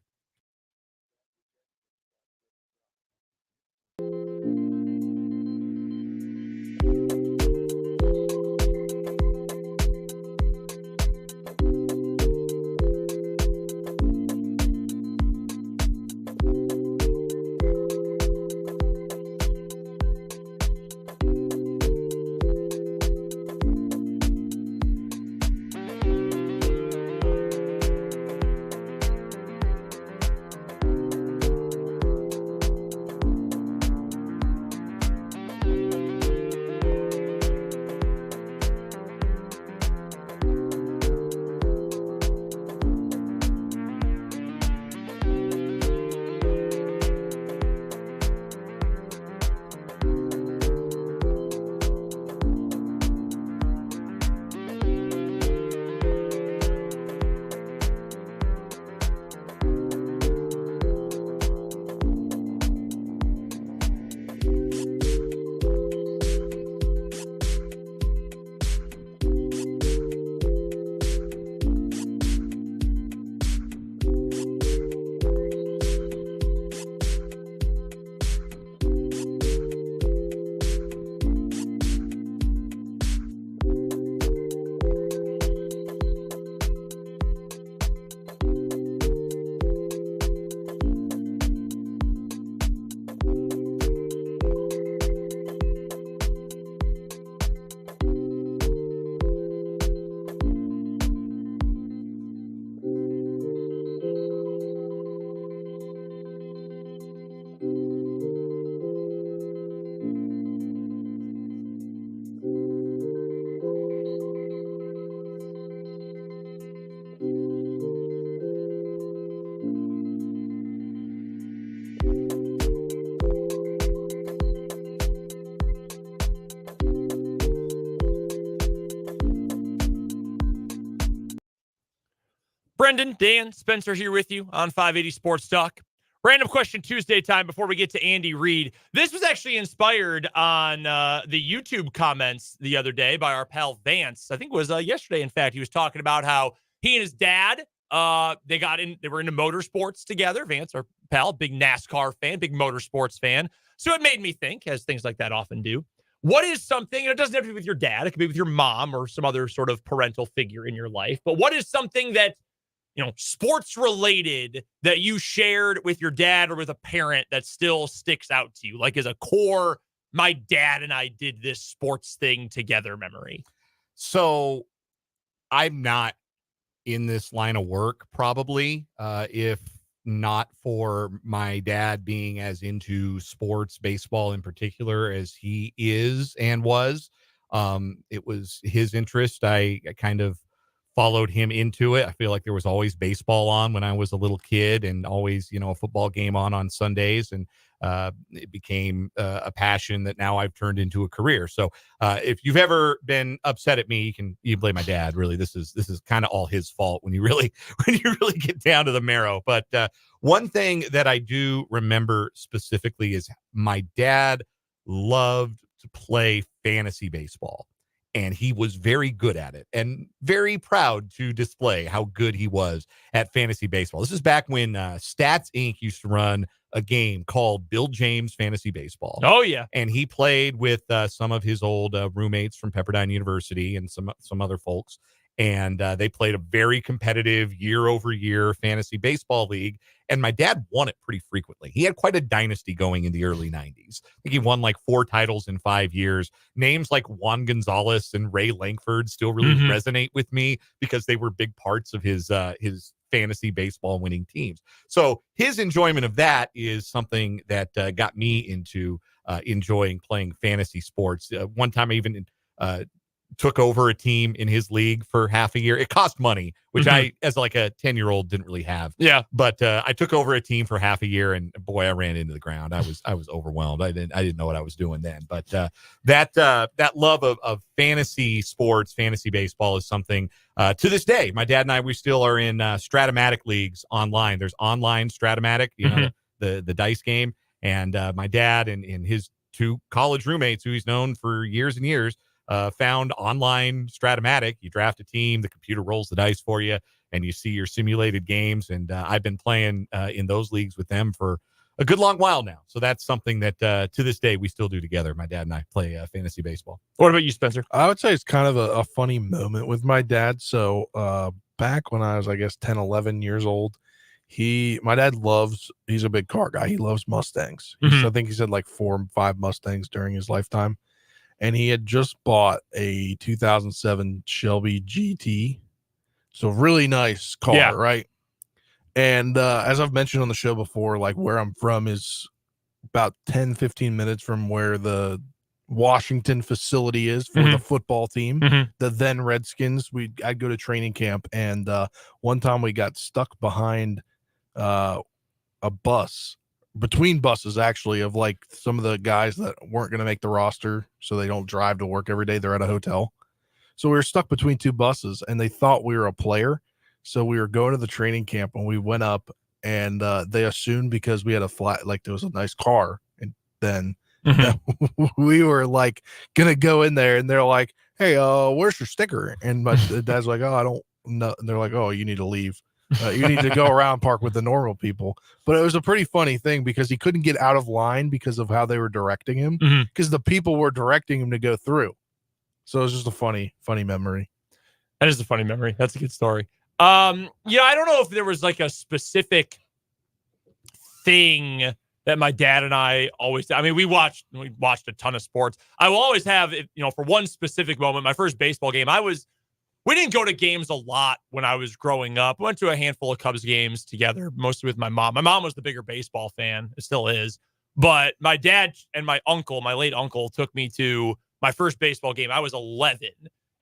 Brendan, Dan, Spencer here with you on 580 Sports Talk. Random Question Tuesday time before we get to Andy Reid. This was actually inspired on the YouTube comments the other day by our pal Vance. I think it was yesterday, in fact. He was talking about how he and his dad, they were into motorsports together. Vance, our pal, big NASCAR fan, big motorsports fan. So it made me think, as things like that often do, what is something, and it doesn't have to be with your dad, it could be with your mom or some other sort of parental figure in your life, but what is something that, sports related that you shared with your dad or with a parent that still sticks out to you? Like as a core, my dad and I did this sports thing together memory. So I'm not in this line of work probably, if not for my dad being as into sports, baseball in particular, as he is and was. It was his interest. I kind of followed him into it. I feel like there was always baseball on when I was a little kid, and always, a football game on Sundays. And it became a passion that now I've turned into a career. So if you've ever been upset at me, you can blame my dad. Really, this is kind of all his fault when you really get down to the marrow. But one thing that I do remember specifically is my dad loved to play fantasy baseball. And he was very good at it and very proud to display how good he was at fantasy baseball. This is back when Stats Inc. used to run a game called Bill James Fantasy Baseball. Oh, yeah. And he played with some of his old roommates from Pepperdine University and some other folks. And they played a very competitive year-over-year fantasy baseball league. And my dad won it pretty frequently. He had quite a dynasty going in the early 90s. I think he won like 4 titles in 5 years. Names like Juan Gonzalez and Ray Langford still really resonate with me because they were big parts of his fantasy baseball winning teams. So his enjoyment of that is something that got me into enjoying playing fantasy sports. One time I even took over a team in his league for half a year. It cost money, which I, as like a 10-year-old, didn't really have. Yeah. But I took over a team for half a year, and boy, I ran into the ground. I was overwhelmed. I didn't know what I was doing then. But that love of fantasy sports, fantasy baseball is something to this day. My dad and I, we still are in Stratomatic leagues online. There's online Stratomatic, the dice game. And my dad and his 2 college roommates, who he's known for years and years, found online Stratomatic. You draft a team, the computer rolls the dice for you, and you see your simulated games. And I've been playing in those leagues with them for a good long while now. So that's something that to this day we still do together. My dad and I play fantasy baseball. What about you, Spencer? I would say it's kind of a funny moment with my dad. So back when I was, I guess, 10, 11 years old, my dad he's a big car guy. He loves Mustangs. I think he said like 4 or 5 Mustangs during his lifetime. And he had just bought a 2007 Shelby GT. So really nice car, right? And as I've mentioned on the show before, like where I'm from is about 10, 15 minutes from where the Washington facility is for the football team, the then Redskins. I'd go to training camp, and one time we got stuck behind a bus, between buses actually, of like some of the guys that weren't going to make the roster, so they don't drive to work every day. They're at a hotel. So we were stuck between 2 buses, and they thought we were a player. So we were going to the training camp, and we went up, and they assumed because we had a flat, like there was a nice car, and then we were like gonna go in there, and they're like, "Hey, where's your sticker?" And my dad's like, "Oh, I don't know." And they're like, "Oh, you need to leave. You need to go around park with the normal people." But it was a pretty funny thing because he couldn't get out of line because of how they were directing him, because the people were directing him to go through. So it was just a funny memory. That is a funny memory. That's a good story. I don't know if there was like a specific thing that my dad and I always, I mean, we watched a ton of sports. I will always have, for one specific moment, my first baseball game, we didn't go to games a lot when I was growing up. We went to a handful of Cubs games together, mostly with my mom. My mom was the bigger baseball fan. It still is. But my dad and my late uncle, took me to my first baseball game. I was 11,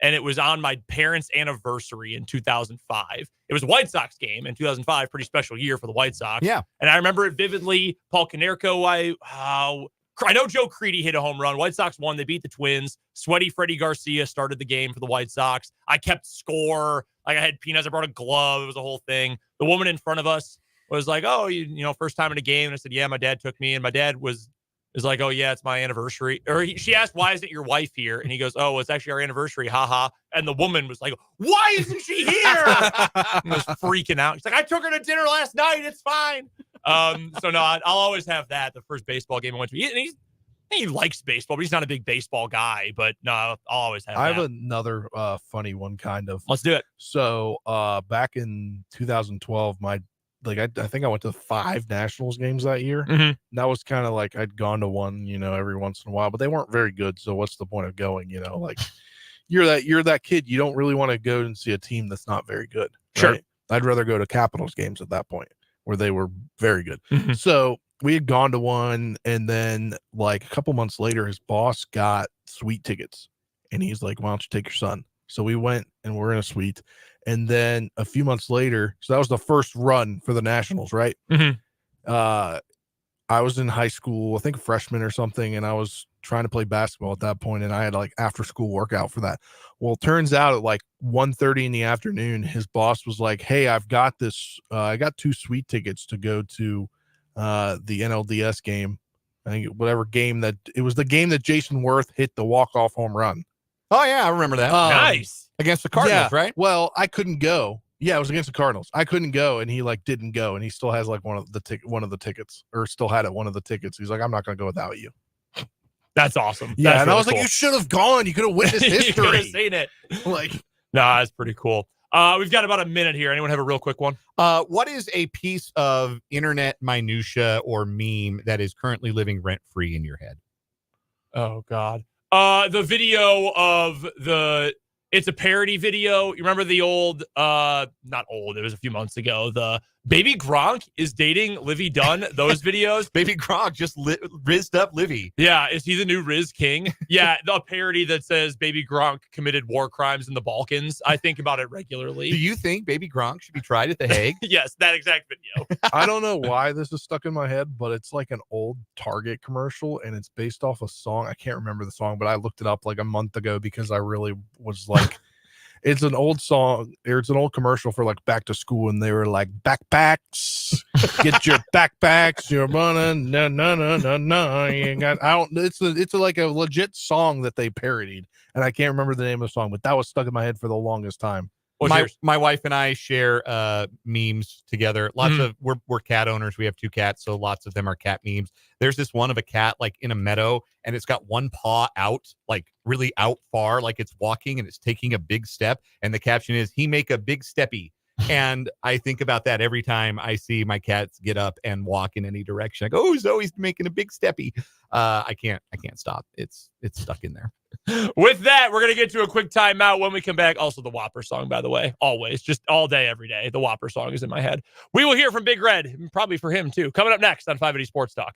and it was on my parents' anniversary in 2005. It was a White Sox game in 2005, pretty special year for the White Sox. Yeah. And I remember it vividly. Paul Konerko, I know Joe Creedy hit a home run. White Sox won. They beat the Twins. Sweaty Freddie Garcia started the game for the White Sox. I kept score. Like, I had peanuts. I brought a glove. It was a whole thing. The woman in front of us was like, "Oh, first time in a game." And I said, "Yeah, my dad took me." And my dad was like, "Oh, yeah, it's my anniversary." Or she asked, "Why isn't your wife here?" And he goes, "Oh, it's actually our anniversary. Haha." And the woman was like, "Why isn't she here?" And was freaking out. She's like, "I took her to dinner last night. It's fine." So no, I'll always have that. The first baseball game I went to, he likes baseball, but he's not a big baseball guy. But no, I'll always have that. I have another funny one, kind of. Let's do it. So back in 2012, I think I went to 5 Nationals games that year. And that was kind of like I'd gone to one, every once in a while, but they weren't very good. So what's the point of going? Like you're that kid. You don't really want to go and see a team that's not very good. Sure. Right? I'd rather go to Capitals games at that point, where they were very good. So we had gone to one, and then like a couple months later, his boss got suite tickets, and he's like, "Why don't you take your son?" So we went, and we're in a suite. And then a few months later, so that was the first run for the Nationals, right? I was in high school, I think a freshman or something, and I was trying to play basketball at that point, and I had like after school workout for that. Well, it turns out at like 1:30 in the afternoon, his boss was like, "Hey, I've got this. I got 2 suite tickets to go to the NLDS game. I think whatever game that it was, the game that Jason Worth hit the walk-off home run." Oh yeah, I remember that. Nice. Against the Cardinals, right? Well, I couldn't go. Yeah, it was against the Cardinals. I couldn't go, and he like didn't go, and he still has like one of the tickets, or still had it one of the tickets. He's like, "I'm not going to go without you." That's awesome. Yeah, that's and really I was cool. like, "You should have gone. You could have witnessed history. You could have seen it." Like, nah, that's pretty cool. We've got about a minute here. Anyone have a real quick one? What is a piece of internet minutia or meme that is currently living rent-free in your head? Oh, God. The video of it's a parody video. You remember the old, not old, it was a few months ago, the Baby Gronk is dating Livy Dunn. Those videos. Baby Gronk just rizzed up Livy. Yeah, is he the new Riz King? Yeah, the parody that says Baby Gronk committed war crimes in the Balkans. I think about it regularly. Do you think Baby Gronk should be tried at The Hague? Yes, that exact video. I don't know why this is stuck in my head, but it's like an old Target commercial, and it's based off a song. I can't remember the song, but I looked it up like a month ago because I really was like, it's an old song, or it's an old commercial for like back to school, and they were like, backpacks, get your backpacks, you're running, no. It's like a legit song that they parodied, and I can't remember the name of the song, but that was stuck in my head for the longest time. My wife and I share memes together. Lots of we're cat owners. We have 2 cats, so lots of them are cat memes. There's this one of a cat like in a meadow, and it's got one paw out, like really out far, like it's walking and it's taking a big step. And the caption is, "He make a big steppy." And I think about that every time I see my cats get up and walk in any direction. I go, "Oh, Zoe's making a big steppy." I can't stop. It's stuck in there. With that, we're going to get to a quick timeout. When we come back, also the Whopper song, by the way, always, just all day, every day. The Whopper song is in my head. We will hear from Big Red, probably for him too. Coming up next on 580 Sports Talk.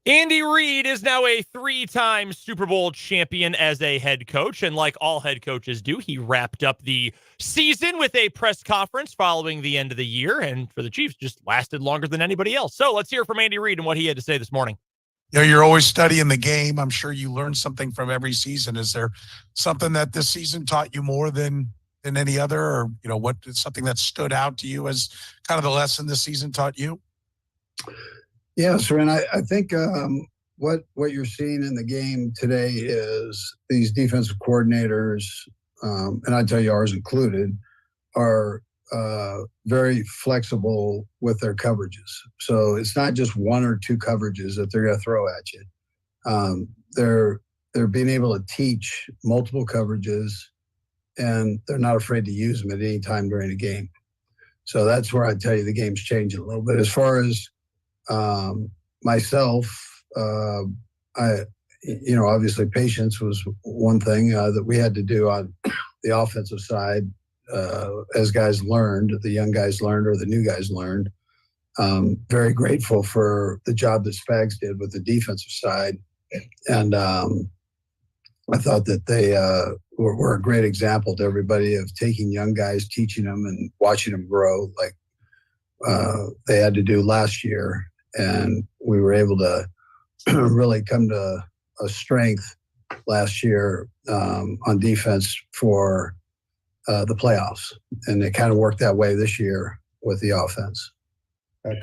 Andy Reid is now a 3-time Super Bowl champion as a head coach. And like all head coaches do, he wrapped up the season with a press conference following the end of the year. And for the Chiefs, just lasted longer than anybody else. So let's hear from Andy Reid and what he had to say this morning. You know, you're always studying the game. I'm sure you learn something from every season. Is there something that this season taught you more than any other, or, you know, what is something that stood out to you as kind of the lesson this season taught you? Yeah, Swain, I think what you're seeing in the game today is these defensive coordinators, and I tell you ours included, are very flexible with their coverages. So it's not just one or two coverages that they're going to throw at you. They're being able to teach multiple coverages, and they're not afraid to use them at any time during a game. So that's where I tell you the game's changing a little bit. As far as myself, obviously patience was one thing that we had to do on the offensive side as guys learned, the young guys learned, or the new guys learned. Very grateful for the job that Spags did with the defensive side. And I thought that they were a great example to everybody of taking young guys, teaching them, and watching them grow like they had to do last year. And we were able to really come to a strength last year on defense for the playoffs. And it kind of worked that way this year with the offense.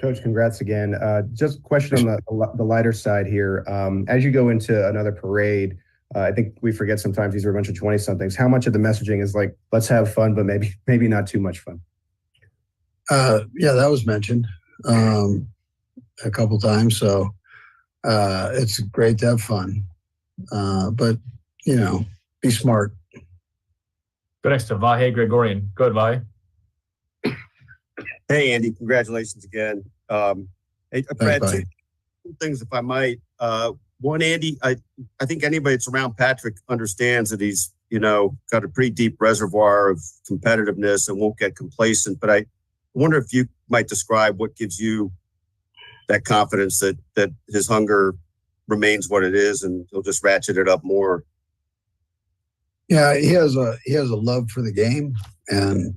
Coach, congrats again. Just a question on the lighter side here. As you go into another parade, I think we forget sometimes these are a bunch of 20-somethings. How much of the messaging is like, let's have fun, but maybe not too much fun? Yeah, that was mentioned a couple times. So it's great to have fun, but be smart. Go next to Vahe Gregorian. Go ahead, Vahe. Hey, Andy, congratulations again. Hey, Brad, two things, if I might. One, Andy, I think anybody that's around Patrick understands that he's, got a pretty deep reservoir of competitiveness and won't get complacent. But I wonder if you might describe what gives you that confidence that his hunger remains what it is and he'll just ratchet it up more. Yeah, he has a love for the game, and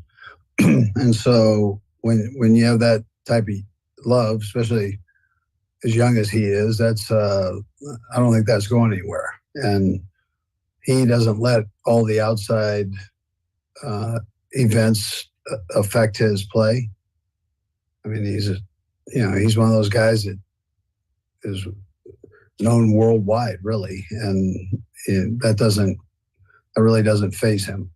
so when you have that type of love, especially as young as he is, that's I don't think that's going anywhere. And he doesn't let all the outside events affect his play. I mean, he's one of those guys that is known worldwide, really, and that really doesn't faze him.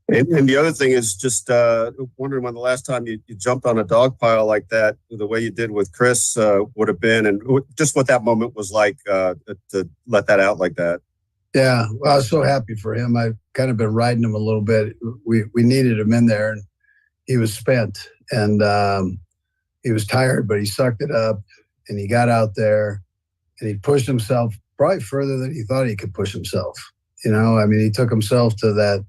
And the other thing is just wondering when the last time you jumped on a dog pile like that, the way you did with Chris would have been, and just what that moment was like to let that out like that. Yeah, well, I was so happy for him. I've kind of been riding him a little bit. We needed him in there, and he was spent, and he was tired, but he sucked it up, and he got out there, and he pushed himself probably further than he thought he could push himself. I mean, he took himself to that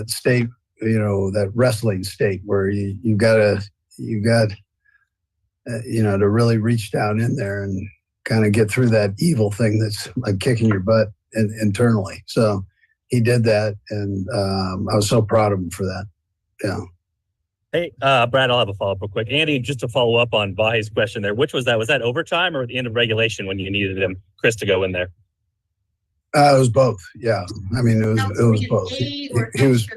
state, that wrestling state where you got to really reach down in there and kind of get through that evil thing that's like kicking your butt internally. So he did that, and I was so proud of him for that. Yeah. Hey, Brad, I'll have a follow-up real quick. Andy, just to follow up on Vahe's question there, which was that? Was that overtime or at the end of regulation when you needed Chris to go in there? It was both. Yeah. I mean, it was both. He was.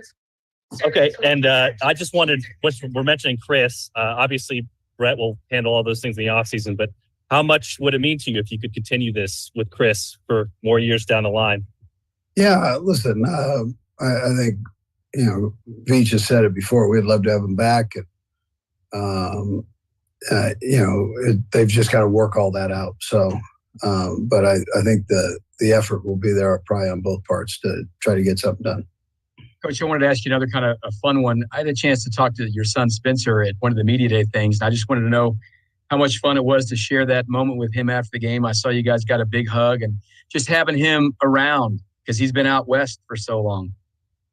Okay. And I just wanted, we're mentioning Chris. Obviously, Brett will handle all those things in the offseason, but how much would it mean to you if you could continue this with Chris for more years down the line? Yeah. Listen, I think, Veach has said it before. We'd love to have him back. And, they've just got to work all that out. So, but I think the effort will be there probably on both parts to try to get something done. Coach, I wanted to ask you another kind of a fun one. I had a chance to talk to your son Spencer at one of the media day things, and I just wanted to know how much fun it was to share that moment with him after the game. I saw you guys got a big hug, and just having him around because he's been out west for so long.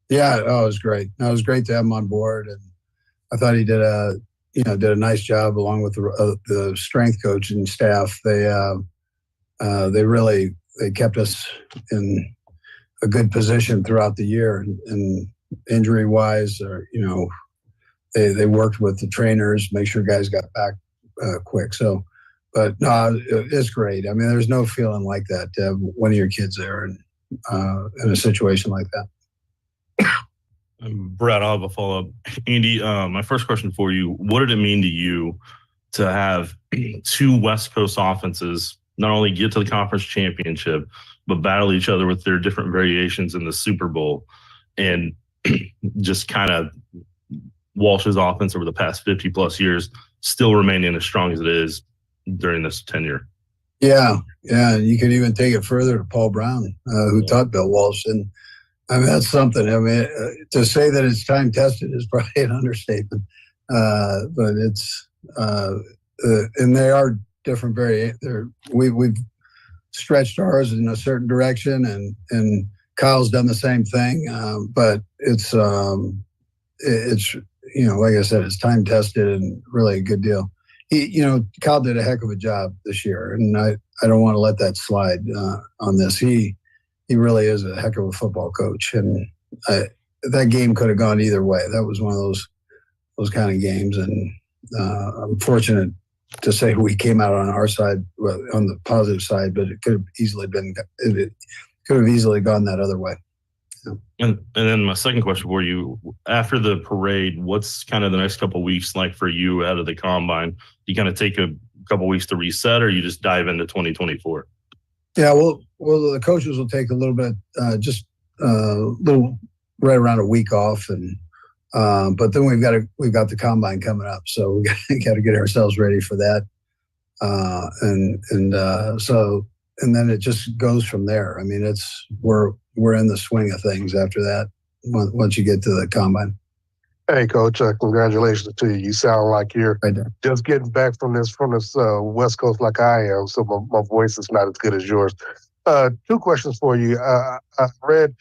Yeah, it was great. It was great to have him on board, and I thought he did a nice job along with the strength coach and staff. They kept us in a good position throughout the year, and injury wise, they worked with the trainers, make sure guys got back quick. So, but no, it's great. I mean, there's no feeling like that to have one of your kids there in a situation like that. Brad, I'll have a follow-up. Andy, my first question for you, what did it mean to you to have two West Coast offenses not only get to the conference championship, but battle each other with their different variations in the Super Bowl, and just kind of Walsh's offense over the past 50 plus years still remaining as strong as it is during this tenure. Yeah. And you could even take it further to Paul Brown, who taught Bill Walsh. And I mean, that's something. I mean, to say that it's time tested is probably an understatement. But it's, and they are different we've stretched ours in a certain direction, and Kyle's done the same thing. But it's like I said, it's time tested and really a good deal. Kyle did a heck of a job this year, and I don't want to let that slide on this. He really is a heck of a football coach, and that game could have gone either way. That was one of those kind of games, and I'm fortunate to say we came out on our side, on the positive side, but it could have easily gone that other way. Yeah. And then my second question for you, after the parade, what's kind of the next couple of weeks like for you out of the combine? You kind of take a couple of weeks to reset, or you just dive into 2024? Yeah, well, the coaches will take a little bit, just little right around a week off, and but then we've got the combine coming up, so we got to get ourselves ready for that, and then it just goes from there. I mean, we're in the swing of things after that once you get to the combine. Hey, Coach, congratulations to you. You sound like you're just getting back from this West Coast like I am, so my voice is not as good as yours. Two questions for you. I read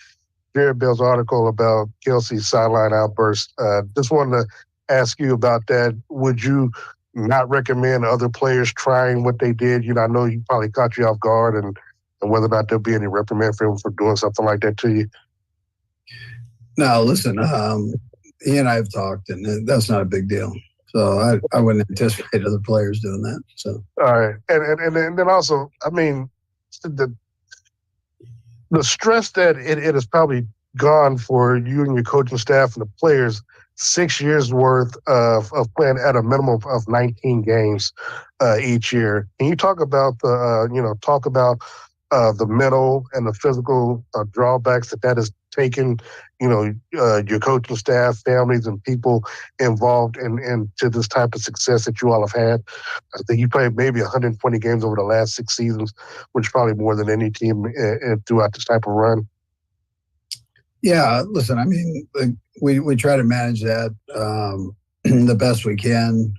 Jared Bell's article about Kelsey's sideline outburst. Just wanted to ask you about that. Would you not recommend other players trying what they did? I know you probably caught you off guard, and whether or not there'll be any reprimand for him for doing something like that to you. No, listen, he and I have talked, and that's not a big deal. So I wouldn't anticipate other players doing that. So all right, and then also, I mean, the stress that it has probably gone for you and your coaching staff and the players, 6 years worth of playing at a minimum of 19 games each year. Can you talk about the mental and the physical drawbacks that has taken, your coaching staff, families, and people involved into this type of success that you all have had? I think you played maybe 120 games over the last 6 seasons, which is probably more than any team throughout this type of run. Yeah, listen, I mean, we try to manage that the best we can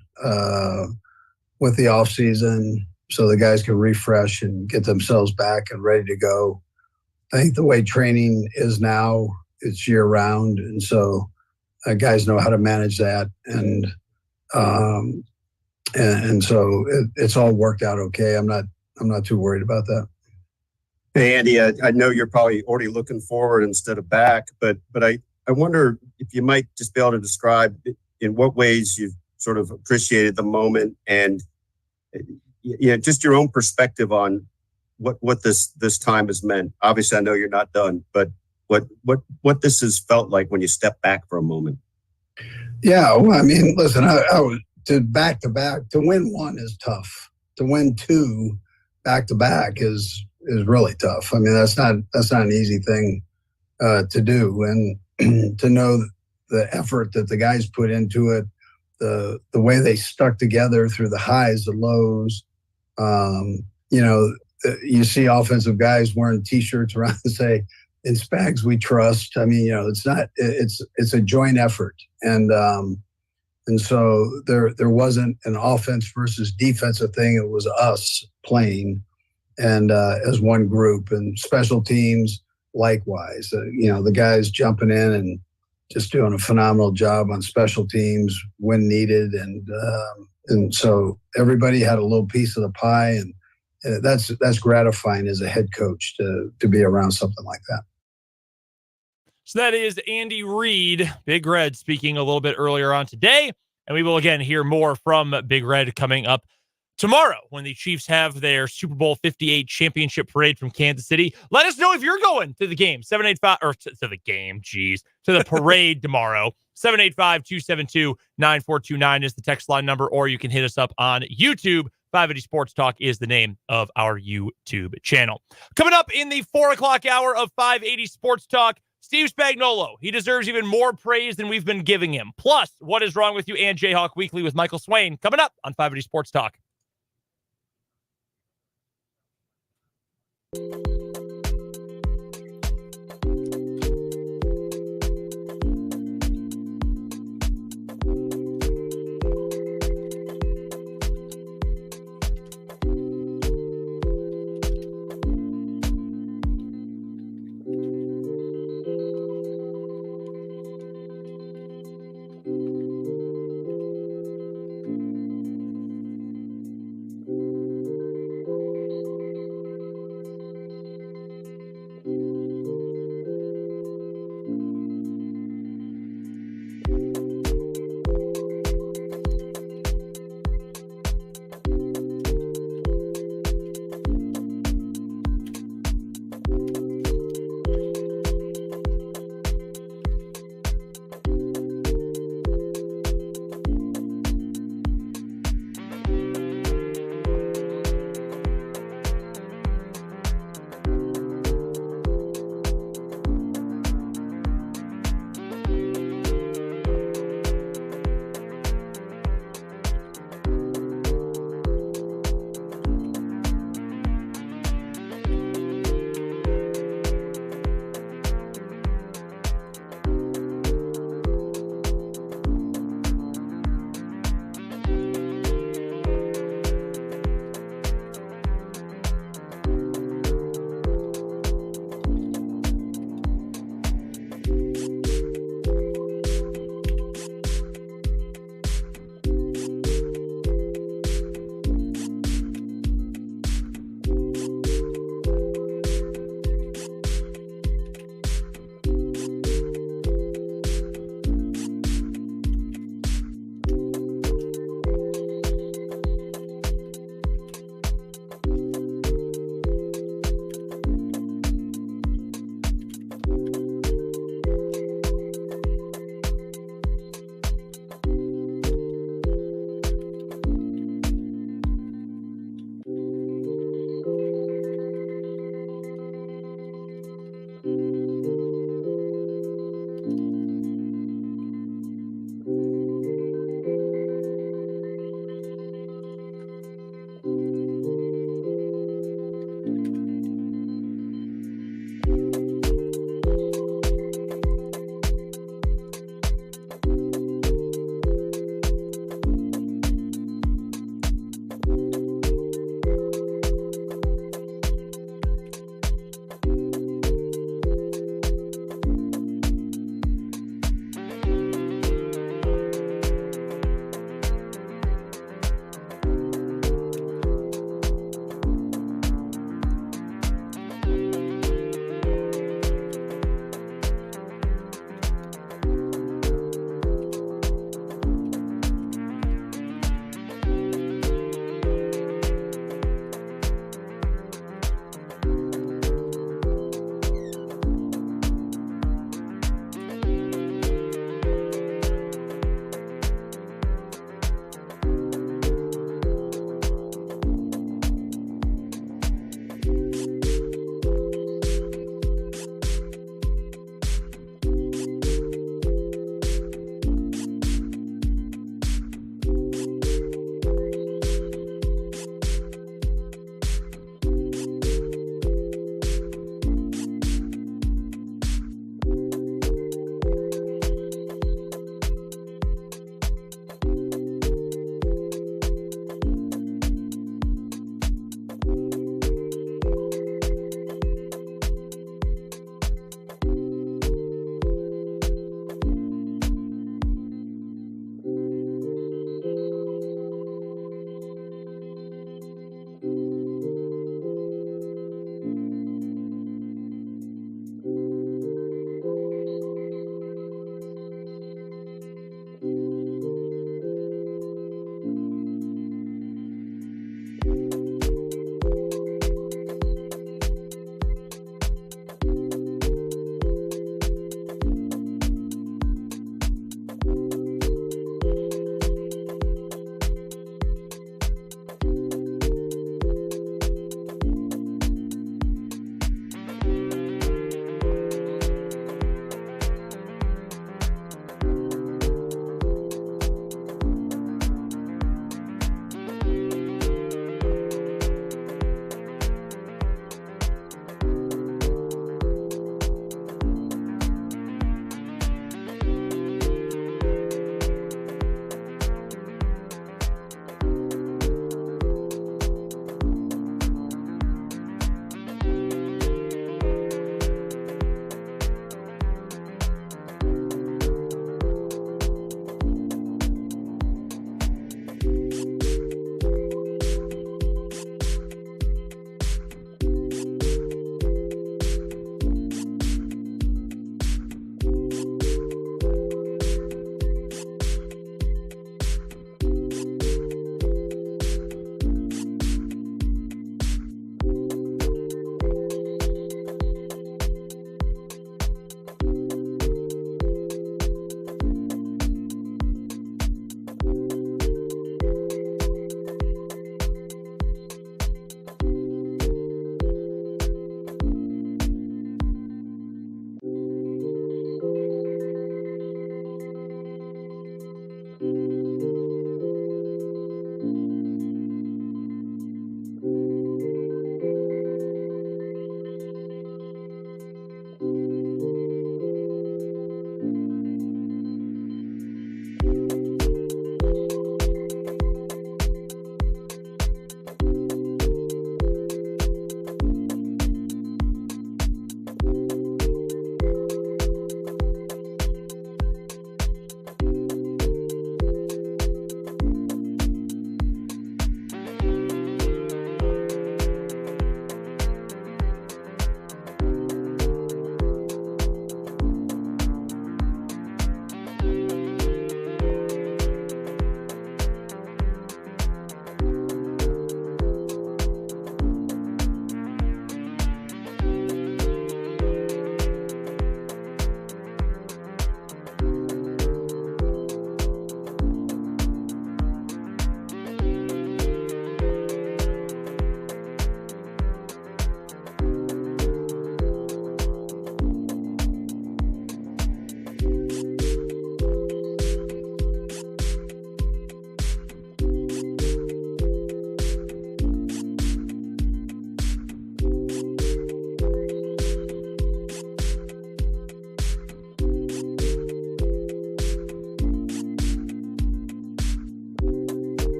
with the off season, so the guys can refresh and get themselves back and ready to go. I think the way training is now, it's year round, and so guys know how to manage that, and so it's all worked out okay. I'm not too worried about that. Hey, Andy, I know you're probably already looking forward instead of back, but I wonder if you might just be able to describe in what ways you've sort of appreciated the moment, and just your own perspective on what this time has meant. Obviously, I know you're not done, but what this has felt like when you step back for a moment. Yeah, well, I mean, listen, I to back to back, to win one is tough. To win two back to back is really tough. I mean, that's not an easy thing to do, and to know the effort that the guys put into it, the way they stuck together through the highs, the lows. You see offensive guys wearing T-shirts around to say, "In Spags we trust." I mean, it's a joint effort, and so there wasn't an offense versus defensive thing. It was us playing and as one group, and special teams likewise. The guys jumping in and just doing a phenomenal job on special teams when needed, and so everybody had a little piece of the pie, and that's gratifying as a head coach to be around something like that. So that is Andy Reid, Big Red, speaking a little bit earlier on today, and we will again hear more from Big Red coming up tomorrow when the Chiefs have their Super Bowl 58 championship parade from Kansas City. Let us know if you're going to the game. 785 or to the game, to the parade tomorrow. 785-272-9429 is the text line number, or you can hit us up on YouTube. 580 Sports Talk is the name of our YouTube channel. Coming up in the 4 o'clock hour of 580 Sports Talk, Steve Spagnuolo. He deserves even more praise than we've been giving him. Plus, What Is Wrong With You and Jayhawk Weekly with Michael Swain coming up on 580 Sports Talk.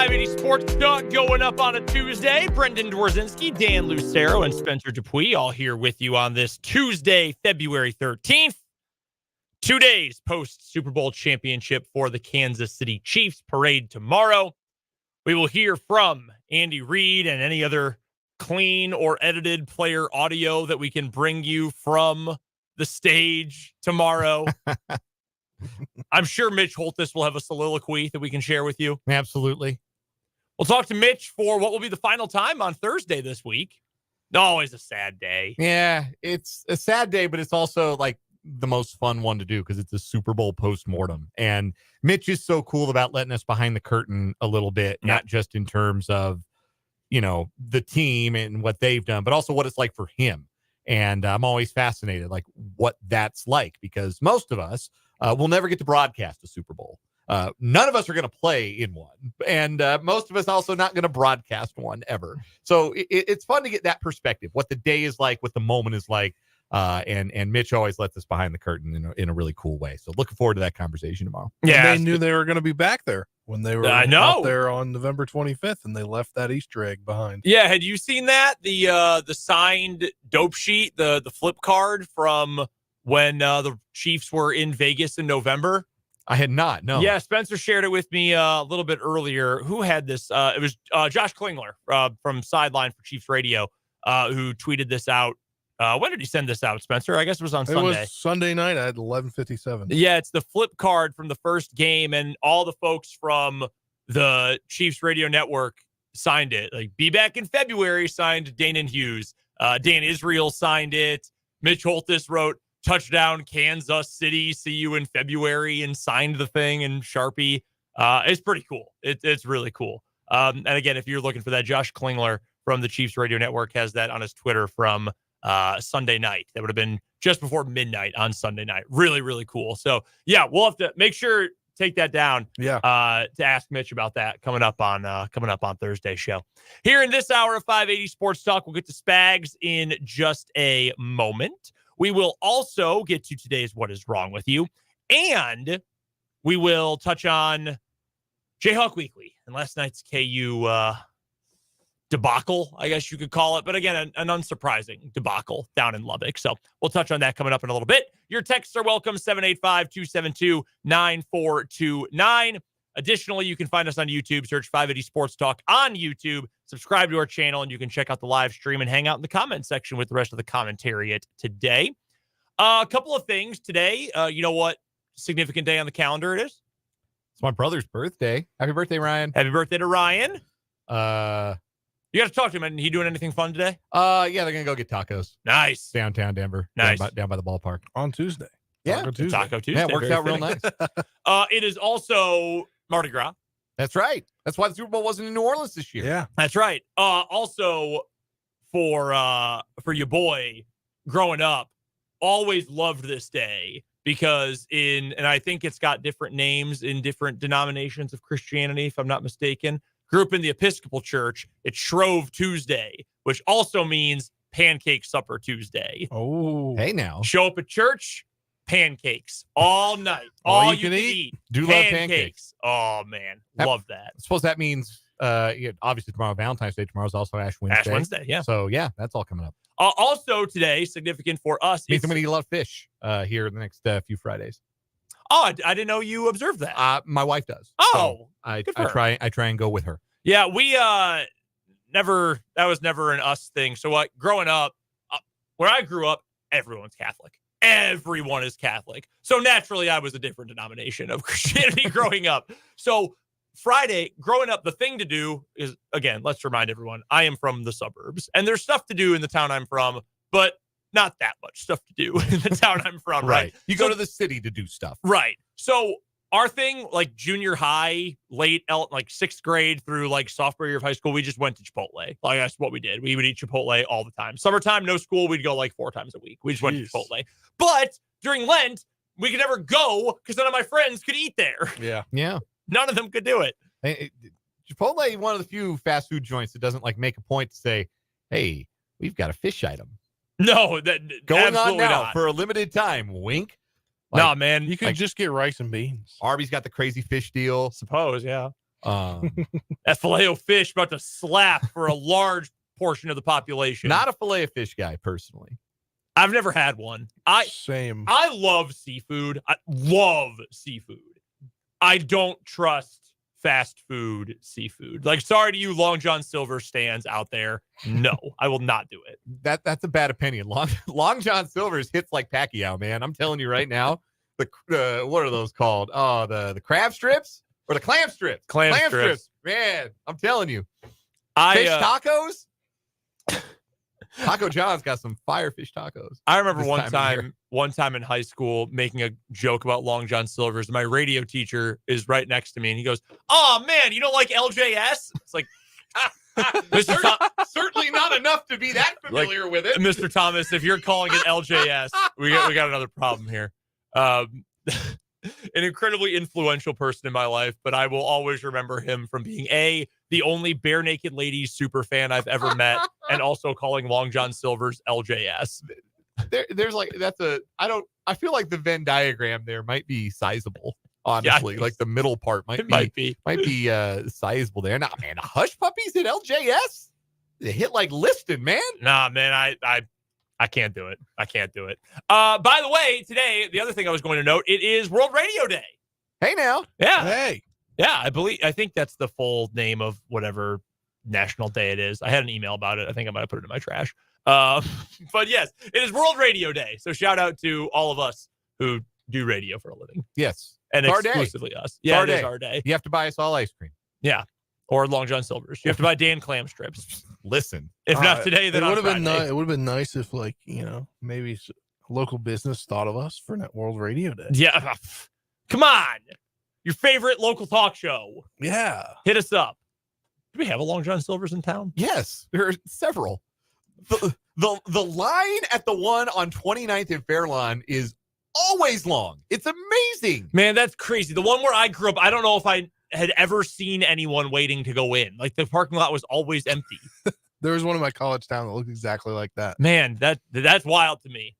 580 Sports Talk going up on a Tuesday. Brendan Dworzinski, Dan Lucero, and Spencer Dupuis all here with you on this Tuesday, February 13th. 2 days post Super Bowl championship for the Kansas City Chiefs. Parade tomorrow. We will hear from Andy Reid and any other clean or edited player audio that we can bring you from the stage tomorrow. I'm sure Mitch Holthus will have a soliloquy that we can share with you. Absolutely. We'll talk to Mitch for what will be the final time on Thursday this week. Always a sad day. Yeah, it's a sad day, but it's also like the most fun one to do because it's a Super Bowl post-mortem. And Mitch is so cool about letting us behind the curtain a little bit, not just in terms of, you know, the team and what they've done, but also what it's like for him. And I'm always fascinated, like what that's like, because most of us will never get to broadcast a Super Bowl. None of us are going to play in one. And most of us also not going to broadcast one ever. So it's fun to get that perspective, what the day is like, what the moment is like. And Mitch always lets us behind the curtain in a really cool way. So looking forward to that conversation tomorrow. Yeah, and they knew they were going to be back there when they were out there on November 25th, and they left that Easter egg behind. Yeah, had you seen that? The signed dope sheet, the flip card from when the Chiefs were in Vegas in November? I had not, no. Yeah, Spencer shared it with me a little bit earlier. Who had this? It was Josh Klingler from Sideline for Chiefs Radio who tweeted this out. When did he send this out, Spencer? I guess it was on Sunday. It was Sunday night at 11:57. Yeah, it's the flip card from the first game, and all the folks from the Chiefs Radio Network signed it. Like, be back in February, signed Danon Hughes. Dan Israel signed it. Mitch Holthus wrote, touchdown, Kansas City, see you in February, and signed the thing in Sharpie. It's pretty cool. It's really cool. And again, if you're looking for that, Josh Klingler from the Chiefs Radio Network has that on his Twitter from Sunday night. That would have been just before midnight on Sunday night. Really, really cool. So yeah, we'll have to make sure take that down. Yeah. To ask Mitch about that coming up on Thursday's show. Here in this hour of 580 Sports Talk, we'll get to Spags in just a moment. We will also get to today's What Is Wrong With You, and we will touch on Jayhawk Weekly and last night's KU debacle, I guess you could call it. But again, an unsurprising debacle down in Lubbock. So we'll touch on that coming up in a little bit. Your texts are welcome, 785-272-9429. Additionally, you can find us on YouTube. Search 580 Sports Talk on YouTube. Subscribe to our channel, and you can check out the live stream and hang out in the comment section with the rest of the commentariat today. A couple of things today. You know what significant day on the calendar it is? It's my brother's birthday. Happy birthday, Ryan. Happy birthday to Ryan. You got to talk to him. And he doing anything fun today? Yeah, they're gonna go get tacos. Nice. Downtown Denver. Nice. Down by the ballpark On Tuesday. Taco Tuesday. Yeah, it works out real nice. It is also Mardi Gras. That's right. That's why the Super Bowl wasn't in New Orleans this year. Yeah, that's right. Also, for your boy, growing up, always loved this day because and I think it's got different names in different denominations of Christianity, if I'm not mistaken. Grew up in the Episcopal Church. It's Shrove Tuesday, which also means Pancake Supper Tuesday. Oh, hey now. Show up at church, pancakes all night. All you can eat. Do love pancakes. Oh man, love that. I suppose that means obviously tomorrow, Valentine's Day. Tomorrow's also Ash Wednesday. Ash Wednesday, yeah. So yeah, that's all coming up. Also today, significant for us. Means I'm going to eat a lot of fish here in the next few Fridays. Oh, I didn't know you observed that. My wife does. Oh, so I try and go with her. Yeah, we never. That was never an us thing. So what? Growing up, where I grew up, everyone's Catholic. Everyone is Catholic. So naturally, I was a different denomination of Christianity growing up. So Friday, growing up, the thing to do is, again, let's remind everyone, I am from the suburbs, and there's stuff to do in the town I'm from, but not that much stuff to do in the town I'm from, right? You go to the city to do stuff. Right. So our thing, like junior high, like sixth grade through like sophomore year of high school, we just went to Chipotle. Like that's what we did. We would eat Chipotle all the time. Summertime, no school, we'd go like 4 times a week. We just went to Chipotle. But during Lent, we could never go because none of my friends could eat there. Yeah. Yeah. None of them could do it. Chipotle, one of the few fast food joints that doesn't like make a point to say, hey, we've got a fish item. No, that going on now not. for a limited time. Wink. Nah, man. You could just get rice and beans. Arby's got the crazy fish deal. Suppose, yeah. That Filet-O-Fish about to slap for a large portion of the population. Not a Filet-O-Fish guy, personally. I've never had one. Same. I love seafood. I love seafood. I don't trust fast food seafood. Like, sorry to you Long John Silver stands out there. No, I will not do it. That's a bad opinion. Long John Silver's hits like Pacquiao, man. I'm telling you right now. The what are those called? Oh, the crab strips or the clam strips? Clam strips. Man, I'm telling you. Fish tacos. Taco John's got some fire fish tacos. I remember one time in high school making a joke about Long John Silver's. My radio teacher is right next to me, and he goes, "Oh man, you don't like LJS?" It's like, certainly not enough to be that familiar with it, Mr. Thomas. If you're calling it LJS, we got another problem here. An incredibly influential person in my life, but I will always remember him from being the only bare naked ladies super fan I've ever met, and also calling Long John Silver's LJS. There's like I feel like the Venn diagram there might be sizable. Honestly, like the middle part might be sizable there. Nah, man, Hush Puppies at LJS, they hit like Liston, man. Nah, man, I can't do it. I can't do it. By the way, today, the other thing I was going to note, it is World Radio Day. Hey now. Yeah. Hey. Yeah, I think that's the full name of whatever national day it is. I had an email about it. I think I might have put it in my trash. But yes, it is World Radio Day. So shout out to all of us who do radio for a living. Yes. And it's exclusively us. Yeah, it is our day. You have to buy us all ice cream. Yeah. Or Long John Silver's. You have to buy Dan clam strips. Listen. If not today, then it on would have been Friday. it would have been nice if, like, maybe a local business thought of us for World Radio Day. Yeah. Come on. Your favorite local talk show. Yeah. Hit us up. Do we have a Long John Silver's in town? Yes. There are several. The line at the one on 29th and Fairlawn is always long. It's amazing. Man, that's crazy. The one where I grew up, I don't know if I had ever seen anyone waiting to go in. Like, the parking lot was always empty. There was one in my college town that looked exactly like that. Man, that's wild to me.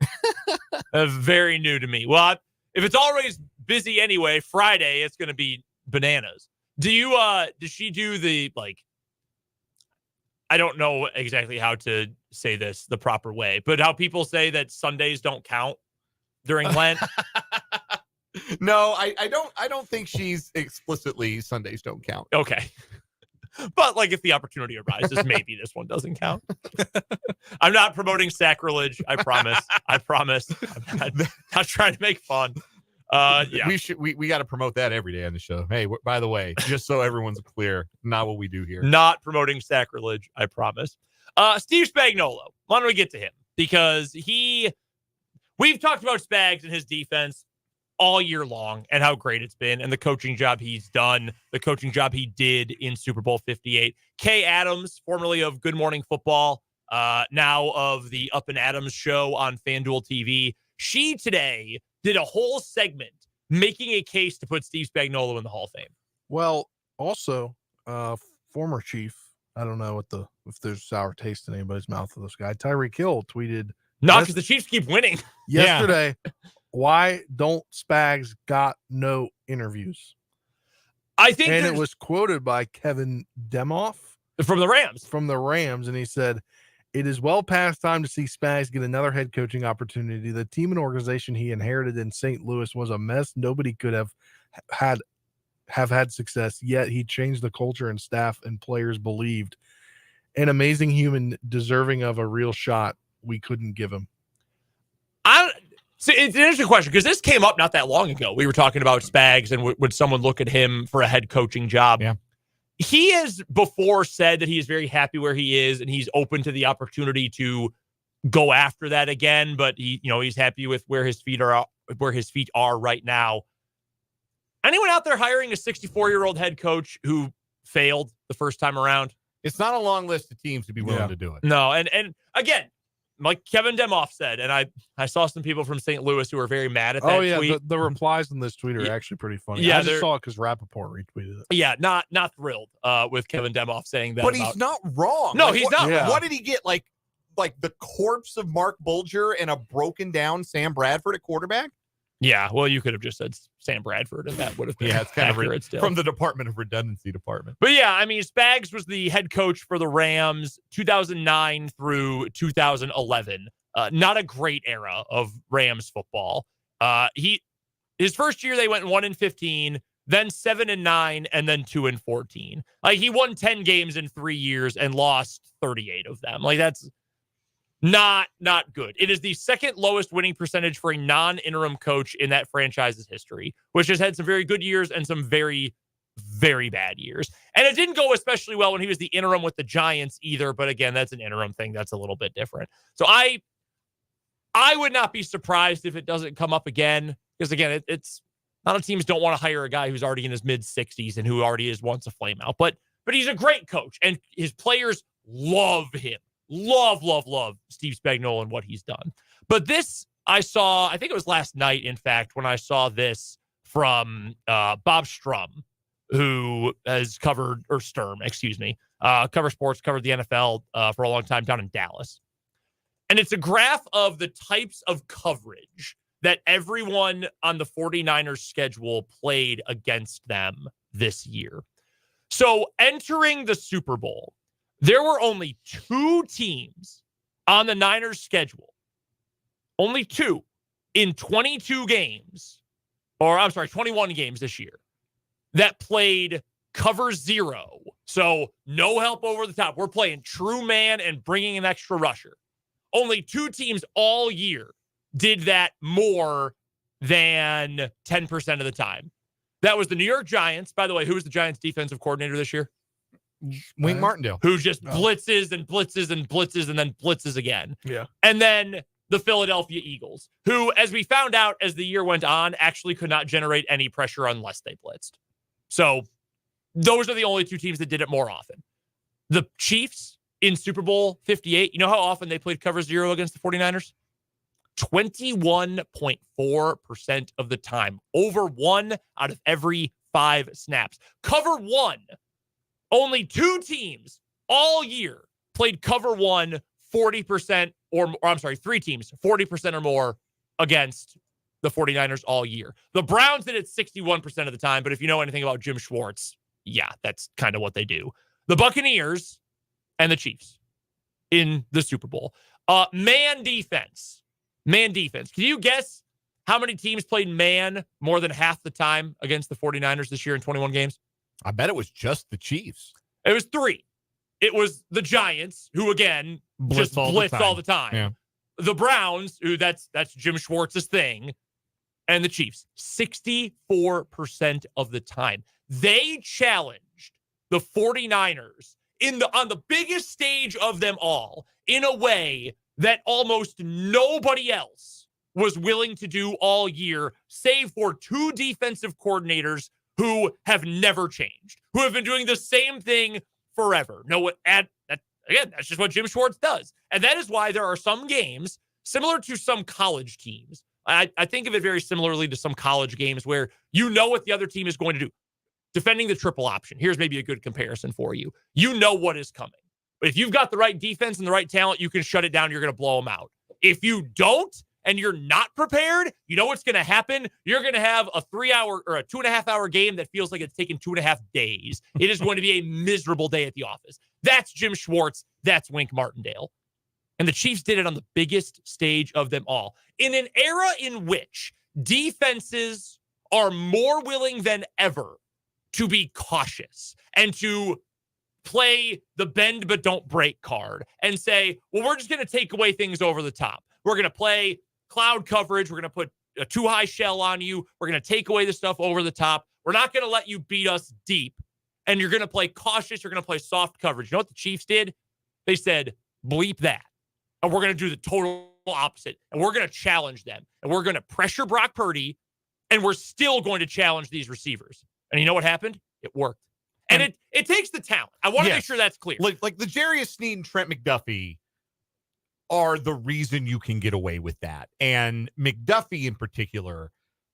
Very new to me. Well, if it's always busy anyway, Friday it's going to be bananas. Does she do the, like, I don't know exactly how to say this the proper way, but how people say that Sundays don't count during Lent? No, I don't think she's explicitly Sundays don't count. Okay. But, like, if the opportunity arises, maybe this one doesn't count. I'm not promoting sacrilege. I promise. I'm not trying to make fun. Yeah. We got to promote that every day on the show. Hey, by the way, just so everyone's clear, not what we do here. Not promoting sacrilege. I promise. Steve Spagnuolo. Why don't we get to him? Because we've talked about Spags and his defense all year long and how great it's been and the coaching job he's done, the coaching job he did in Super Bowl 58. Kay Adams, formerly of Good Morning Football, now of the Up and Adams show on FanDuel TV. She today did a whole segment making a case to put Steve Spagnuolo in the Hall of Fame. Well, also, former Chief, I don't know if there's sour taste in anybody's mouth of this guy, Tyreek Hill tweeted. No, because the Chiefs keep winning. Yesterday, why don't Spags got no interviews? I think it was quoted by Kevin Demoff from the Rams, and he said, "It is well past time to see Spags get another head coaching opportunity. The team and organization he inherited in St. Louis was a mess. Nobody could have had success, yet he changed the culture and staff and players believed. An amazing human deserving of a real shot. We couldn't give him." See, it's an interesting question because this came up not that long ago. We were talking about Spags and would someone look at him for a head coaching job? Yeah. He has before said that he is very happy where he is and he's open to the opportunity to go after that again. But he's happy with where his feet are right now. Anyone out there hiring a 64-year-old head coach who failed the first time around? It's not a long list of teams to be willing to do it. No, and again, like Kevin Demoff said, and I saw some people from St. Louis who were very mad at that tweet. The replies in this tweet are actually pretty funny. Yeah, I just saw it because Rappaport retweeted it. Yeah, not thrilled with Kevin Demoff saying that. But he's not wrong. No, he's not. Yeah. What did he get? Like the corpse of Mark Bulger and a broken down Sam Bradford at quarterback? Yeah, well, you could have just said Sam Bradford, and that would have been it's kind accurate of still. From the Department of Redundancy Department. But yeah, I mean, Spags was the head coach for the Rams 2009 through 2011. Not a great era of Rams football. His first year they went 1-15, then 7-9, and then 2-14. Like, he won 10 games in 3 years and lost 38 of them. Like, that's not good. It is the second lowest winning percentage for a non-interim coach in that franchise's history, which has had some very good years and some very, very bad years. And it didn't go especially well when he was the interim with the Giants either. But again, that's an interim thing. That's a little bit different. So I would not be surprised if it doesn't come up again, because again, it's a lot of teams don't want to hire a guy who's already in his mid-60s and who already wants a flame out. But he's a great coach, and his players love him. Love Steve Spagnuolo and what he's done. But this I saw, I think it was last night, in fact, when I saw this from Bob Strum, who has covered, or Sturm, excuse me, covered sports, covered the NFL for a long time down in Dallas. And it's a graph of the types of coverage that everyone on the 49ers schedule played against them this year. So entering the Super Bowl, there were only 2 teams on the Niners schedule, only 2 in 22 games, or I'm sorry, 21 games this year, that played cover 0. So no help over the top. We're playing true man and bringing an extra rusher. Only 2 teams all year did that more than 10% of the time. That was the New York Giants. By the way, who was the Giants defensive coordinator this year? Wink Martindale. Who just blitzes and blitzes and blitzes and then blitzes again. Yeah. And then the Philadelphia Eagles, who, as we found out as the year went on, actually could not generate any pressure unless they blitzed. So those are the only 2 teams that did it more often. The Chiefs in Super Bowl 58, you know how often they played cover 0 against the 49ers? 21.4% of the time. Over 1 out of every 5 snaps. Cover 1. Only 2 teams all year played cover 1 40% or I'm sorry, 3 teams 40% or more against the 49ers all year. The Browns did it 61% of the time, but if you know anything about Jim Schwartz, yeah, that's kind of what they do. The Buccaneers and the Chiefs in the Super Bowl. Man defense. Can you guess how many teams played man more than half the time against the 49ers this year in 21 games? I bet it was just the Chiefs. It was 3. It was the Giants, who again just blitzed all the time. Yeah. The Browns, who that's Jim Schwartz's thing, and the Chiefs. 64% of the time. They challenged the 49ers on the biggest stage of them all in a way that almost nobody else was willing to do all year, save for 2 defensive coordinators who have never changed, who have been doing the same thing forever. Again, that's just what Jim Schwartz does. And that is why there are some games similar to some college teams. I think of it very similarly to some college games where you know what the other team is going to do. Defending the triple option. Here's maybe a good comparison for you. You know what is coming. But if you've got the right defense and the right talent, you can shut it down. You're going to blow them out. If you don't, and you're not prepared, you know what's going to happen? You're going to have a 3-hour or a 2.5-hour game that feels like it's taken 2.5 days. It is going to be a miserable day at the office. That's Jim Schwartz. That's Wink Martindale. And the Chiefs did it on the biggest stage of them all. In an era in which defenses are more willing than ever to be cautious and to play the bend but don't break card and say, well, we're just going to take away things over the top. We're going to play cloud coverage. We're going to put a too high shell on you. We're going to take away the stuff over the top. We're not going to let you beat us deep. And you're going to play cautious. You're going to play soft coverage. You know what the Chiefs did? They said, bleep that. And we're going to do the total opposite. And we're going to challenge them. And we're going to pressure Brock Purdy. And we're still going to challenge these receivers. And you know what happened? It worked. And it takes the talent. I want to make sure that's clear. Like the Jarius Sneed and Trent McDuffie are the reason you can get away with that. And McDuffie in particular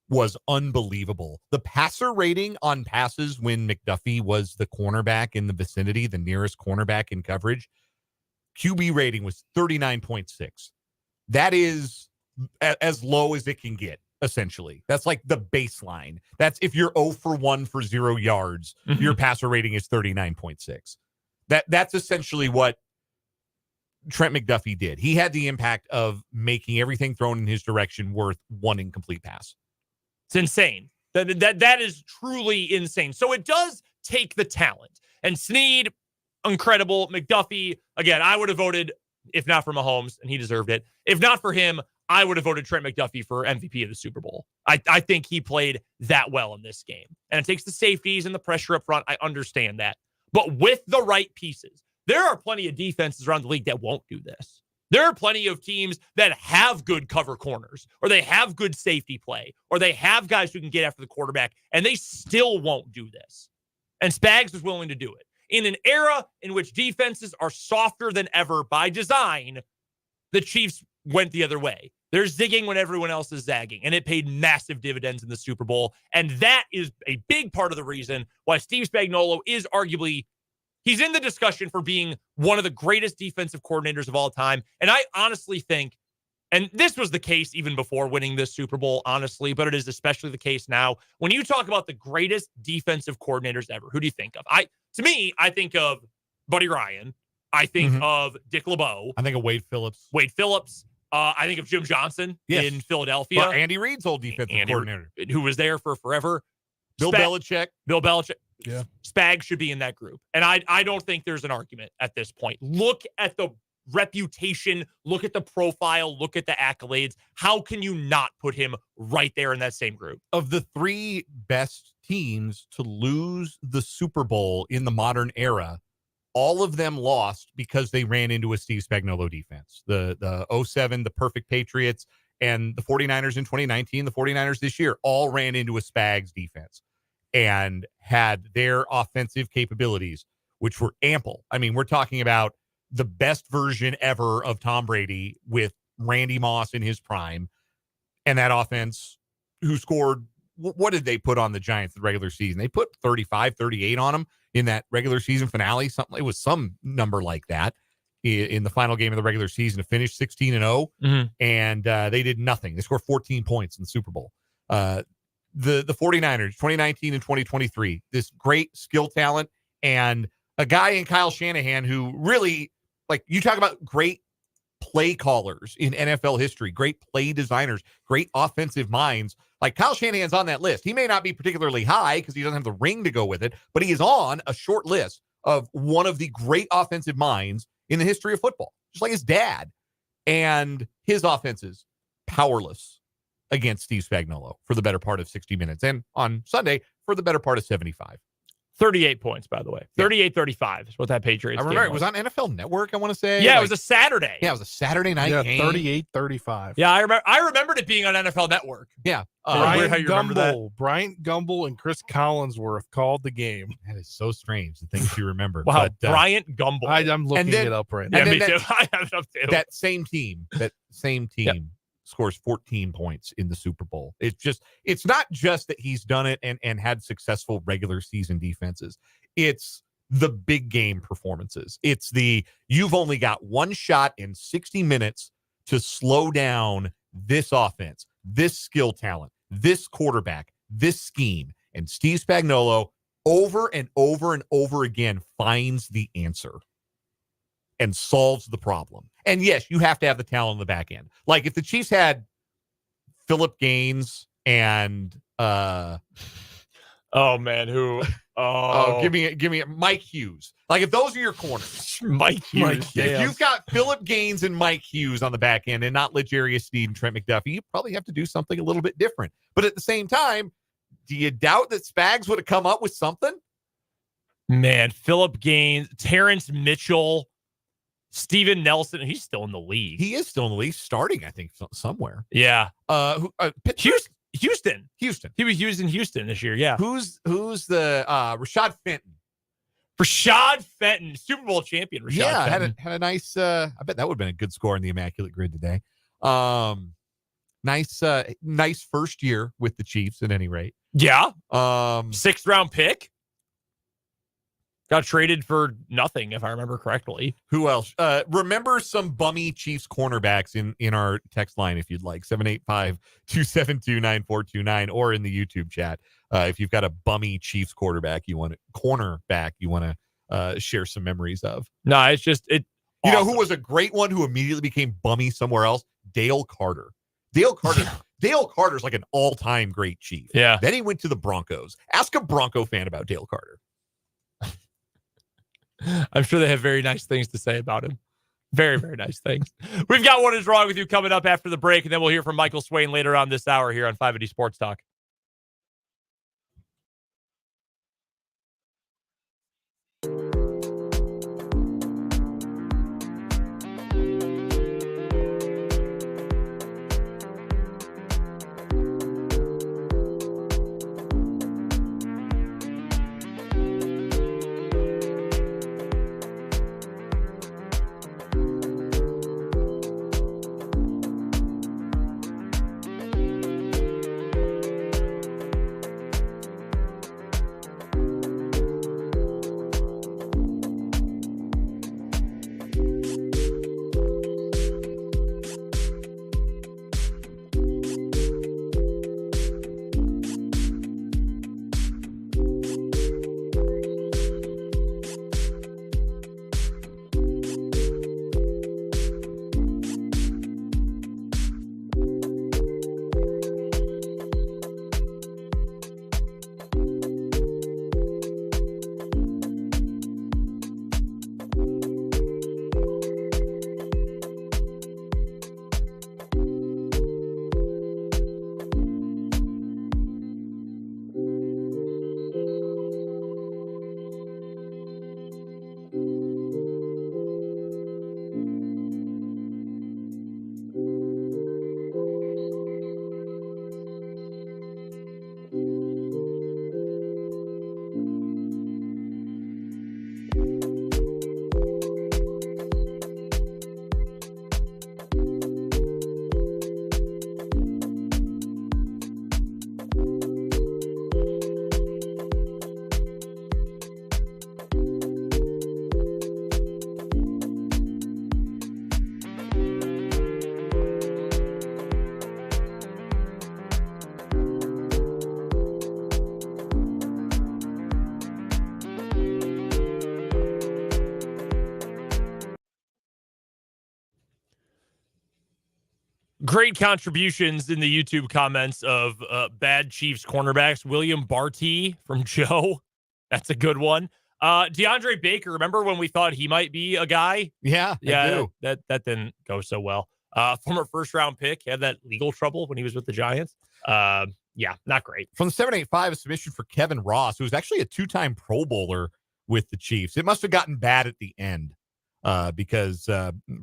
was unbelievable. The passer rating on passes when McDuffie was the cornerback in the vicinity, the nearest cornerback in coverage, QB rating was 39.6. That is as low as it can get essentially. That's like the baseline. That's if you're 0 for 1 for 0 yards, your passer rating is 39.6. That's essentially what Trent McDuffie did. He had the impact of making everything thrown in his direction worth one incomplete pass. It's insane. That is truly insane. So it does take the talent. And Snead, incredible. McDuffie, again, I would have voted, if not for Mahomes, and he deserved it. If not for him, I would have voted Trent McDuffie for MVP of the Super Bowl. I think he played that well in this game. And it takes the safeties and the pressure up front. I understand that. But with the right pieces, there are plenty of defenses around the league that won't do this. There are plenty of teams that have good cover corners, or they have good safety play, or they have guys who can get after the quarterback, and they still won't do this. And Spags was willing to do it. In an era in which defenses are softer than ever by design, the Chiefs went the other way. They're zigging when everyone else is zagging, and it paid massive dividends in the Super Bowl. And that is a big part of the reason why Steve Spagnuolo is arguably, he's in the discussion for being one of the greatest defensive coordinators of all time. And I honestly think, and this was the case even before winning this Super Bowl, honestly, but it is especially the case now. When you talk about the greatest defensive coordinators ever, who do you think of? To me, I think of Buddy Ryan. I think of Dick LeBeau. I think of Wade Phillips. I think of Jim Johnson in Philadelphia. Well, Andy Reid's old defensive coordinator. Who was there for forever. Bill Belichick. Yeah. Spags should be in that group. And I don't think there's an argument at this point. Look at the reputation, look at the profile, look at the accolades. How can you not put him right there in that same group? Of the three best teams to lose the Super Bowl in the modern era, all of them lost because they ran into a Steve Spagnuolo defense. The 07, the perfect Patriots, and the 49ers in 2019, the 49ers this year, all ran into a Spags defense and had their offensive capabilities, which were ample. I mean, we're talking about the best version ever of Tom Brady with Randy Moss in his prime, and that offense who scored, what did they put on the Giants in the regular season? They put 35, 38 on them in that regular season finale. It was some number like that in the final game of the regular season to finish 16-0, and they did nothing. They scored 14 points in the Super Bowl. The 49ers, 2019 and 2023, this great skill talent and a guy in Kyle Shanahan who really, like, you talk about great play callers in NFL history, great play designers, great offensive minds. Like, Kyle Shanahan's on that list. He may not be particularly high because he doesn't have the ring to go with it, but he is on a short list of one of the great offensive minds in the history of football, just like his dad. And his offenses, powerless against Steve Spagnuolo for the better part of 60 minutes. And on Sunday, for the better part of 75. 38 points, by the way. 38-35 is what that Patriots I remember game it was on NFL Network, I want to say. Yeah, it was a Saturday. Yeah, it was a Saturday night game. 38-35. Yeah, I remembered it being on NFL Network. Yeah. Bryant Gumbel and Chris Collinsworth called the game. That is so strange, the things you remember. Wow, but, Bryant Gumbel. I'm looking it up right now. Yeah, me too. I have it up too. That same team scores 14 points in the Super Bowl. It's not just that he's done it and had successful regular season defenses. It's the big game performances. It's you've only got one shot in 60 minutes to slow down this offense, this skill talent, this quarterback, this scheme. And Steve Spagnuolo over and over and over again finds the answer and solves the problem. And yes, you have to have the talent on the back end. Like, if the Chiefs had Philip Gaines and give me Mike Hughes. Like, if those are your corners, Mike Hughes. If you've got Philip Gaines and Mike Hughes on the back end and not L'Jarius Sneed and Trent McDuffie, you probably have to do something a little bit different. But at the same time, do you doubt that Spags would have come up with something? Man, Philip Gaines, Terrence Mitchell, Steven Nelson, he's still in the league. He is still in the league, starting, I think, somewhere. Yeah. Houston. He was used in Houston this year, yeah. Who's the Rashad Fenton? Rashad Fenton, Super Bowl champion. Rashad Fenton. had a nice, I bet that would have been a good score in the Immaculate Grid today. Nice first year with the Chiefs at any rate. Yeah. 6th round pick. Got traded for nothing, if I remember correctly. Who else? Remember some bummy Chiefs cornerbacks in our text line if you'd like. 785-272-9429 or in the YouTube chat. If you've got a bummy Chiefs cornerback you want to share some memories of. No, it's just it. You know who was a great one who immediately became bummy somewhere else? Dale Carter. Dale Carter's like an all-time great Chief. Yeah. Then he went to the Broncos. Ask a Bronco fan about Dale Carter. I'm sure they have very nice things to say about him. Very, very nice things. We've got What Is Wrong With You coming up after the break, and then we'll hear from Michael Swain later on this hour here on 580 Sports Talk. Great contributions in the YouTube comments of bad Chiefs cornerbacks. William Barty from Joe. That's a good one. DeAndre Baker, remember when we thought he might be a guy? Yeah, that didn't go so well. Former first-round pick, had that legal trouble when he was with the Giants. Yeah, not great. From the 785, a submission for Kevin Ross, who was actually a two-time Pro Bowler with the Chiefs. It must have gotten bad at the end because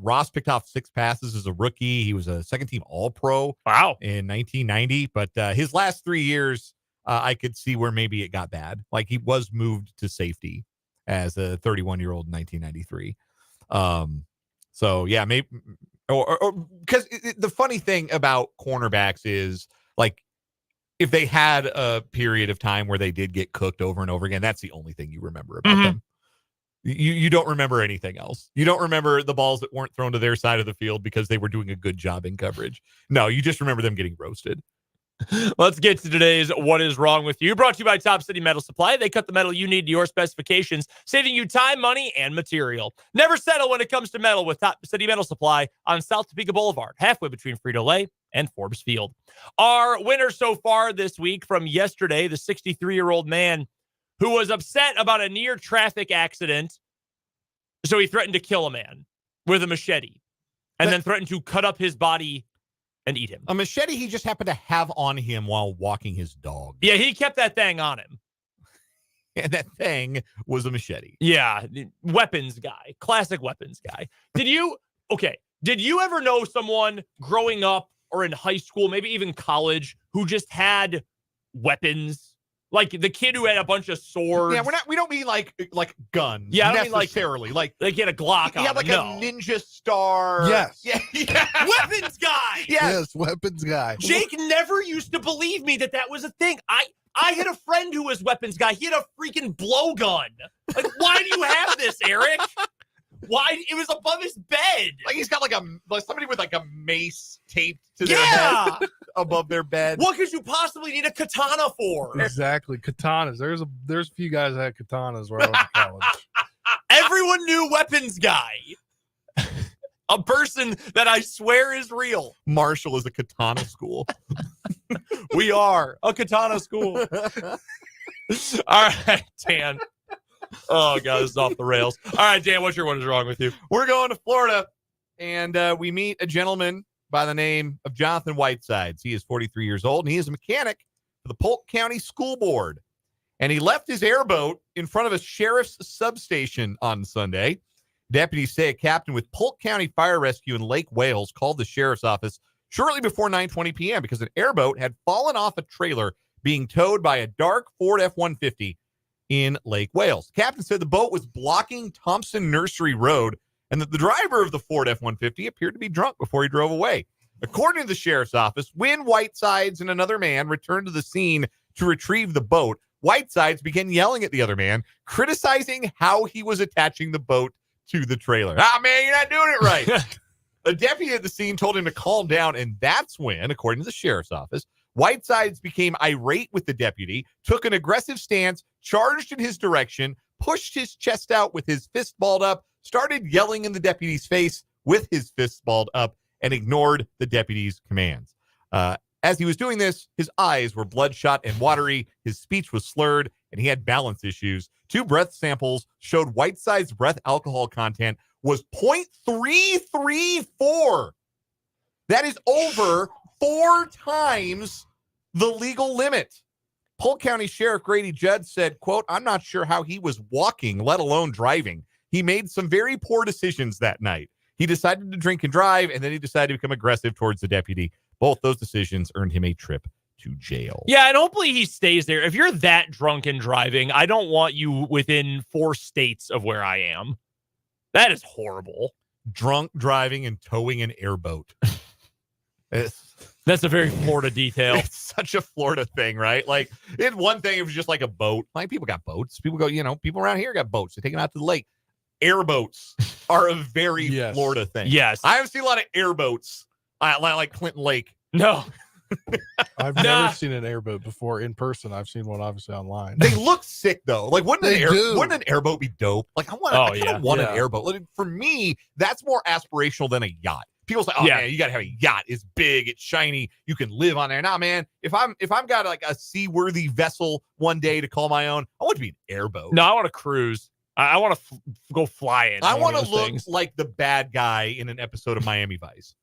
Ross picked off 6 passes as a rookie. He was a second-team All-Pro in 1990. But his last 3 years, I could see where maybe it got bad. Like he was moved to safety as a 31-year-old in 1993. So, yeah, maybe or because the funny thing about cornerbacks is like if they had a period of time where they did get cooked over and over again, that's the only thing you remember about them. You don't remember anything else. You don't remember the balls that weren't thrown to their side of the field because they were doing a good job in coverage. No, you just remember them getting roasted. Let's get to today's What Is Wrong With You, brought to you by Top City Metal Supply. They cut the metal you need to your specifications, saving you time, money, and material. Never settle when it comes to metal with Top City Metal Supply on South Topeka Boulevard, halfway between Frito-Lay and Forbes Field. Our winner so far this week from yesterday, the 63-year-old man who was upset about a near traffic accident, so he threatened to kill a man with a machete and then threatened to cut up his body and eat him. A machete he just happened to have on him while walking his dog. Yeah, he kept that thing on him. And that thing was a machete. Yeah, weapons guy. Classic weapons guy. Did you ever know someone growing up or in high school, maybe even college, who just had weapons? Like the kid who had a bunch of swords. Yeah, we don't mean like guns. Yeah, I don't necessarily. Like he had a Glock on. He had like a ninja star. Yes. Yeah. Weapons guy. Yes, weapons guy. Jake never used to believe me that was a thing. I had a friend who was weapons guy. He had a freaking blowgun. Like, why do you have this, Eric? Why? It was above his bed. Like he's got like somebody with like a mace taped to their head above their bed. What could you possibly need a katana for? Exactly, katanas. There's a few guys that had katanas where I was in college. Everyone knew weapons guy. A person that I swear is real. Marshall is a katana school. We are a katana school. All right, Dan. Oh, God, this is off the rails. All right, Dan, what is wrong with you? We're going to Florida, and we meet a gentleman by the name of Jonathan Whitesides. He is 43 years old, and he is a mechanic for the Polk County School Board. And he left his airboat in front of a sheriff's substation on Sunday. Deputies say a captain with Polk County Fire Rescue in Lake Wales called the sheriff's office shortly before 9:20 p.m. because an airboat had fallen off a trailer being towed by a dark Ford F-150 in Lake Wales. The captain said the boat was blocking Thompson Nursery Road and that the driver of the Ford F-150 appeared to be drunk before he drove away. According to the sheriff's office, when Whitesides and another man returned to the scene to retrieve the boat, Whitesides began yelling at the other man, criticizing how he was attaching the boat to the trailer. Man, you're not doing it right. The deputy at the scene told him to calm down, and that's when, according to the sheriff's office, Whitesides became irate with the deputy, took an aggressive stance, charged in his direction, pushed his chest out with his fist balled up, started yelling in the deputy's face with his fist balled up, and ignored the deputy's commands. As he was doing this, his eyes were bloodshot and watery, his speech was slurred, and he had balance issues. 2 breath samples showed Whiteside's breath alcohol content was 0.334. That is over 4 times the legal limit. Polk County Sheriff Grady Judd said, quote, "I'm not sure how he was walking, let alone driving. He made some very poor decisions that night. He decided to drink and drive, and then he decided to become aggressive towards the deputy. Both those decisions earned him a trip to jail." Yeah, and hopefully he stays there. If you're that drunk and driving, I don't want you within 4 states of where I am. That is horrible. Drunk driving and towing an airboat. That's a very Florida detail. It's such a Florida thing, right? Like, it's one thing if it was just like a boat. Like, people got boats. People go, people around here got boats. They take them out to the lake. Airboats are a very Florida thing. Yes. I haven't seen a lot of airboats like Clinton Lake. No. I've never seen an airboat before in person. I've seen one obviously online. They look sick though. Like, wouldn't an airboat be dope? Like, I want an airboat. Like, for me, that's more aspirational than a yacht. People say, man, you gotta have a yacht. It's big, it's shiny, you can live on there. Nah, man, if I'm got like a seaworthy vessel one day to call my own, I want to be an airboat. No, I want to cruise. I want to go flying. I want to look like the bad guy in an episode of Miami Vice.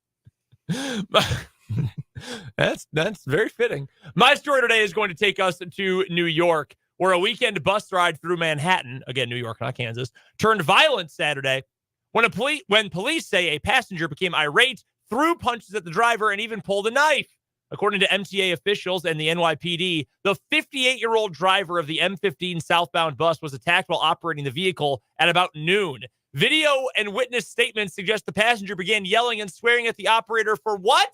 That's very fitting. My story today is going to take us to New York, where a weekend bus ride through Manhattan, again, New York, not Kansas, turned violent Saturday when police say a passenger became irate, threw punches at the driver, and even pulled a knife. According to MTA officials and the NYPD, the 58-year-old driver of the M15 southbound bus was attacked while operating the vehicle at about noon. Video and witness statements suggest the passenger began yelling and swearing at the operator for what?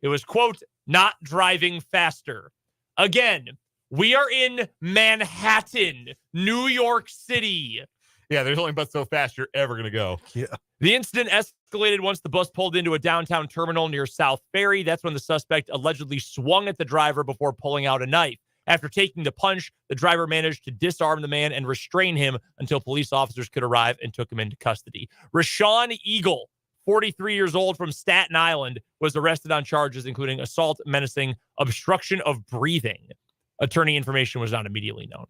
It was, quote, not driving faster. Again, we are in Manhattan, New York City. Yeah, there's only but so fast you're ever going to go. Yeah. The incident escalated once the bus pulled into a downtown terminal near South Ferry. That's when the suspect allegedly swung at the driver before pulling out a knife. After taking the punch, the driver managed to disarm the man and restrain him until police officers could arrive and took him into custody. Rashawn Eagle, 43 years old from Staten Island, was arrested on charges including assault, menacing, obstruction of breathing. Attorney information was not immediately known.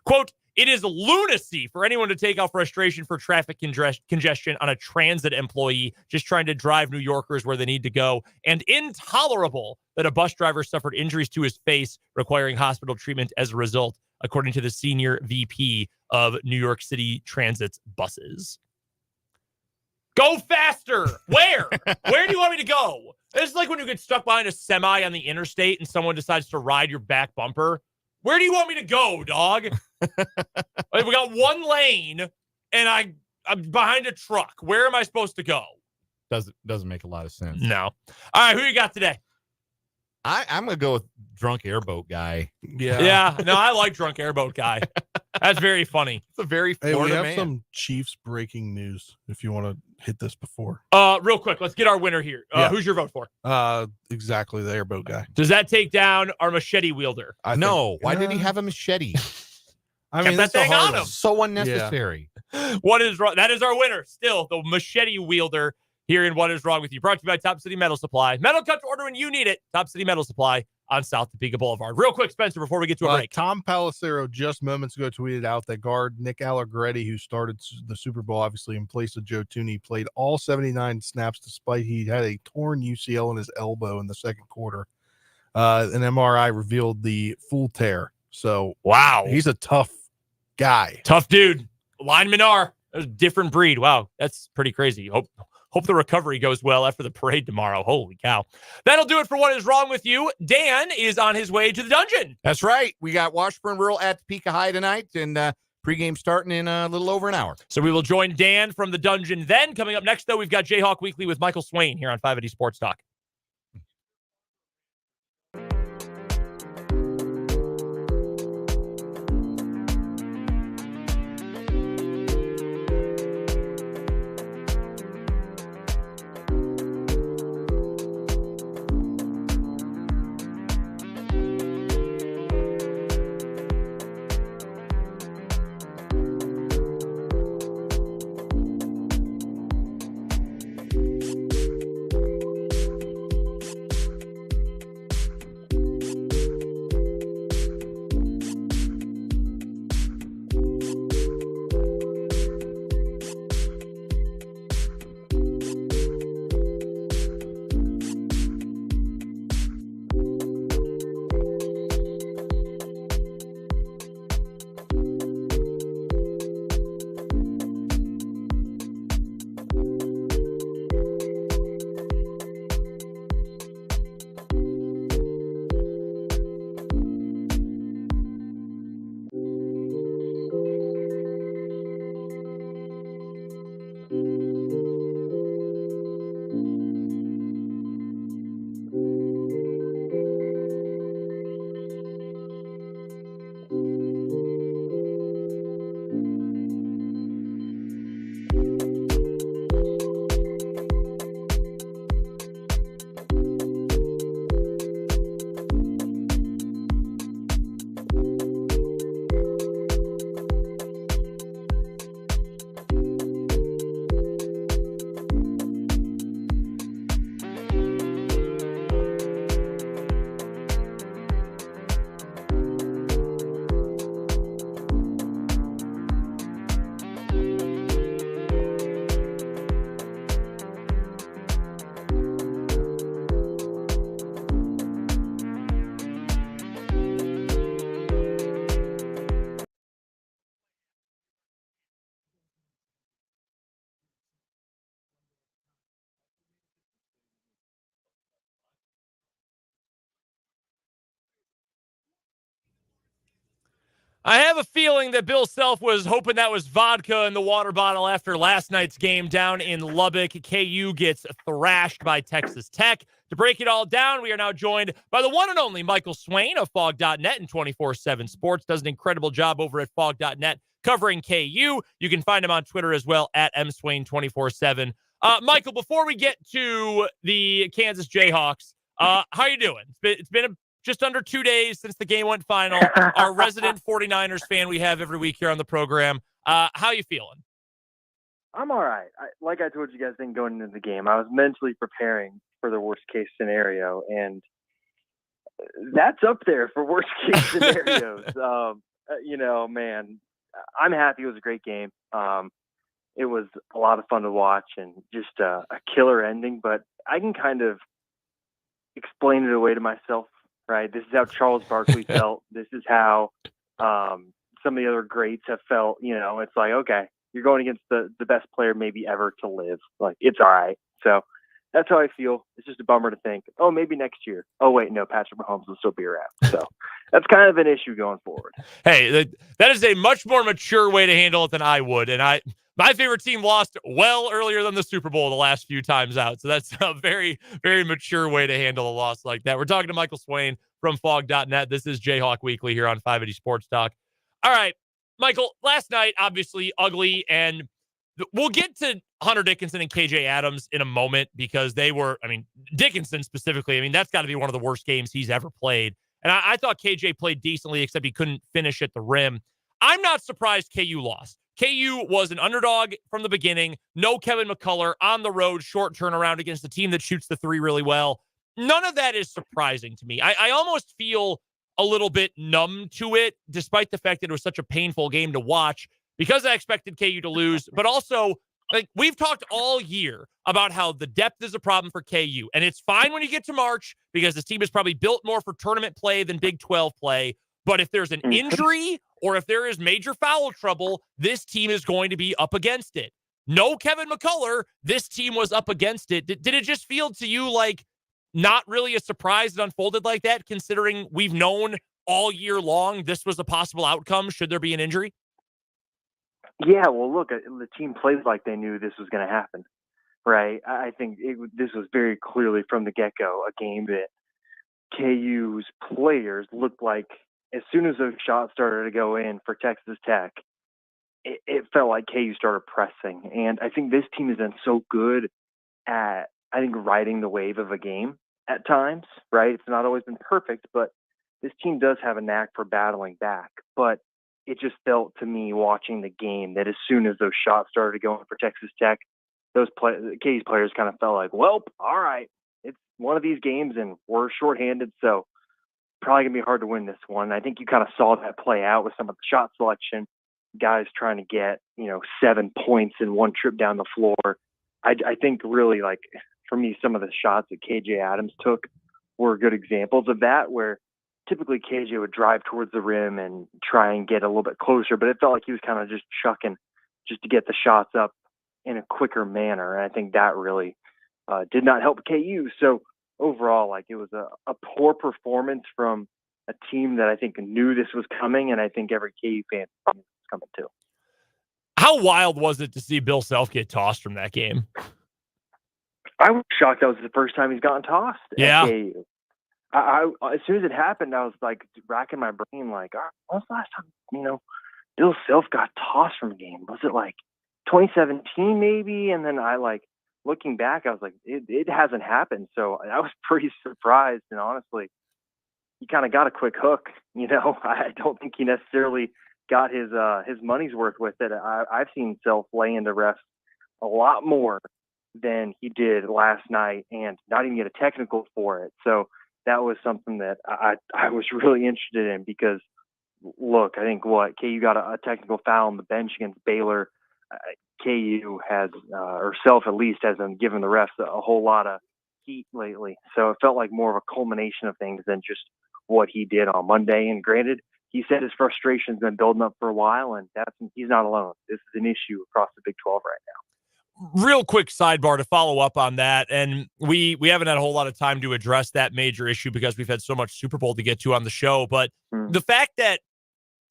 Quote, "It is lunacy for anyone to take out frustration for traffic congestion on a transit employee just trying to drive New Yorkers where they need to go, and intolerable that a bus driver suffered injuries to his face requiring hospital treatment as a result," according to the senior VP of New York City Transit's buses. Go faster. Where? Where do you want me to go? It's like when you get stuck behind a semi on the interstate and someone decides to ride your back bumper. Where do you want me to go, dog? Like, we got one lane, and I'm behind a truck. Where am I supposed to go? Doesn't make a lot of sense. No. All right, who you got today? I'm going to go with drunk airboat guy. Yeah. No, I like drunk airboat guy. That's very funny. It's a very Florida we have man. some Chiefs breaking news if you want to hit this before. Real quick, let's get our winner here. Who's your vote for? Exactly, the airboat guy. Does that take down our machete wielder? Why did he have a machete? I mean, that thing on him. So unnecessary. Yeah. What is wrong? That is our winner. Still, the machete wielder here in What Is Wrong With You. Brought to you by Top City Metal Supply. Metal cut to order when you need it. Top City Metal Supply on South Topeka Boulevard. Real quick, Spencer, before we get to a break. Tom Palacero just moments ago tweeted out that guard Nick Allegretti, who started the Super Bowl, obviously, in place of Joe Thuney, played all 79 snaps despite he had a torn UCL in his elbow in the second quarter. An MRI revealed the full tear. So, wow. He's a tough guy. Tough dude. Linemen are a different breed. Wow, that's pretty crazy. Hope the recovery goes well after the parade tomorrow. Holy cow. That'll do it for What Is Wrong With You. Dan is on his way to the dungeon. That's right. We got Washburn Rural at Topeka High tonight, and pregame starting in a little over an hour. So we will join Dan from the dungeon then. Coming up next, though, we've got Jayhawk Weekly with Michael Swain here on 580 Sports Talk. I have a feeling that Bill Self was hoping that was vodka in the water bottle after last night's game down in Lubbock. KU gets thrashed by Texas Tech. To break it all down, we are now joined by the one and only Michael Swain of Fog.net and 24/7 Sports. Does an incredible job over at Fog.net covering KU. You can find him on Twitter as well at mswain247. Michael, before we get to the Kansas Jayhawks, how you doing? It's been just under 2 days since the game went final. Our resident 49ers fan we have every week here on the program. How you feeling? I'm all right. Like I told you guys, going into the game, I was mentally preparing for the worst case scenario, and that's up there for worst case scenarios. Man, I'm happy. It was a great game. It was a lot of fun to watch and just a killer ending, but I can kind of explain it away to myself. Right. This is how Charles Barkley felt. This is how some of the other greats have felt. It's like, okay, you're going against the best player maybe ever to live. Like, it's all right. So that's how I feel. It's just a bummer to think, oh, maybe next year. Oh, wait, no, Patrick Mahomes will still be around. So that's kind of an issue going forward. Hey, that is a much more mature way to handle it than I would. And my favorite team lost well earlier than the Super Bowl the last few times out. So that's a very, very mature way to handle a loss like that. We're talking to Michael Swain from Fog.net. This is Jayhawk Weekly here on 580 Sports Talk. All right, Michael, last night, obviously ugly, and we'll get to Hunter Dickinson and KJ Adams in a moment because they were, Dickinson specifically, that's got to be one of the worst games he's ever played. And I thought KJ played decently, except he couldn't finish at the rim. I'm not surprised KU lost. KU was an underdog from the beginning. No Kevin McCullough on the road, short turnaround against a team that shoots the three really well. None of that is surprising to me. I almost feel a little bit numb to it, despite the fact that it was such a painful game to watch, because I expected KU to lose. But also, we've talked all year about how the depth is a problem for KU. And it's fine when you get to March because this team is probably built more for tournament play than Big 12 play. But if there's an injury or if there is major foul trouble, this team is going to be up against it. No Kevin McCullough, this team was up against it. Did it just feel to you like not really a surprise that unfolded like that, considering we've known all year long this was a possible outcome should there be an injury? Yeah, well, look, the team played like they knew this was going to happen, right? I think this was very clearly from the get-go a game that KU's players looked like as soon as those shots started to go in for Texas Tech, it felt like KU started pressing. And I think this team has been so good at, riding the wave of a game at times, right? It's not always been perfect, but this team does have a knack for battling back. But it just felt to me watching the game that as soon as those shots started going for Texas Tech, KU's players kind of felt like, well, all right, it's one of these games and we're shorthanded, so probably going to be hard to win this one. I think you kind of saw that play out with some of the shot selection, guys trying to get, 7 points in one trip down the floor. I think really, for me, some of the shots that KJ Adams took were good examples of that, where typically KJ would drive towards the rim and try and get a little bit closer, but it felt like he was kind of just chucking just to get the shots up in a quicker manner. And I think that really did not help KU. So overall, it was a poor performance from a team that I think knew this was coming, and I think every KU fan knew this was coming too. How wild was it to see Bill Self get tossed from that game? I was shocked that was the first time he's gotten tossed at KU. I as soon as it happened, I was racking my brain, when was the last time, Bill Self got tossed from a game? Was it 2017 maybe? And then looking back, I was like, it hasn't happened. So I was pretty surprised. And honestly, he kind of got a quick hook. I don't think he necessarily got his money's worth with it. I've seen Self lay into refs a lot more than he did last night and not even get a technical for it. So that was something that I was really interested in because, look, I think KU got a technical foul on the bench against Baylor. KU has, or Self at least, hasn't given the refs a whole lot of heat lately. So it felt like more of a culmination of things than just what he did on Monday. And granted, he said his frustration's been building up for a while, and he's not alone. This is an issue across the Big 12 right now. Real quick sidebar to follow up on that, and we haven't had a whole lot of time to address that major issue because we've had so much Super Bowl to get to on the show, but the fact that,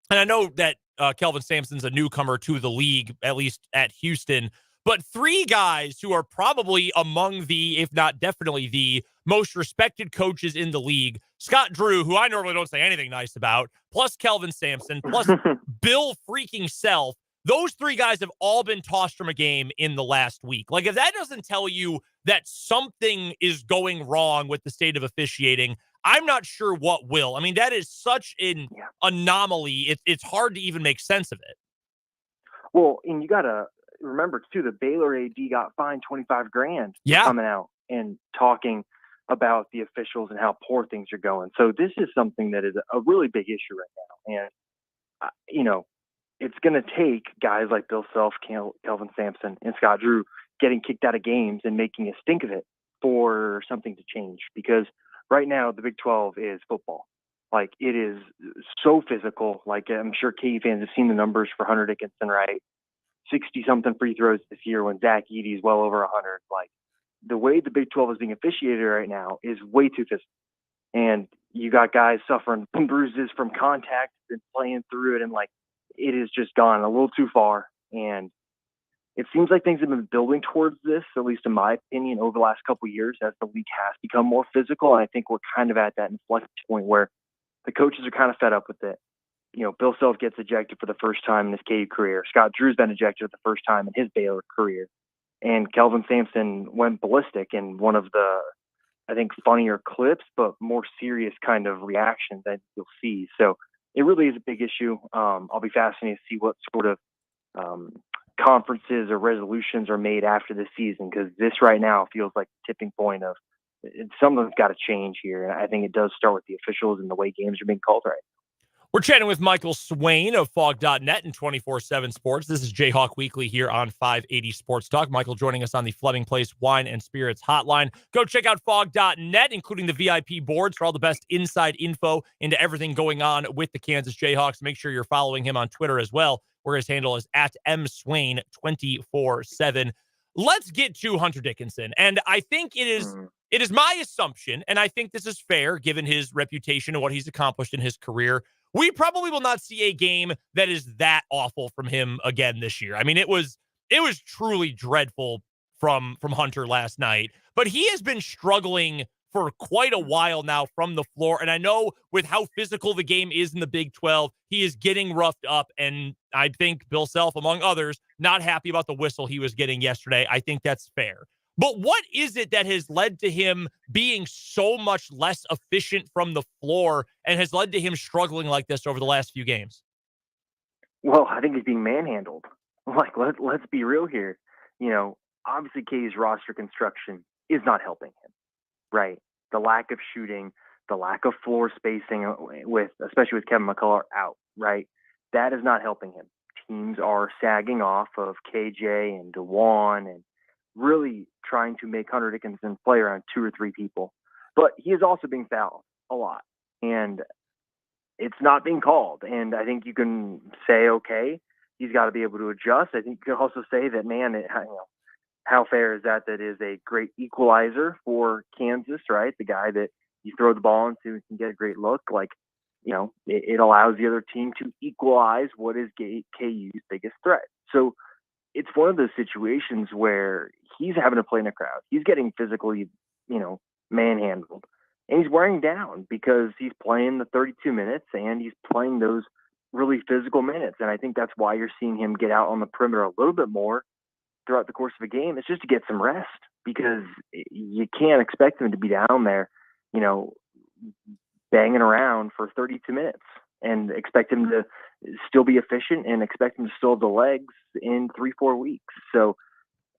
and I know that Kelvin Sampson's a newcomer to the league, at least at Houston, but three guys who are probably among the, if not definitely the most respected coaches in the league, Scott Drew, who I normally don't say anything nice about, plus Kelvin Sampson, plus Bill freaking Self, those three guys have all been tossed from a game in the last week. If that doesn't tell you that something is going wrong with the state of officiating, I'm not sure what will. that is such an anomaly. It's hard to even make sense of it. Well, and you got to remember, too, the Baylor AD got fined $25,000 for coming out and talking about the officials and how poor things are going. So this is something that is a really big issue right now. And, it's going to take guys like Bill Self, Kelvin Sampson, and Scott Drew getting kicked out of games and making a stink of it for something to change. Because right now, the Big 12 is football. It is so physical. I'm sure KU fans have seen the numbers for Hunter Dickinson, right? 60-something free throws this year when Zach Edey's well over 100. The way the Big 12 is being officiated right now is way too physical. And you got guys suffering from bruises from contact and playing through it, and like it has just gone a little too far. And it seems like things have been building towards this, at least in my opinion, over the last couple of years as the league has become more physical. And I think we're kind of at that inflection point where the coaches are kind of fed up with it. You know, Bill Self gets ejected for the first time in his KU career. Scott Drew's been ejected for the first time in his Baylor career. And Kelvin Sampson went ballistic in one of the, I think, funnier clips, but more serious kind of reactions that you'll see. So it really is a big issue. I'll be fascinated to see what sort of conferences or resolutions are made after this season, because this right now feels like the tipping point of something's got to change here. And I think it does start with the officials and the way games are being called right now. We're chatting with Michael Swain of Fog.net and 24/7 Sports. This is Jayhawk Weekly here on 580 Sports Talk. Michael joining us on the Fleming Place Wine and Spirits Hotline. Go check out Fog.net, including the VIP boards for all the best inside info into everything going on with the Kansas Jayhawks. Make sure you're following him on Twitter as well, where his handle is @mswain247. Let's get to Hunter Dickinson. And I think it is my assumption, and I think this is fair given his reputation and what he's accomplished in his career, we probably will not see a game that is that awful from him again this year. I mean, it was truly dreadful from Hunter last night, but he has been struggling for quite a while now from the floor. And I know with how physical the game is in the Big 12, he is getting roughed up. And I think Bill Self, among others, not happy about the whistle he was getting yesterday. I think that's fair. But what is it that has led to him being so much less efficient from the floor and has led to him struggling like this over the last few games? Well, I think he's being manhandled. Like, let's be real here. You know, obviously KU's roster construction is not helping him, right? The lack of shooting, the lack of floor spacing, especially with Kevin McCullough out, right? That is not helping him. Teams are sagging off of KJ and DeJuan and really trying to make Hunter Dickinson play around 2 or 3 people. But he is also being fouled a lot, and it's not being called. And I think you can say, okay, he's got to be able to adjust. I think you can also say that, man, how fair is that? That is a great equalizer for Kansas, right? The guy that you throw the ball into and can get a great look. Like, you know, it allows the other team to equalize what is KU's biggest threat. So it's one of those situations where he's having to play in a crowd. He's getting physically, manhandled. And he's wearing down because he's playing the 32 minutes and he's playing those really physical minutes. And I think that's why you're seeing him get out on the perimeter a little bit more throughout the course of a game. It's just to get some rest, because you can't expect him to be down there, banging around for 32 minutes and expect him to still be efficient and expect him to still have the legs in 3-4 weeks. So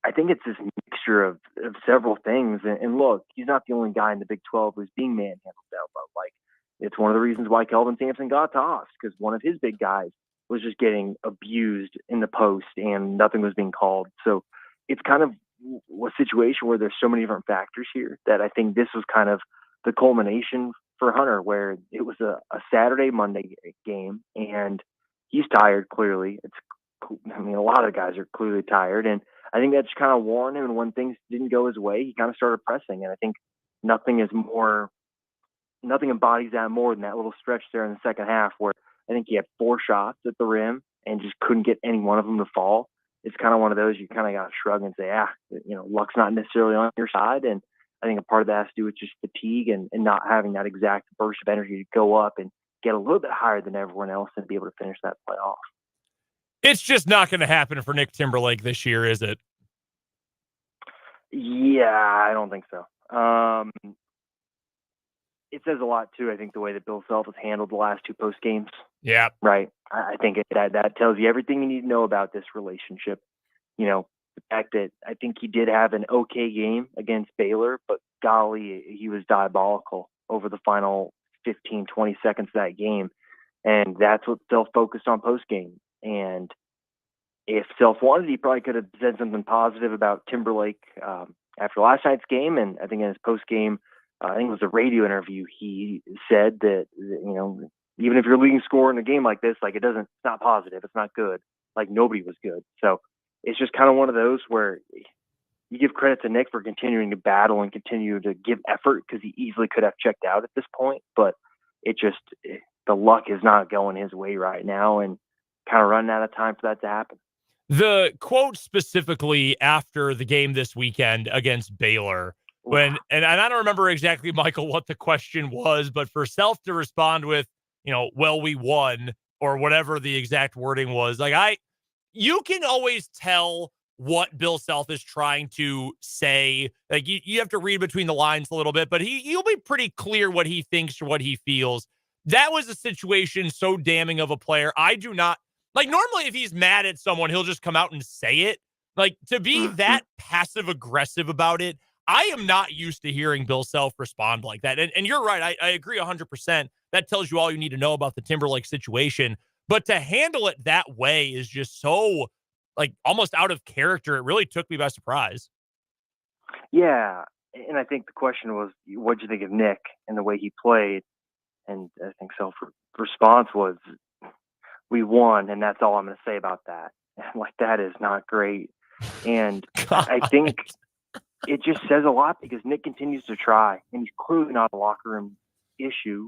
I think it's this mixture of several things. And look, he's not the only guy in the Big 12 who's being manhandled out. But like, it's one of the reasons why Kelvin Sampson got tossed, because one of his big guys was just getting abused in the post and nothing was being called. So it's kind of a situation where there's so many different factors here that I think this was kind of the culmination for Hunter, where it was a Saturday-Monday game and he's tired, clearly. A lot of guys are clearly tired, and I think that's kind of worn him. And when things didn't go his way, he kind of started pressing. And I think nothing embodies that more than that little stretch there in the second half where I think he had 4 shots at the rim and just couldn't get any one of them to fall. It's kind of one of those you kind of got to shrug and say, luck's not necessarily on your side. And I think a part of that has to do with just fatigue and not having that exact burst of energy to go up and get a little bit higher than everyone else and be able to finish that play off. It's just not going to happen for Nick Timberlake this year, is it? Yeah, I don't think so. It says a lot, too, I think, the way that Bill Self has handled the last 2 post games. Yeah. Right. I think that tells you everything you need to know about this relationship. The fact that I think he did have an okay game against Baylor, but golly, he was diabolical over the final 15, 20 seconds of that game. And that's what Self focused on post game. And if Self wanted, he probably could have said something positive about Timberlake after last night's game. And I think in his post game, I think it was a radio interview, he said that, even if you're leading scorer in a game like this, like it's not positive. It's not good. Like nobody was good. So it's just kind of one of those where you give credit to Nick for continuing to battle and continue to give effort, because he easily could have checked out at this point, but the luck is not going his way right now, and kind of running out of time for that to happen. The quote specifically after the game this weekend against Baylor, and I don't remember exactly, Michael, what the question was, but for Self to respond with, well, we won, or whatever the exact wording was, you can always tell what Bill Self is trying to say. Like, you have to read between the lines a little bit, but he'll be pretty clear what he thinks or what he feels. That was a situation so damning of a player. I do not normally if he's mad at someone, he'll just come out and say it. Like, to be that passive aggressive about it, I am not used to hearing Bill Self respond like that. And you're right. I agree 100%. That tells you all you need to know about the Timberlake situation. But to handle it that way is just so, almost out of character. It really took me by surprise. Yeah. And I think the question was, what'd you think of Nick and the way he played? And I think Self's response was, we won, and that's all I'm going to say about that. That is not great. And I think it just says a lot, because Nick continues to try, and he's clearly not a locker room issue,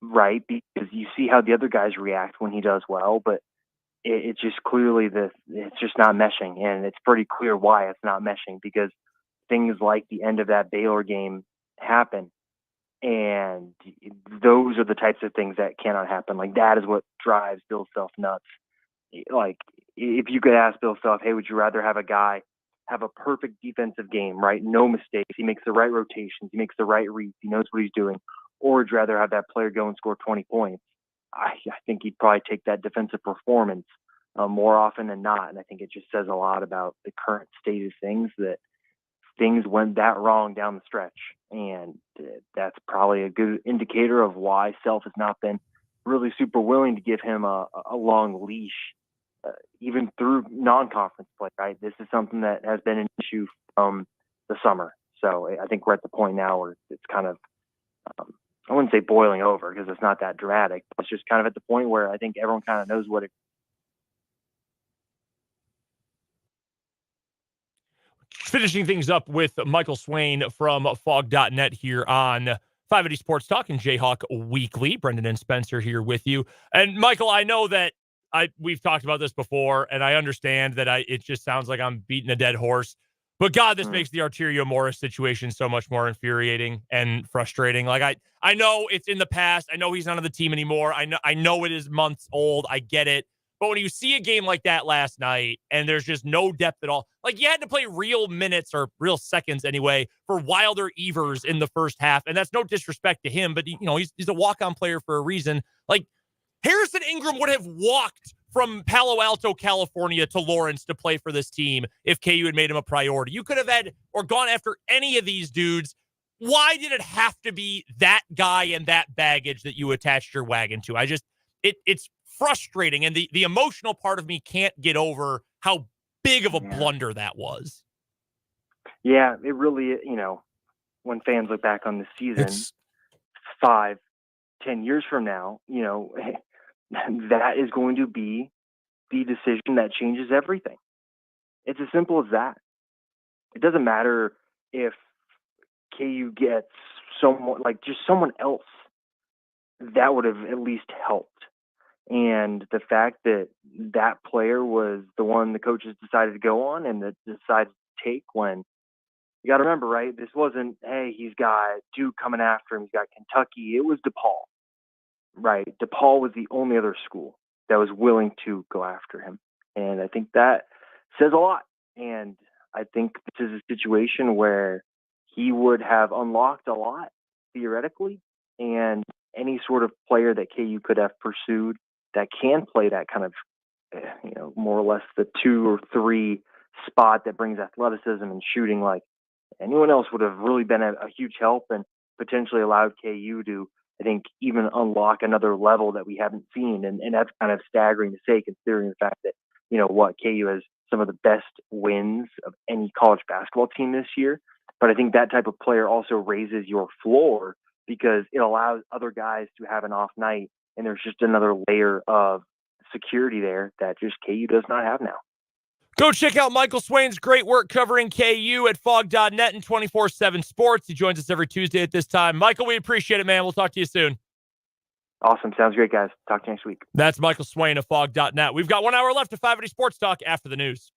right? Because you see how the other guys react when he does well, but it's just clearly it's just not meshing, and it's pretty clear why it's not meshing, because things like the end of that Baylor game happen. And those are the types of things that cannot happen. That is what drives Bill Self nuts. If you could ask Bill Self, hey, would you rather have a guy have a perfect defensive game, right? No mistakes. He makes the right rotations. He makes the right reads. He knows what he's doing. Or would you rather have that player go and score 20 points? I think he'd probably take that defensive performance more often than not. And I think it just says a lot about the current state of things, that things went that wrong down the stretch. And that's probably a good indicator of why Self has not been really super willing to give him a long leash, even through non-conference play, right? This is something that has been an issue from the summer. So I think we're at the point now where it's kind of, I wouldn't say boiling over, because it's not that dramatic. It's just kind of at the point where I think everyone kind of knows what it. Finishing things up with Michael Swain from Fog.net here on 580 Sports Talk and Jayhawk Weekly. Brendan and Spencer here with you. And Michael, I know that we've talked about this before, and I understand that it just sounds like I'm beating a dead horse. But God, this makes the Arterio Morris situation so much more infuriating and frustrating. I know it's in the past. I know he's not on the team anymore. I know it is months old. I get it. But when you see a game like that last night, and there's just no depth at all, you had to play real minutes, or real seconds anyway, for Wilder Evers in the first half. And that's no disrespect to him, but he's a walk-on player for a reason. Harrison Ingram would have walked from Palo Alto, California to Lawrence to play for this team if KU had made him a priority. You could have had or gone after any of these dudes. Why did it have to be that guy and that baggage that you attached your wagon to? It's frustrating, and the emotional part of me can't get over how big of a blunder that was. Yeah, it really, when fans look back on the season 5-10 years from now, that is going to be the decision that changes everything. It's as simple as that. It doesn't matter if KU gets someone, just someone else that would have at least helped. And the fact that that player was the one the coaches decided to go on and that decided to take, when you got to remember, right? This wasn't, hey, he's got Duke coming after him. He's got Kentucky. It was DePaul, right? DePaul was the only other school that was willing to go after him. And I think that says a lot. And I think this is a situation where he would have unlocked a lot theoretically, and any sort of player that KU could have pursued that can play that kind of, more or less the 2 or 3 spot that brings athleticism and shooting, anyone else would have really been a huge help, and potentially allowed KU to, I think, even unlock another level that we haven't seen. And that's kind of staggering to say, considering the fact that, KU has some of the best wins of any college basketball team this year. But I think that type of player also raises your floor, because it allows other guys to have an off night, and there's just another layer of security there that just KU does not have now. Go check out Michael Swain's great work covering KU at fog.net and 24/7 Sports. He joins us every Tuesday at this time. Michael, we appreciate it, man. We'll talk to you soon. Awesome. Sounds great, guys. Talk to you next week. That's Michael Swain of fog.net. We've got 1 hour left of 580 Sports Talk after the news.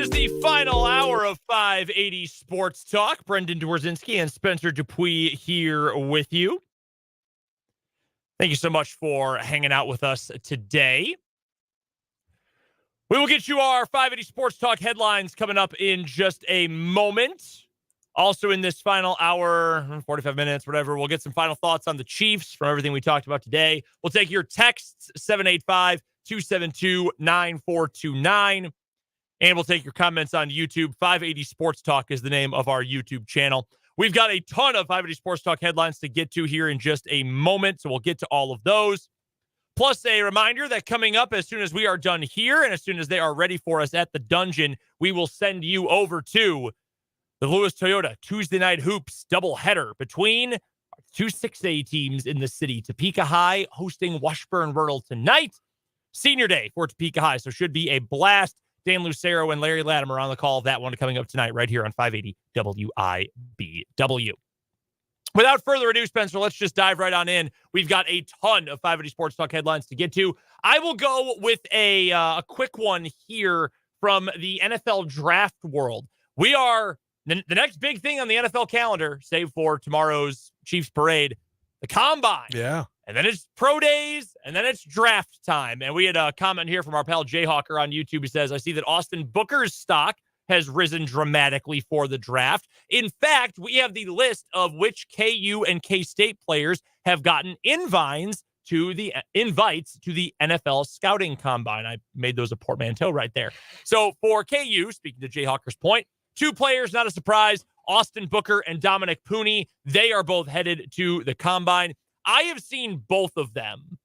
is the final hour of 580 Sports Talk. Brendan Dworzinski and Spencer Dupuis here with you. Thank you so much for hanging out with us today. We will get you our 580 Sports Talk headlines coming up in just a moment. Also in this final hour, 45 minutes, whatever, we'll get some final thoughts on the Chiefs from everything we talked about today. We'll take your texts, 785-272-9429. And we'll take your comments on YouTube. 580 Sports Talk is the name of our YouTube channel. We've got a ton of 580 Sports Talk headlines to get to here in just a moment, so we'll get to all of those. Plus, a reminder that coming up as soon as we are done here and as soon as they are ready for us at the dungeon, we will send you over to the Lewis Toyota Tuesday Night Hoops doubleheader between two 6A teams in the city. Topeka High hosting Washburn-Myrtle tonight. Senior day for Topeka High, so should be a blast. Dan Lucero and Larry Latimer on the call of that one coming up tonight right here on 580 WIBW. Without further ado, Spencer, let's just dive right on in. We've got a ton of 580 Sports Talk headlines to get to. I will go with a quick one here from the NFL draft world. We are the next big thing on the NFL calendar, save for tomorrow's Chiefs parade, the Combine. Yeah. And then it's pro days, and then it's draft time. And we had a comment here from our pal Jayhawker on YouTube who says, I see that Austin Booker's stock has risen dramatically for the draft. In fact, we have the list of which KU and K-State players have gotten invites to the NFL Scouting Combine. I made those a portmanteau right there. So for KU, speaking to Jayhawker's point, 2 players, not a surprise, Austin Booker and Dominic Pooney. They are both headed to the Combine. I have seen both of them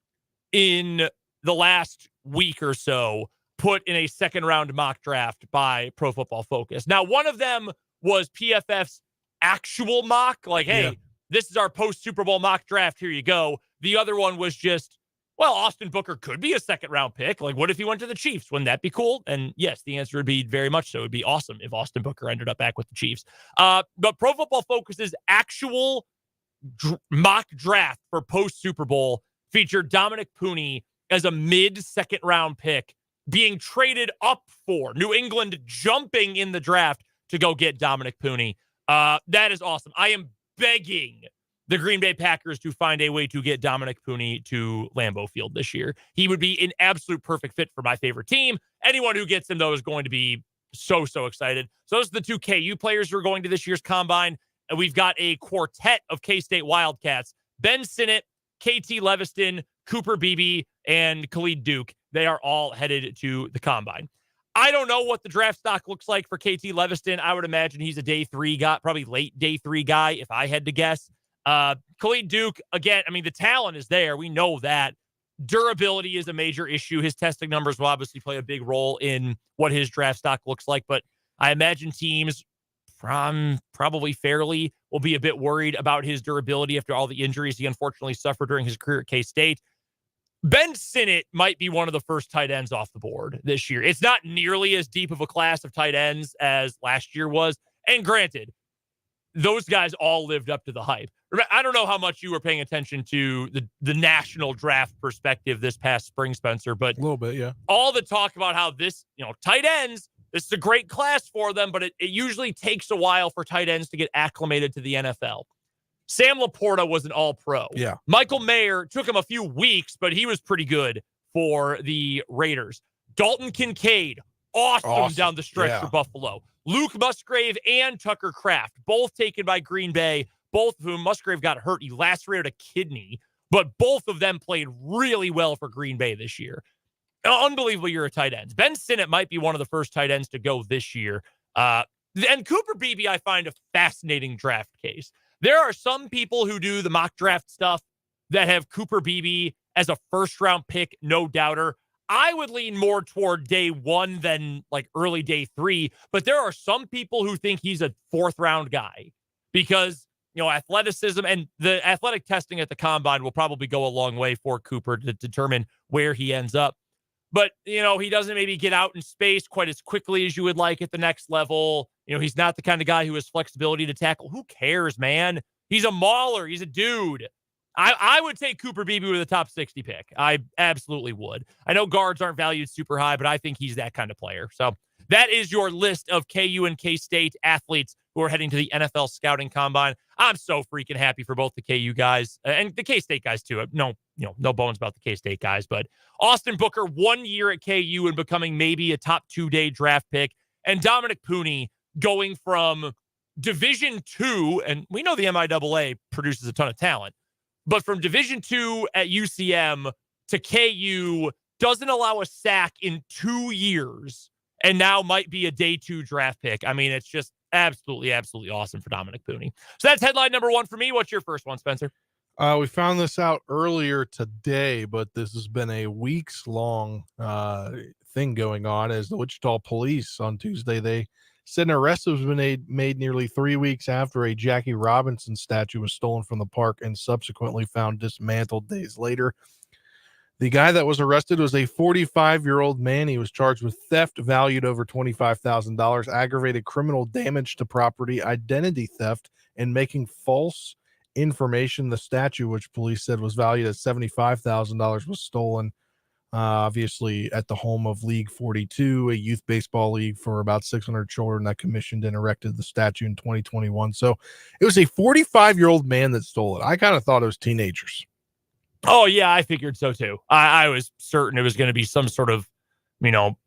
in the last week or so put in a second-round mock draft by Pro Football Focus. Now, one of them was PFF's actual mock, like, hey, this is our post-Super Bowl mock draft, here you go. The other one was just, well, Austin Booker could be a second-round pick. Like, what if he went to the Chiefs? Wouldn't that be cool? And yes, the answer would be very much so. It would be awesome if Austin Booker ended up back with the Chiefs. But Pro Football Focus's actual mock draft for post-Super Bowl featured Dominic Pooney as a mid-second round pick being traded up for New England, jumping in the draft to go get Dominic Pooney. That is awesome. I am begging the Green Bay Packers to find a way to get Dominic Pooney to Lambeau Field this year. He would be an absolute perfect fit for my favorite team. Anyone who gets him, though, is going to be so excited. So those are the 2 KU players who are going to this year's Combine. And we've got a quartet of K-State Wildcats. Ben Sinnott, KT Leviston, Cooper Beebe, and Khalid Duke. They are all headed to the Combine. I don't know what the draft stock looks like for KT Leviston. I would imagine he's a day 3 guy, probably late day 3 guy, if I had to guess. Khalid Duke, again, I mean, the talent is there. We know that. Durability is a major issue. His testing numbers will obviously play a big role in what his draft stock looks like, but I imagine teams probably fairly will be a bit worried about his durability after all the injuries he unfortunately suffered during his career at K-State. Ben Sinnott might be one of the first tight ends off the board this year. It's not nearly as deep of a class of tight ends as last year was. And granted, those guys all lived up to the hype. I don't know how much you were paying attention to the national draft perspective this past spring, Spencer, but a little bit, yeah. All the talk about how this, tight ends, this is a great class for them, but it usually takes a while for tight ends to get acclimated to the NFL. Sam Laporta was an all-pro. Yeah. Michael Mayer took him a few weeks, but he was pretty good for the Raiders. Dalton Kincaid, awesome down the stretch for Buffalo. Luke Musgrave and Tucker Kraft, both taken by Green Bay, both of whom Musgrave got hurt. He lacerated a kidney, but both of them played really well for Green Bay this year. Unbelievable year of tight ends. Ben Sinnott might be one of the first tight ends to go this year. And Cooper Beebe, I find a fascinating draft case. There are some people who do the mock draft stuff that have Cooper Beebe as a first-round pick, no doubter. I would lean more toward day 1 than like early day 3, but there are some people who think he's a 4th-round guy because, athleticism and the athletic testing at the Combine will probably go a long way for Cooper to determine where he ends up. But, he doesn't maybe get out in space quite as quickly as you would like at the next level. He's not the kind of guy who has flexibility to tackle. Who cares, man? He's a mauler. He's a dude. I would take Cooper Beebe with a top 60 pick. I absolutely would. I know guards aren't valued super high, but I think he's that kind of player. So that is your list of KU and K-State athletes who are heading to the NFL Scouting Combine. I'm so freaking happy for both the KU guys and the K-State guys too. No bones about the K-State guys, but Austin Booker 1 year at KU and becoming maybe a top 2-day draft pick, and Dominic Pooney going from Division II, and we know the MIAA produces a ton of talent, but from Division II at UCM to KU, doesn't allow a sack in 2 years, and now might be a day 2 draft pick. I mean, it's just absolutely, absolutely awesome for Dominic Pooney. So that's headline number 1 for me. What's your first one, Spencer? We found this out earlier today, but this has been a weeks-long thing going on. As the Wichita police on Tuesday, they said an arrest was made nearly 3 weeks after a Jackie Robinson statue was stolen from the park and subsequently found dismantled days later. The guy that was arrested was a 45-year-old man. He was charged with theft valued over $25,000, aggravated criminal damage to property, identity theft, and making false information. The statue, which police said was valued at $75,000, was stolen, obviously at the home of League 42, a youth baseball league for about 600 children that commissioned and erected the statue in 2021. So it was a 45-year-old man that stole it. I kind of thought it was teenagers. Oh, yeah, I figured so, too. I was certain it was going to be some sort of,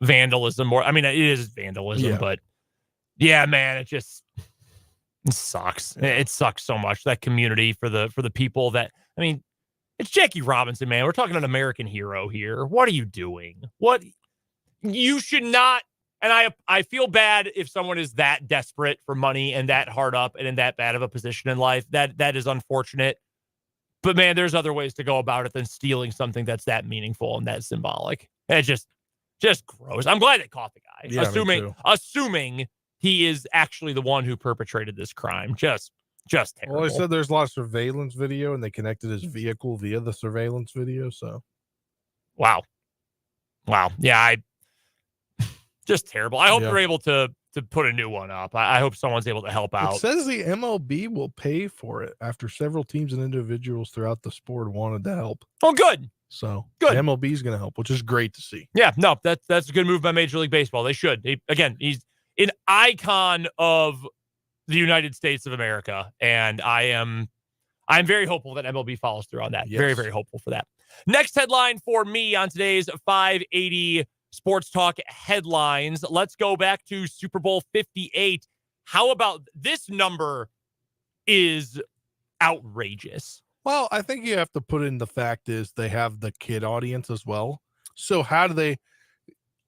vandalism. Or, I mean, it is vandalism, but yeah, man, it sucks. It sucks so much, that community for the people that, it's Jackie Robinson, man. We're talking an American hero here. What are you doing? You should not, and I feel bad if someone is that desperate for money and that hard up and in that bad of a position in life. That is unfortunate. But man, there's other ways to go about it than stealing something that's that meaningful and that symbolic. It's just gross. I'm glad they caught the guy. Yeah, assuming he is actually the one who perpetrated this crime. Just terrible. Well, they said there's a lot of surveillance video, and they connected his vehicle via the surveillance video. So, wow. Yeah, just terrible. I hope they're able to put a new one up. I hope someone's able to help out. It says the MLB will pay for it after several teams and individuals throughout the sport wanted to help. Oh, good. So good. MLB is going to help, which is great to see. Yeah, no, that's a good move by Major League Baseball. They should. He's an icon of the United States of America, and I'm very hopeful that MLB follows through on that. Yes. Very, very hopeful for that. Next headline for me on today's 580 Sports Talk headlines. Let's go back to Super Bowl 58. How about this number is outrageous? Well, I think you have to put in the fact is they have the kid audience as well. So how do they,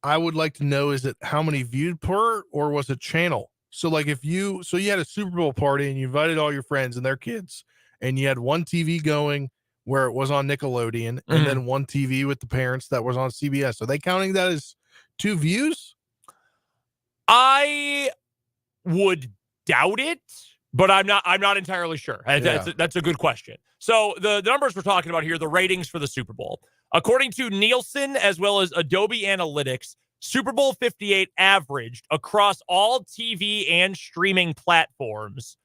I would like to know, is it how many viewed per, or was it channel? So like you had a Super Bowl party and you invited all your friends and their kids, and you had one TV going where it was on Nickelodeon, and then one TV with the parents that was on CBS. Are they counting that as 2 views? I would doubt it, but I'm not entirely sure. That's a good question. So the numbers we're talking about here, the ratings for the Super Bowl, according to Nielsen as well as Adobe Analytics, Super Bowl 58 averaged across all TV and streaming platforms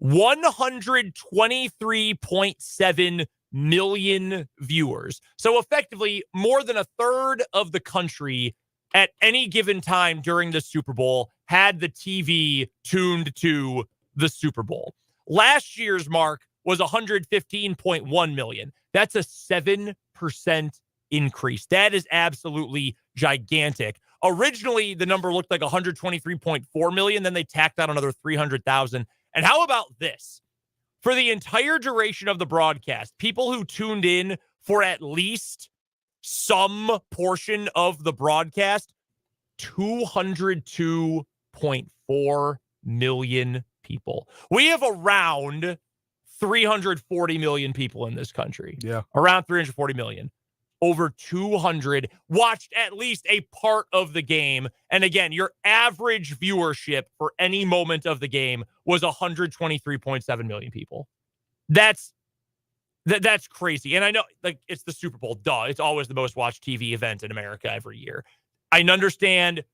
123.7 million viewers. So effectively, more than a third of the country at any given time during the Super Bowl had the TV tuned to the Super Bowl. Last year's mark was 115.1 million. That's a 7% increase. That is absolutely gigantic. Originally, the number looked like 123.4 million. Then they tacked on another 300,000. And how about this? For the entire duration of the broadcast, people who tuned in for at least some portion of the broadcast, 202.4 million people. We have around 340 million people in this country. Yeah. Around 340 million. Over 200 watched at least a part of the game. And again, your average viewership for any moment of the game was 123.7 million people. That's crazy. And I know, like, it's the Super Bowl. Duh. It's always the most watched TV event in America every year. I understand,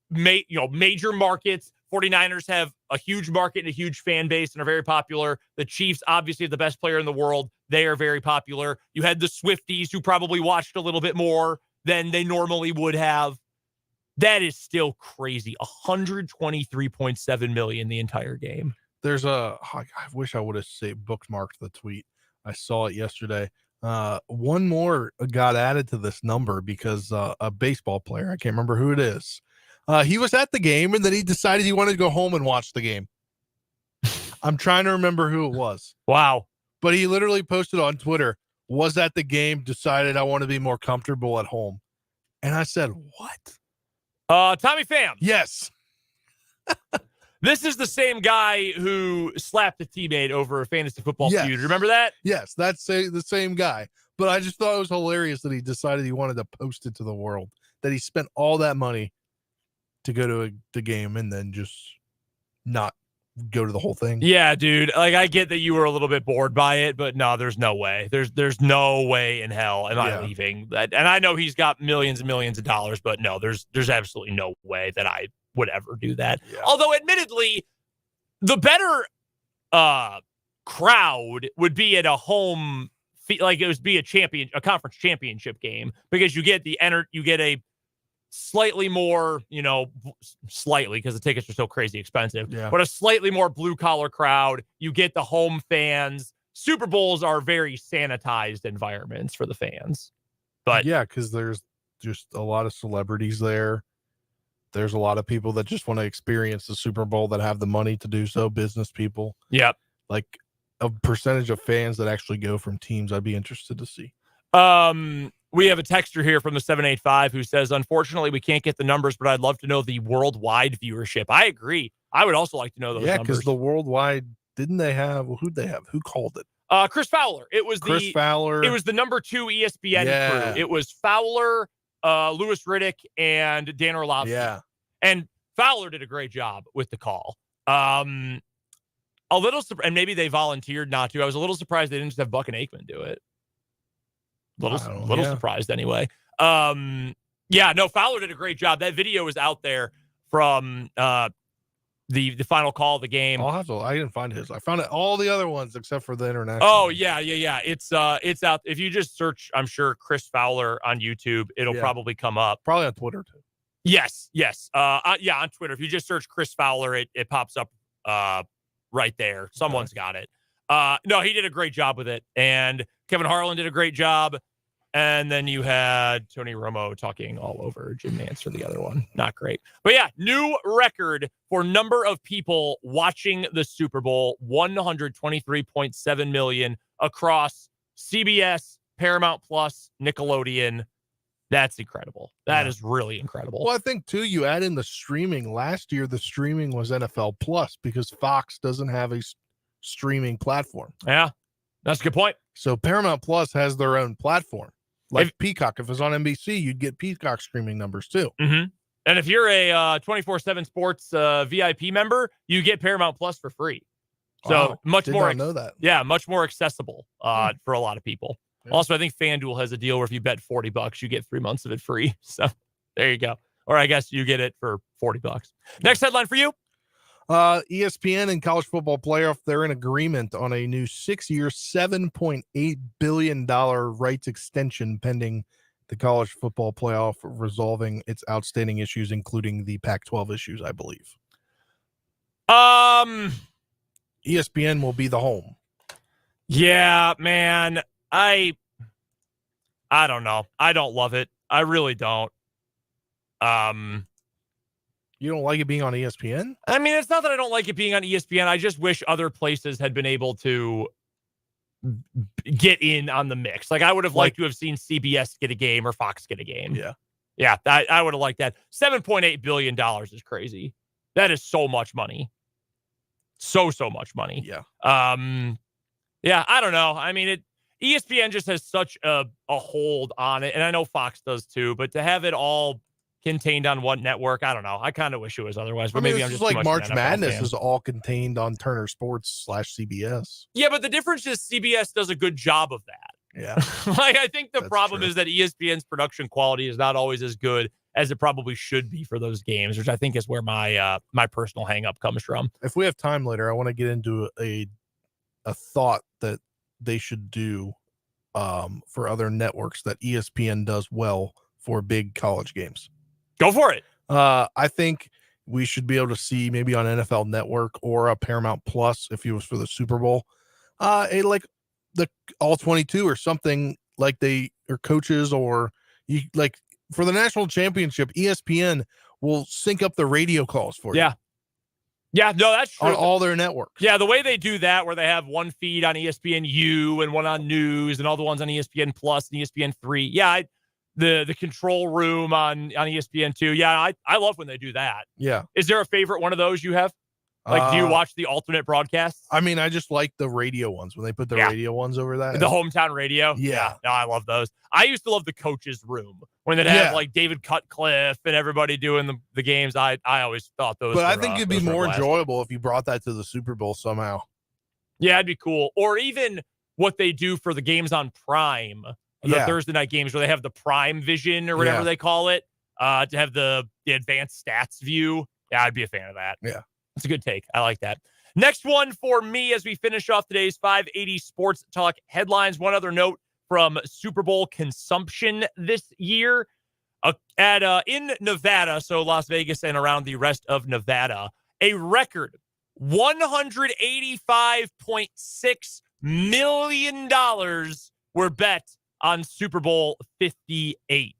major markets. 49ers have a huge market and a huge fan base and are very popular. The Chiefs, obviously the best player in the world. They are very popular. You had the Swifties who probably watched a little bit more than they normally would have. That is still crazy. 123.7 million the entire game. I wish I would have bookmarked the tweet. I saw it yesterday. One more got added to this number because a baseball player, I can't remember who it is. He was at the game and then he decided he wanted to go home and watch the game. I'm trying to remember who it was. Wow. But he literally posted on Twitter, was at the game, decided I want to be more comfortable at home. And I said, what? Tommy Pham. Yes. This is the same guy who slapped a teammate over a fantasy football feud. Remember that? Yes, that's the same guy. But I just thought it was hilarious that he decided he wanted to post it to the world, that he spent all that money to go to the game and then just not go to the whole thing. Yeah, dude. Like, I get that you were a little bit bored by it, but no, there's no way. There's no way in hell am I leaving. And I know he's got millions and millions of dollars, but no, there's absolutely no way that I would ever do that. Yeah. Although, admittedly, the better crowd would be at a home, like it would be a conference championship game, because you get a slightly more, slightly, because the tickets are so crazy expensive, but a slightly more blue collar crowd. You get the home fans. Super Bowls are very sanitized environments for the fans. But yeah, because there's just a lot of celebrities there. There's a lot of people that just want to experience the Super Bowl that have the money to do so, business people. Yep. Like a percentage of fans that actually go from teams, I'd be interested to see. We have a texter here from the 785 who says, unfortunately, we can't get the numbers, but I'd love to know the worldwide viewership. I agree. I would also like to know those numbers. Yeah, because the worldwide, who'd they have? Who called it? Chris Fowler. It was Chris Fowler. It was the number 2 ESPN crew. It was Fowler, Louis Riddick, and Dan Orlovsky. Yeah. And Fowler did a great job with the call. A little, and maybe they volunteered not to. I was a little surprised they didn't just have Buck and Aikman do it. Little surprised anyway. Fowler did a great job. That video is out there from the final call of the game. I didn't find his. I found all the other ones except for the international. Oh yeah. It's out. If you just search, I'm sure, Chris Fowler on YouTube, it'll probably come up. Probably on Twitter too. Yes. On Twitter. If you just search Chris Fowler, it pops up right there. Someone's got it. No, he did a great job with it. And Kevin Harlan did a great job. And then you had Tony Romo talking all over Jim Nantz for the other one. Not great. But yeah, new record for number of people watching the Super Bowl, 123.7 million across CBS, Paramount Plus, Nickelodeon. That's incredible. That is really incredible. Well, I think, too, you add in the streaming. Last year, the streaming was NFL Plus because Fox doesn't have a streaming platform. Yeah, that's a good point. So Paramount Plus has their own platform. Like Peacock, if it's on NBC, you'd get Peacock streaming numbers, too. Mm-hmm. And if you're a 24/7 Sports VIP member, you get Paramount Plus for free. So much more. Know that. Yeah, much more accessible for a lot of people. Yeah. Also, I think FanDuel has a deal where if you bet $40, you get 3 months of it free. So there you go. Or I guess you get it for $40. Next headline for you. ESPN and college football playoff, they're in agreement on a new 6-year, $7.8 billion rights extension pending the college football playoff resolving its outstanding issues, including the Pac-12 issues, I believe. ESPN will be the home. Yeah, man. I don't know. I don't love it. I really don't. You don't like it being on ESPN? I mean, it's not that I don't like it being on ESPN. I just wish other places had been able to get in on the mix. Like, I would have liked to have seen CBS get a game or Fox get a game. Yeah, I would have liked that. $7.8 billion is crazy. That is so much money. So much money. Yeah. I don't know. I mean, ESPN just has such a hold on it, and I know Fox does too, but to have it all contained on one network, I don't know. I kind of wish it was otherwise, but maybe I'm just like March Madness is all contained on Turner Sports /CBS. Yeah, but the difference is CBS does a good job of that. Yeah. Like, I think the problem is that ESPN's production quality is not always as good as it probably should be for those games, which I think is where my personal hang up comes from. If we have time later, I want to get into a thought that they should do for other networks that ESPN does well for big college games. Go for it. I think we should be able to see maybe on NFL Network or a Paramount Plus if it was for the Super Bowl, like the all 22 or something like they or coaches or you like for the national championship. ESPN will sync up the radio calls for you. Yeah, no, that's true. On all their networks. Yeah, the way they do that, where they have one feed on ESPNU and one on news and all the ones on ESPN Plus and ESPN3. Yeah, the control room on ESPN2. Yeah, I love when they do that. Yeah. Is there a favorite one of those you have? Like, do you watch the alternate broadcasts? I mean, I just like the radio ones when they put the radio ones over that. The hometown radio? Yeah. No, I love those. I used to love the coaches' room when they'd have like David Cutcliffe and everybody doing the games. I always thought those But I think it'd be more enjoyable if you brought that to the Super Bowl somehow. Yeah, it'd be cool. Or even what they do for the games on Prime, the Thursday night games where they have the Prime Vision or whatever they call it, to have the advanced stats view. Yeah, I'd be a fan of that. Yeah. That's a good take. I like that. Next one for me as we finish off today's 580 Sports Talk headlines. One other note from Super Bowl consumption this year in Nevada, so Las Vegas and around the rest of Nevada, a record $185.6 million were bet on Super Bowl 58.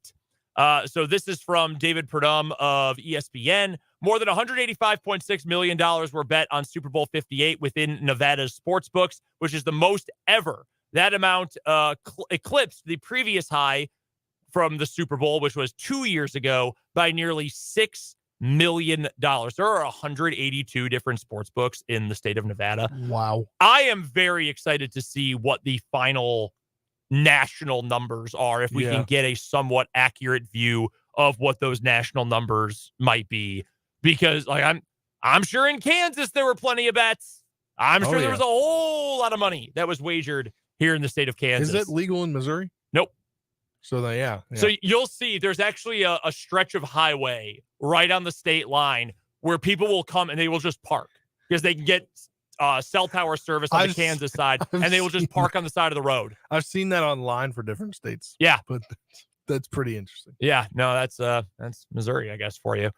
So this is from David Purdum of ESPN. More than $185.6 million were bet on Super Bowl 58 within Nevada's sports books, which is the most ever. That amount eclipsed the previous high from the Super Bowl, which was 2 years ago, by nearly $6 million. There are 182 different sports books in the state of Nevada. Wow. I am very excited to see what the final national numbers are, if we can get a somewhat accurate view of what those national numbers might be. Because like I'm sure in Kansas there were plenty of bets. I'm sure there was a whole lot of money that was wagered here in the state of Kansas. Is it legal in Missouri? Nope. So then, So you'll see there's actually a stretch of highway right on the state line where people will come and they will just park because they can get cell tower service on the Kansas side, and they will just park on the side of the road. I've seen that online for different states. Yeah. But that's pretty interesting. Yeah, no, that's Missouri, I guess, for you.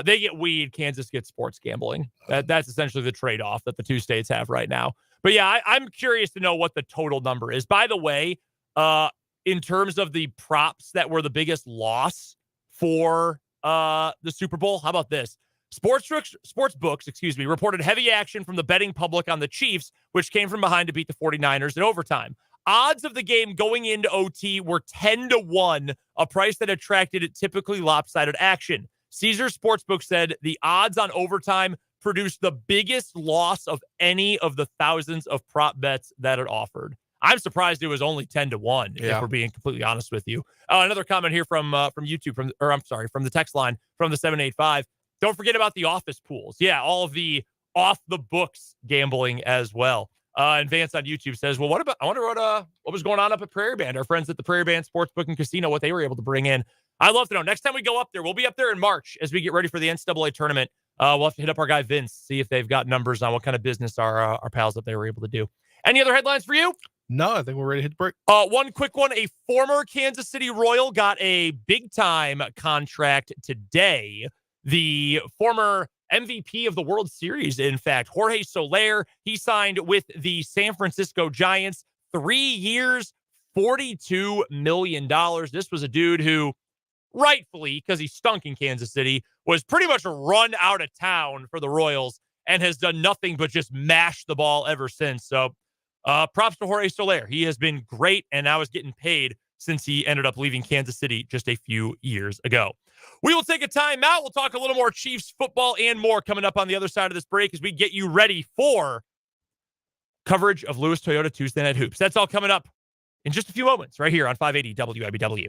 They get weed, Kansas gets sports gambling. That's essentially the trade-off that the two states have right now. But yeah, I'm curious to know what the total number is. By the way, in terms of the props that were the biggest loss for the Super Bowl, how about this? Sports books, reported heavy action from the betting public on the Chiefs, which came from behind to beat the 49ers in overtime. Odds of the game going into OT were 10-1, a price that attracted typically lopsided action. Caesars Sportsbook said the odds on overtime produced the biggest loss of any of the thousands of prop bets that it offered. I'm surprised it was only 10-1, if we're being completely honest with you. Another comment here from YouTube, from the text line from the 785. Don't forget about the office pools. Yeah, all of the off-the-books gambling as well. And Vance on YouTube says, well, I wonder what was going on up at Prairie Band, our friends at the Prairie Band Sportsbook and Casino, what they were able to bring in. I'd love to know. Next time we go up there, we'll be up there in March as we get ready for the NCAA tournament. We'll have to hit up our guy Vince, see if they've got numbers on what kind of business our pals up there were able to do. Any other headlines for you? No, I think we're ready to hit the break. One quick one. A former Kansas City Royal got a big-time contract today. The former MVP of the World Series, in fact, Jorge Soler, he signed with the San Francisco Giants, 3 years, $42 million. This was a dude who, rightfully, because he stunk in Kansas City, was pretty much run out of town for the Royals and has done nothing but just mash the ball ever since. So props to Jorge Soler. He has been great and now is getting paid since he ended up leaving Kansas City just a few years ago. We will take a time out. We'll talk a little more Chiefs football and more coming up on the other side of this break as we get you ready for coverage of Lewis Toyota Tuesday Night Hoops. That's all coming up in just a few moments right here on 580 WIBW.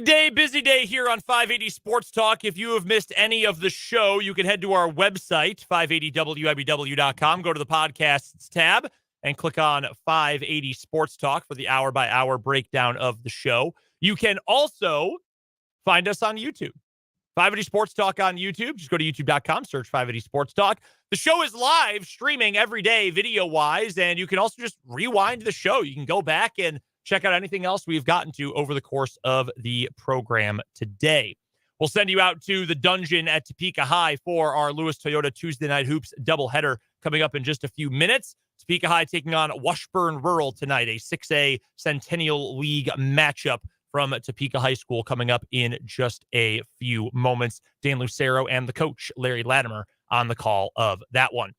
Big day, busy day here on 580 Sports Talk. If you have missed any of the show, you can head to our website, 580wibw.com, go to the podcasts tab, and click on 580 Sports Talk for the hour-by-hour breakdown of the show. You can also find us on YouTube. 580 Sports Talk on YouTube. Just go to youtube.com, search 580 Sports Talk. The show is live streaming every day video-wise, and you can also just rewind the show. You can go back and check out anything else we've gotten to over the course of the program today. We'll send you out to the dungeon at Topeka High for our Lewis Toyota Tuesday Night Hoops doubleheader coming up in just a few minutes. Topeka High taking on Washburn Rural tonight, a 6A Centennial League matchup from Topeka High School coming up in just a few moments. Dan Lucero and the coach, Larry Latimer, on the call of that one.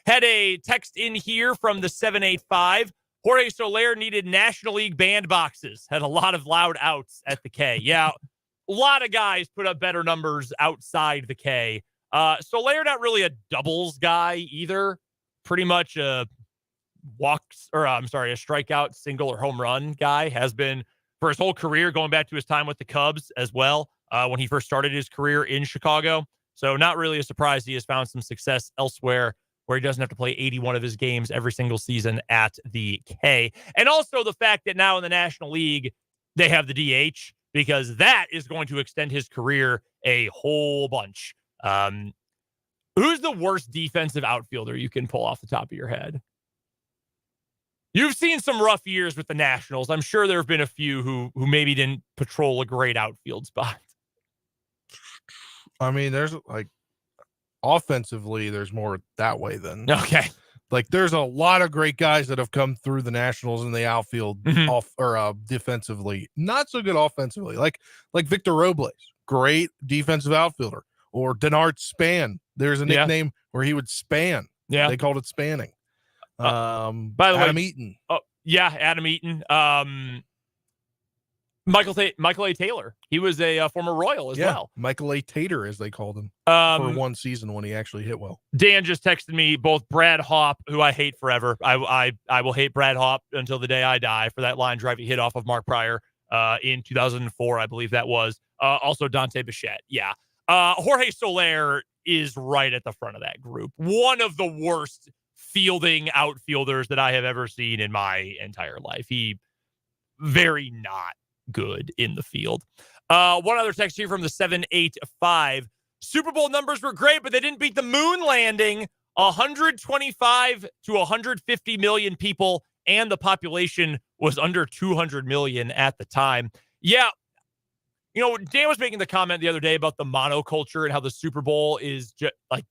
Had a text in here from the 785. Jorge Soler needed National League bandboxes. Had a lot of loud outs at the K. Yeah, a lot of guys put up better numbers outside the K. Soler not really a doubles guy either. Pretty much a strikeout, single, or home run guy. Has been for his whole career, going back to his time with the Cubs as well, when he first started his career in Chicago. So not really a surprise he has found some success elsewhere, where he doesn't have to play 81 of his games every single season at the K. And also the fact that now in the National League, they have the DH, because that is going to extend his career a whole bunch. Who's the worst defensive outfielder you can pull off the top of your head? You've seen some rough years with the Nationals. I'm sure there have been a few who maybe didn't patrol a great outfield spot. I mean, there's like, offensively, there's more that way than okay. Like there's a lot of great guys that have come through the Nationals in the outfield defensively, not so good offensively. Like Victor Robles, great defensive outfielder, or Denard Span. There's a nickname where he would span. Yeah, they called it spanning. By the Adam way, Eaton. Oh yeah, Adam Eaton. Michael A. Taylor. He was a former Royal as well. Michael A. Tater, as they called him, for one season when he actually hit well. Dan just texted me both Brad Hopp, who I hate forever. I will hate Brad Hopp until the day I die for that line drive he hit off of Mark Pryor in 2004, I believe that was. Also Dante Bichette. Yeah. Jorge Soler is right at the front of that group. One of the worst fielding outfielders that I have ever seen in my entire life. He very not good in the field. One other text here from the 785. Super Bowl numbers were great, but they didn't beat the moon landing. 125 to 150 million people, and the population was under 200 million at the time. Yeah. You know, Dan was making the comment the other day about the monoculture and how the Super Bowl is just like,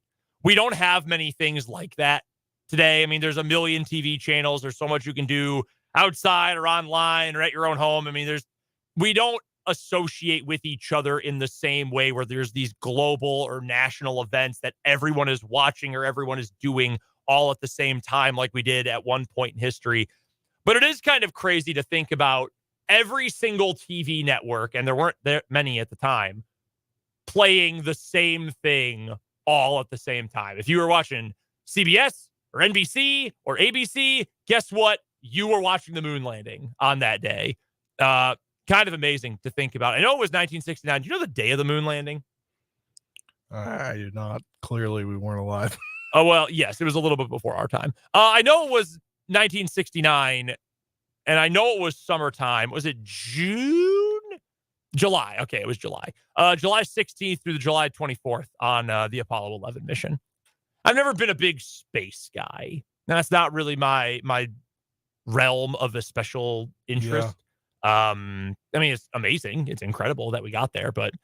we don't have many things like that today. I mean, there's a million TV channels. There's so much you can do outside or online or at your own home. I mean, we don't associate with each other in the same way where there's these global or national events that everyone is watching or everyone is doing all at the same time like we did at one point in history. But it is kind of crazy to think about every single TV network, and there weren't that many at the time, playing the same thing all at the same time. If you were watching CBS or NBC or ABC, guess what? You were watching the moon landing on that day. Kind of amazing to think about. I know it was 1969. Do you know the day of the moon landing? I do not. Clearly, we weren't alive. Oh, well, yes. It was a little bit before our time. I know it was 1969, and I know it was summertime. Was it June? July. Okay, it was July. July 16th through the July 24th on the Apollo 11 mission. I've never been a big space guy. That's not really my realm of a special interest. Yeah. I mean, it's amazing. It's incredible that we got there, but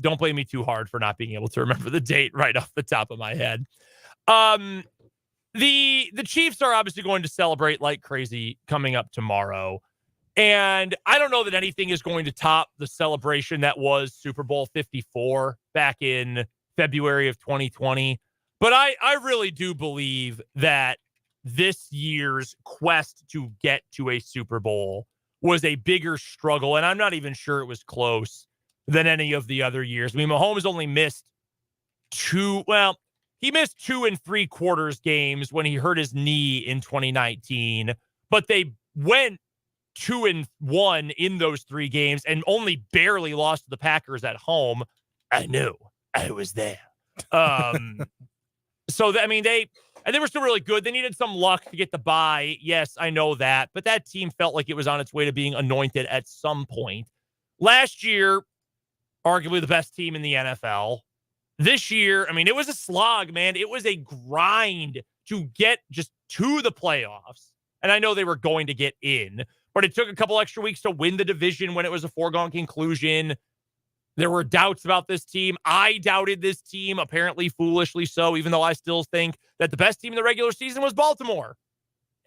don't blame me too hard for not being able to remember the date right off the top of my head. The Chiefs are obviously going to celebrate like crazy coming up tomorrow. And I don't know that anything is going to top the celebration that was Super Bowl 54 back in February of 2020. But I really do believe that this year's quest to get to a Super Bowl was a bigger struggle, and I'm not even sure it was close, than any of the other years. I mean, Mahomes only missed he missed 2 3/4 games when he hurt his knee in 2019, but they went 2-1 in those 3 games and only barely lost to the Packers at home. I knew I was there. So, they were still really good. They needed some luck to get the bye. Yes, I know that. But that team felt like it was on its way to being anointed at some point. Last year, arguably the best team in the NFL. This year, it was a slog, man. It was a grind to get just to the playoffs. And I know they were going to get in, but it took a couple extra weeks to win the division when it was a foregone conclusion. There were doubts about this team. I doubted this team, apparently foolishly so, even though I still think that the best team in the regular season was Baltimore.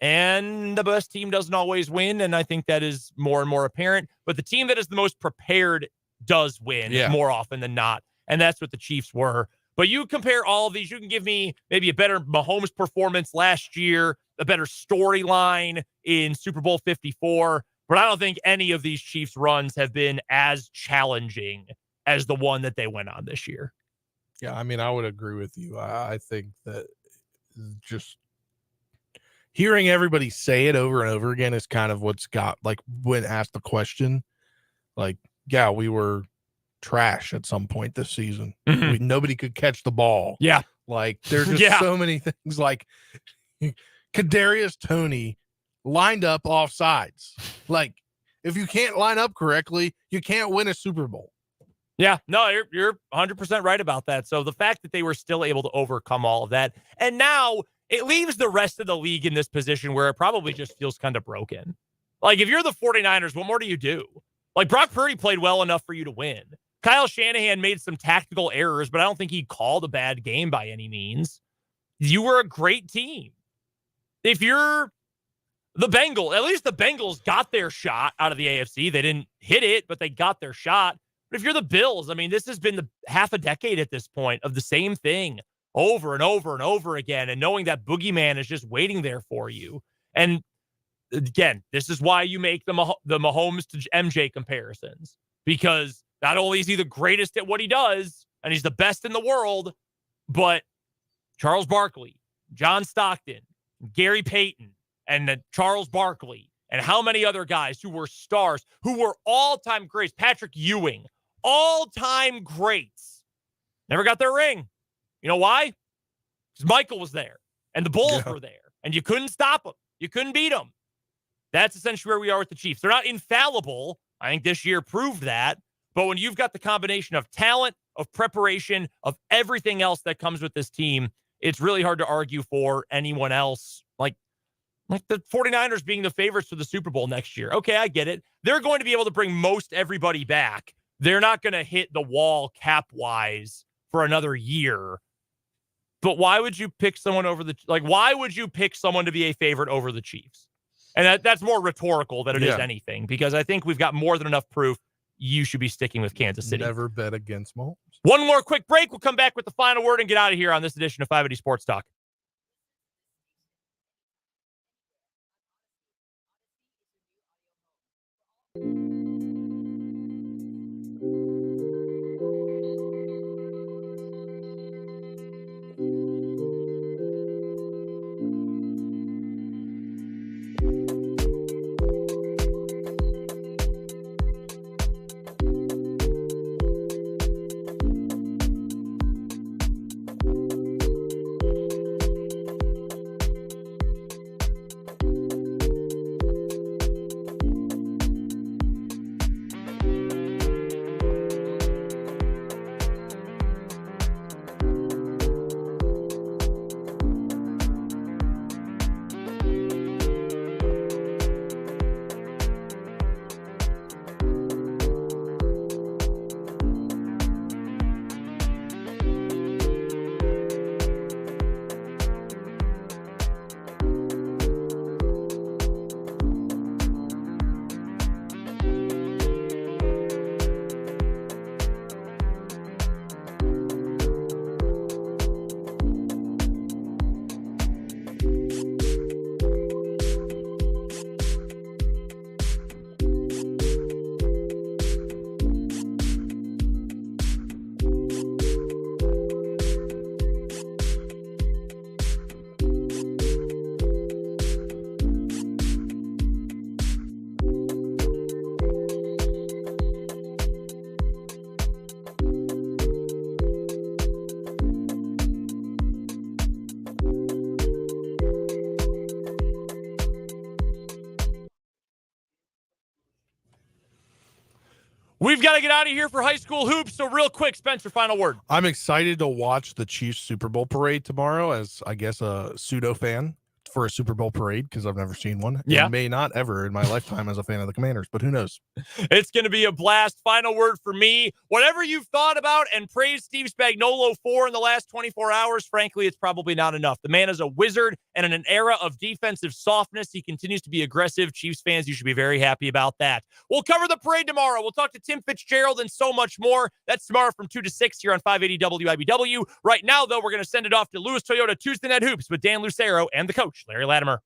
And the best team doesn't always win, and I think that is more and more apparent. But the team that is the most prepared does win more often than not, and that's what the Chiefs were. But you compare all of these, you can give me maybe a better Mahomes performance last year, a better storyline in Super Bowl 54, but I don't think any of these Chiefs runs have been as challenging as the one that they went on this year. Yeah, I would agree with you. I think that just hearing everybody say it over and over again is kind of what's got, like, when asked the question, like, yeah, we were trash at some point this season. Nobody could catch the ball. Yeah. Like, there's just so many things. Like, Kadarius Toney lined up off sides. Like, if you can't line up correctly, you can't win a Super Bowl. Yeah, no, you're 100% right about that. So the fact that they were still able to overcome all of that, and now it leaves the rest of the league in this position where it probably just feels kind of broken. Like, if you're the 49ers, what more do you do? Like, Brock Purdy played well enough for you to win. Kyle Shanahan made some tactical errors, but I don't think he called a bad game by any means. You were a great team. If you're the Bengals, at least the Bengals got their shot out of the AFC. They didn't hit it, but they got their shot. But if you're the Bills, this has been the half a decade at this point of the same thing over and over and over again, and knowing that boogeyman is just waiting there for you. And again, this is why you make the Mahomes to MJ comparisons, because not only is he the greatest at what he does, and he's the best in the world, but Charles Barkley, John Stockton, Gary Payton, and Charles Barkley, and how many other guys who were stars, who were all-time greats, Patrick Ewing, all-time greats, never got their ring. You know why? Because Michael was there, and the Bulls were there, and you couldn't stop them. You couldn't beat them. That's essentially where we are with the Chiefs. They're not infallible. I think this year proved that. But when you've got the combination of talent, of preparation, of everything else that comes with this team, it's really hard to argue for anyone else. Like the 49ers being the favorites for the Super Bowl next year. Okay, I get it. They're going to be able to bring most everybody back. They're not going to hit the wall cap-wise for another year. But why would you pick someone why would you pick someone to be a favorite over the Chiefs? And that's more rhetorical than it is anything, because I think we've got more than enough proof you should be sticking with Kansas City. Never bet against Mahomes. One more quick break. We'll come back with the final word and get out of here on this edition of 580 Sports Talk. We've got to get out of here for high school hoops. So real quick, Spencer, final word. I'm excited to watch the Chiefs Super Bowl parade tomorrow as, I guess, a pseudo fan for a Super Bowl parade because I've never seen one. Yeah. And may not ever in my lifetime as a fan of the Commanders, but who knows? It's going to be a blast. Final word for me. Whatever you've thought about and praised Steve Spagnuolo for in the last 24 hours, frankly, it's probably not enough. The man is a wizard, and in an era of defensive softness, he continues to be aggressive. Chiefs fans, you should be very happy about that. We'll cover the parade tomorrow. We'll talk to Tim Fitzgerald and so much more. That's tomorrow from 2 to 6 here on 580 WIBW. Right now, though, we're going to send it off to Lewis Toyota Tuesday Night Hoops with Dan Lucero and the coach, Larry Latimer.